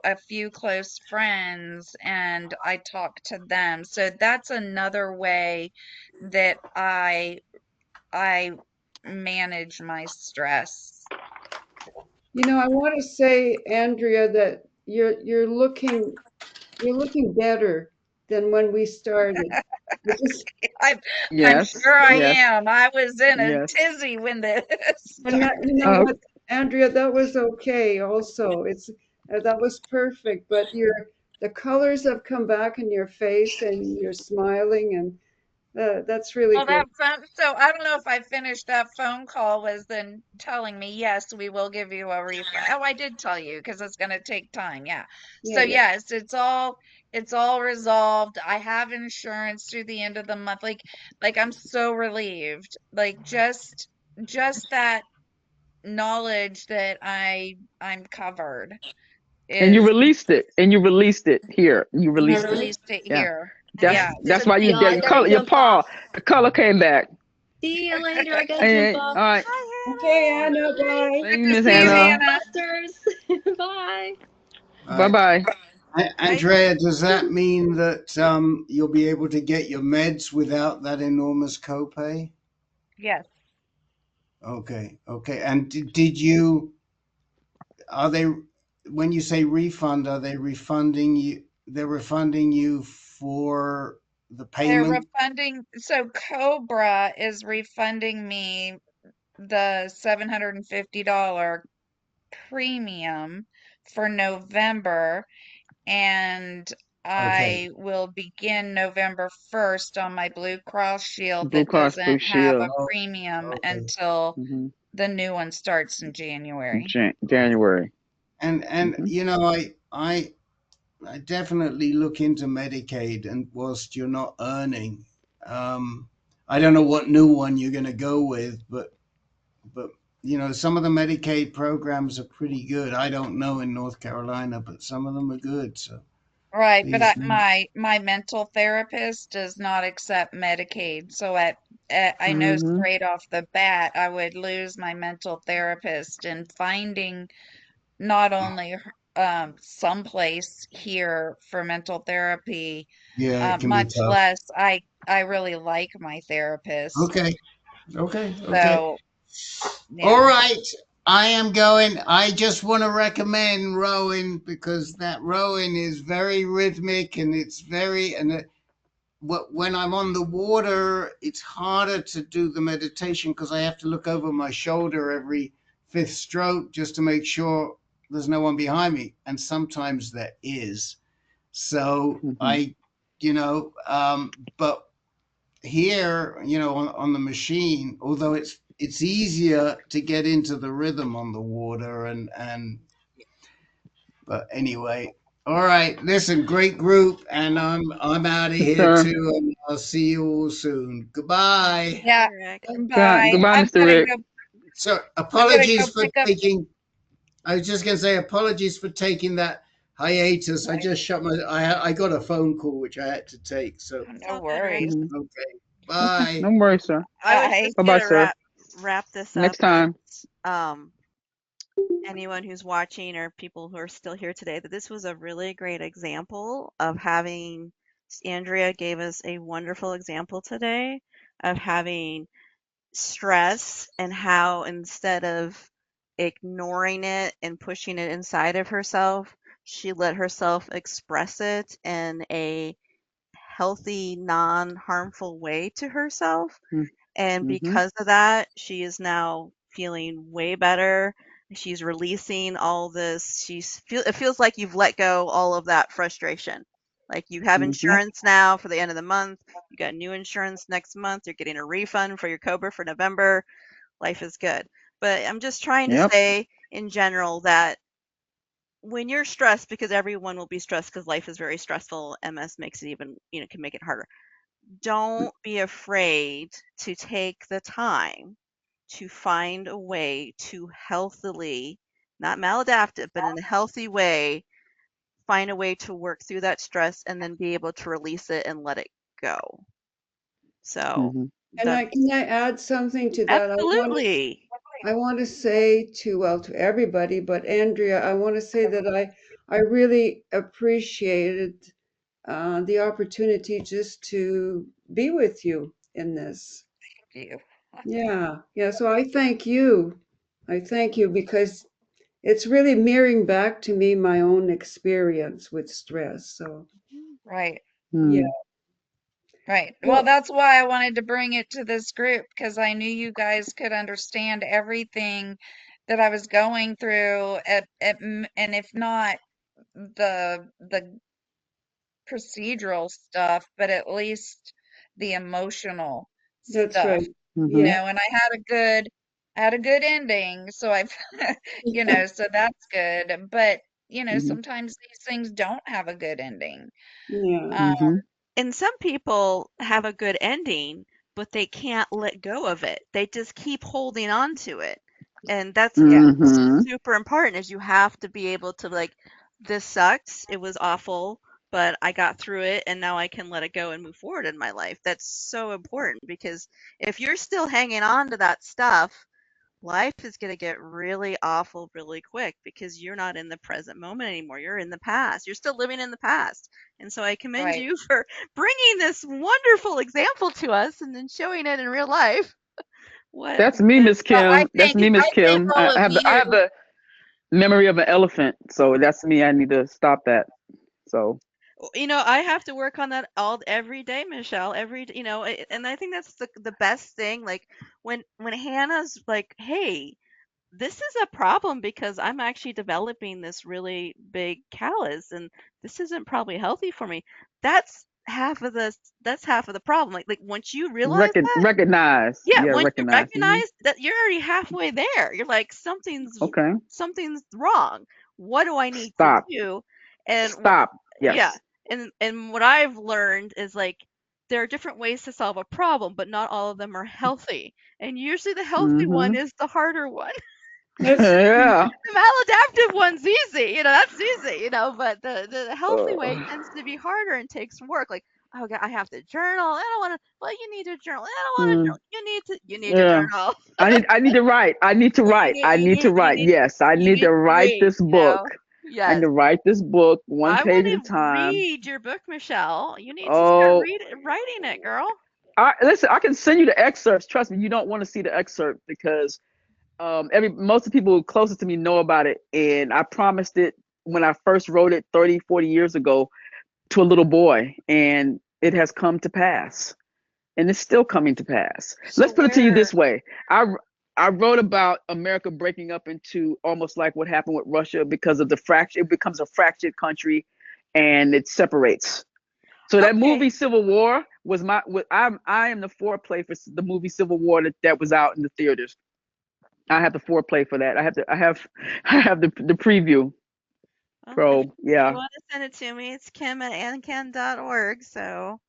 a few close friends and I talk to them. So that's another way that I manage my stress. I want to say, Andrea, that you're looking better than when we started. I just, I'm I'm Yes. sure I Yes. am. I was in a Yes. tizzy when this and that, started. you know Uh, what, Andrea, that was okay. Also, that was perfect. But the colors have come back in your face, and you're smiling, and that's really Well, good. that phone, so I don't know if I finished that phone call was then telling me, yes, we will give you a refund. Oh, I did tell you because it's going to take time. Yeah. So Yeah, yeah. yes, it's all resolved. I have insurance through the end of the month. Like I'm so relieved. Like just that knowledge that I'm covered and you is released it. And you released it here. You I released it. Mm-hmm. released it Yeah. here. That's Yeah. Yes. that's So why See you y'all. I the gotta color your jump off. paw, the color came back. See you later. I gotta jump And off. all right. Okay, Hi, Anna, Hannah. bye. Thank good you, to Miss see you, See you, Hannah. Hannah. busters. Bye. All Bye right. bye. Bye. Andrea, does that mean that you'll be able to get your meds without that enormous copay? Yes. Okay, okay. And are they, when you say refund, are they refunding you? They're refunding you for the They're payment? refunding, so Cobra is refunding me the $750 premium for November, and Okay, I will begin November 1st on my Blue Cross Shield Blue that Cross Blue doesn't have a Shield. oh, premium okay. until Hmm. the new one starts in January. January. And Hmm. I definitely look into Medicaid, and whilst you're not earning, um, I don't know what new one you're going to go with, but some of the Medicaid programs are pretty good. I don't know in North Carolina, but some of them are good. So Right, but these, my mental therapist does not accept Medicaid, so I know Hmm. straight off the bat I would lose my mental therapist, and finding not only someplace here for mental therapy. Yeah, it can be Much tough. less I really like my therapist. Okay. Okay. So All yeah. right. I am going. I just want to recommend rowing because that rowing is very rhythmic and it's very when I'm on the water, it's harder to do the meditation because I have to look over my shoulder every fifth stroke just to make sure there's no one behind me. And sometimes there is. So but here, on the machine, although it's easier to get into the rhythm on the water but anyway. All right, listen, great group, and I'm out of here Sure. too, and I'll see you all soon. Goodbye. Yeah. Rick. Bye. Goodbye, I'm Mr. gonna Rick. go So I'm gonna go apologies for pick up taking. I was just gonna say apologies for taking that hiatus. I just shut my. I got a phone call which I had to take. So It's no all good, Rick. worries. okay, Okay. bye. No worries, sir. I was Bye. just Bye-bye, gonna sir. wrap this up Next time. as anyone who's watching or people who are still here today, that this was a really great example of having Andrea gave us a wonderful example today of having stress and how instead of ignoring it and pushing it inside of herself, she let herself express it in a healthy, non-harmful way to herself. And Mm-hmm. because of that, she is now feeling way better. She's releasing all this. It feels like you've let go all of that frustration. Like you have Mm-hmm. insurance now for the end of the month. You got new insurance next month. You're getting a refund for your Cobra for November. Life is good. But I'm just trying to Yep. say in general that when you're stressed, because everyone will be stressed because life is very stressful, MS makes it even, can make it harder. Don't be afraid to take the time to find a way to healthily, not maladaptive, but in a healthy way, find a way to work through that stress and then be able to release it and let it go. So Mm-hmm. that's Can I add something to that? absolutely. I want to say to everybody, but Andrea, I want to say that I really appreciated the opportunity just to be with you in this. Thank you. Yeah. So I thank you. I thank you because it's really mirroring back to me my own experience with stress. So Right. yeah. Right. Well, Well, that's why I wanted to bring it to this group because I knew you guys could understand everything that I was going through and if not the procedural stuff, but at least the emotional that's stuff, right. Mm-hmm. Yeah. and I had a good ending, so I've so that's good. But, Mm-hmm. sometimes these things don't have a good ending. Yeah. Um, Mm-hmm. And some people have a good ending, but they can't let go of it. They just keep holding on to it. And that's yeah, Mm-hmm. super important is you have to be able to like, this sucks. It was awful, but I got through it and now I can let it go and move forward in my life. That's so important because if you're still hanging on to that stuff, life is going to get really awful really quick because you're not in the present moment anymore. You're in the past. You're still living in the past. And so I commend right. you for bringing this wonderful example to us and then showing it in real life. That's me, What Miss Well, Kim. That's me, Miss I thank Kim. all I of have you. the memory of an elephant, so that's me. I need to stop that. So I have to work on that all every day, Michelle. And I think that's the best thing. Like when Hannah's like, "Hey, this is a problem because I'm actually developing this really big callus and this isn't probably healthy for me." That's half of the problem. Like once you realize that, recognize. yeah, Yeah, once you recognize. Mm-hmm. recognize that you're already halfway there. You're like Okay. something's wrong. What do I need to Stop. do? And Stop. yeah, Yes. and what I've learned is like there are different ways to solve a problem, but not all of them are healthy. And usually the healthy one Mm-hmm. is the harder one. That's Yeah. The maladaptive one's easy, that's easy, but the healthy way Uh, tends to be harder and takes work. Like, oh God, I have to journal. I don't want to. Well, you need to journal. I don't want to mm, journal. You need to yeah. journal. I need to write. I need to write. I need to write. You need Yes, I you need need to to write read. this book. I Yes. need to write this book one I page want at a to time. read your book, Michelle. You need to start Oh, writing it, girl. listen, I can send you the excerpts. Trust me, you don't want to see the excerpt because most of the people closest to me know about it, and I promised it when I first wrote it 30, 40 years ago to a little boy, and it has come to pass, and it's still coming to pass. So Let's put it to you this way. I wrote about America breaking up into almost like what happened with Russia because of the fracture. It becomes a fractured country and it separates. So that Okay. movie Civil War was I am the foreplay for the movie Civil War that was out in the theaters. I have the foreplay for that. I have the preview. Well, if So you yeah. want to send it to me, it's kim@ancan.org. So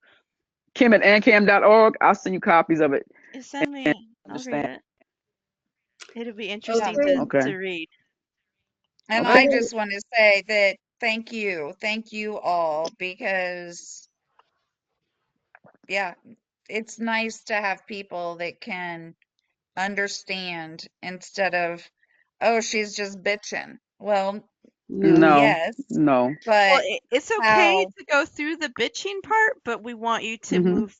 Kim@ancam.org. I'll send you copies of it. you send me. I'll read Understand? it. It'll be Yeah. interesting Okay. Okay. to read. And Okay. I just want to say that thank you all, because yeah, it's nice to have people that can understand instead of, oh, she's just bitching. Well, No. No. yes, No. Well, but it's okay how, to go through the bitching part, but we want you to Mhm. move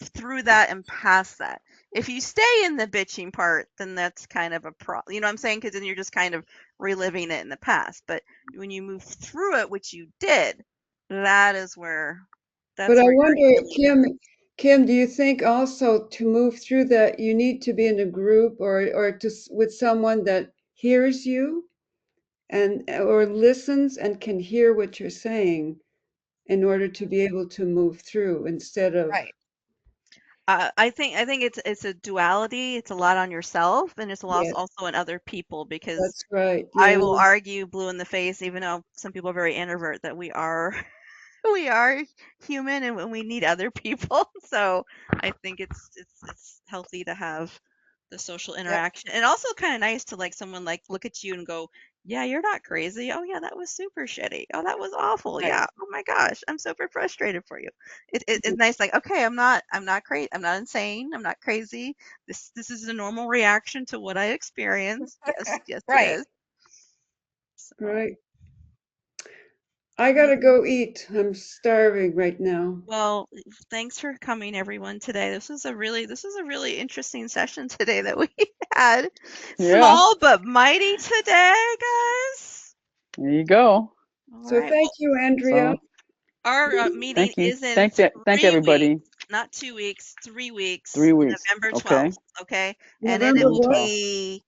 through that and past that. If you stay in the bitching part, then that's kind of a problem. You know what I'm saying? Because then you're just kind of reliving it in the past. But when you move through it, which you did, that is where But I your wonder, healing. Kim, do you think also to move through that you need to be in a group or with someone that hears you and or listens and can hear what you're saying in order to be able to move through instead of right, I think it's a duality. It's a lot on yourself, and it's a lot yes, also on other people. Because that's right. I Yeah. will argue blue in the face, even though some people are very introvert, that we are we are human and we need other people. So I think it's healthy to have the social yep, interaction, and also kind of nice to like someone like look at you and go, yeah, you're not crazy. Oh yeah, that was super shitty. Oh, that was awful. right, Yeah. Oh my gosh, I'm super frustrated for you. It's nice. Like, okay, I'm not crazy. I'm not insane. I'm not crazy. This is a normal reaction to what I experienced. Yes, yes, it right. is. So, Right. I yeah. gotta go eat. I'm starving right now. Well, thanks for coming, everyone, today. This was a really interesting session today that we had. Yeah. Small but mighty today, guys. There you go. All So right. thank Well, you, Andrea. So our meeting thank you. is in Thank 3 everybody. weeks, not 2 weeks, 3 weeks, 3 weeks. November Okay. 12th. Okay, and it November will November what? 12th. be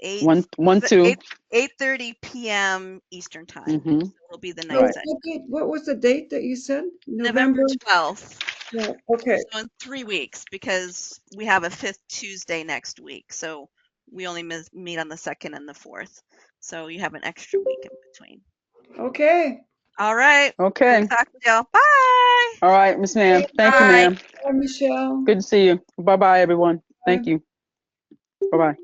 8 1-2. 8:30 p.m. Eastern time. Mhm. So it'll be the night Right. session. What was the date that you said? November November? 12th. Yeah. Okay. So in 3 weeks, because we have a 5th Tuesday next week. So we only meet on the 2nd and the 4th. So you have an extra week in between. Okay. All right. Okay. Good talking to y'all. Bye. All right, Miss Ma'am. Thank you, Bye. ma'am. Bye, Michelle. Good to see you. Bye bye, everyone. Bye. Thank you. Bye bye.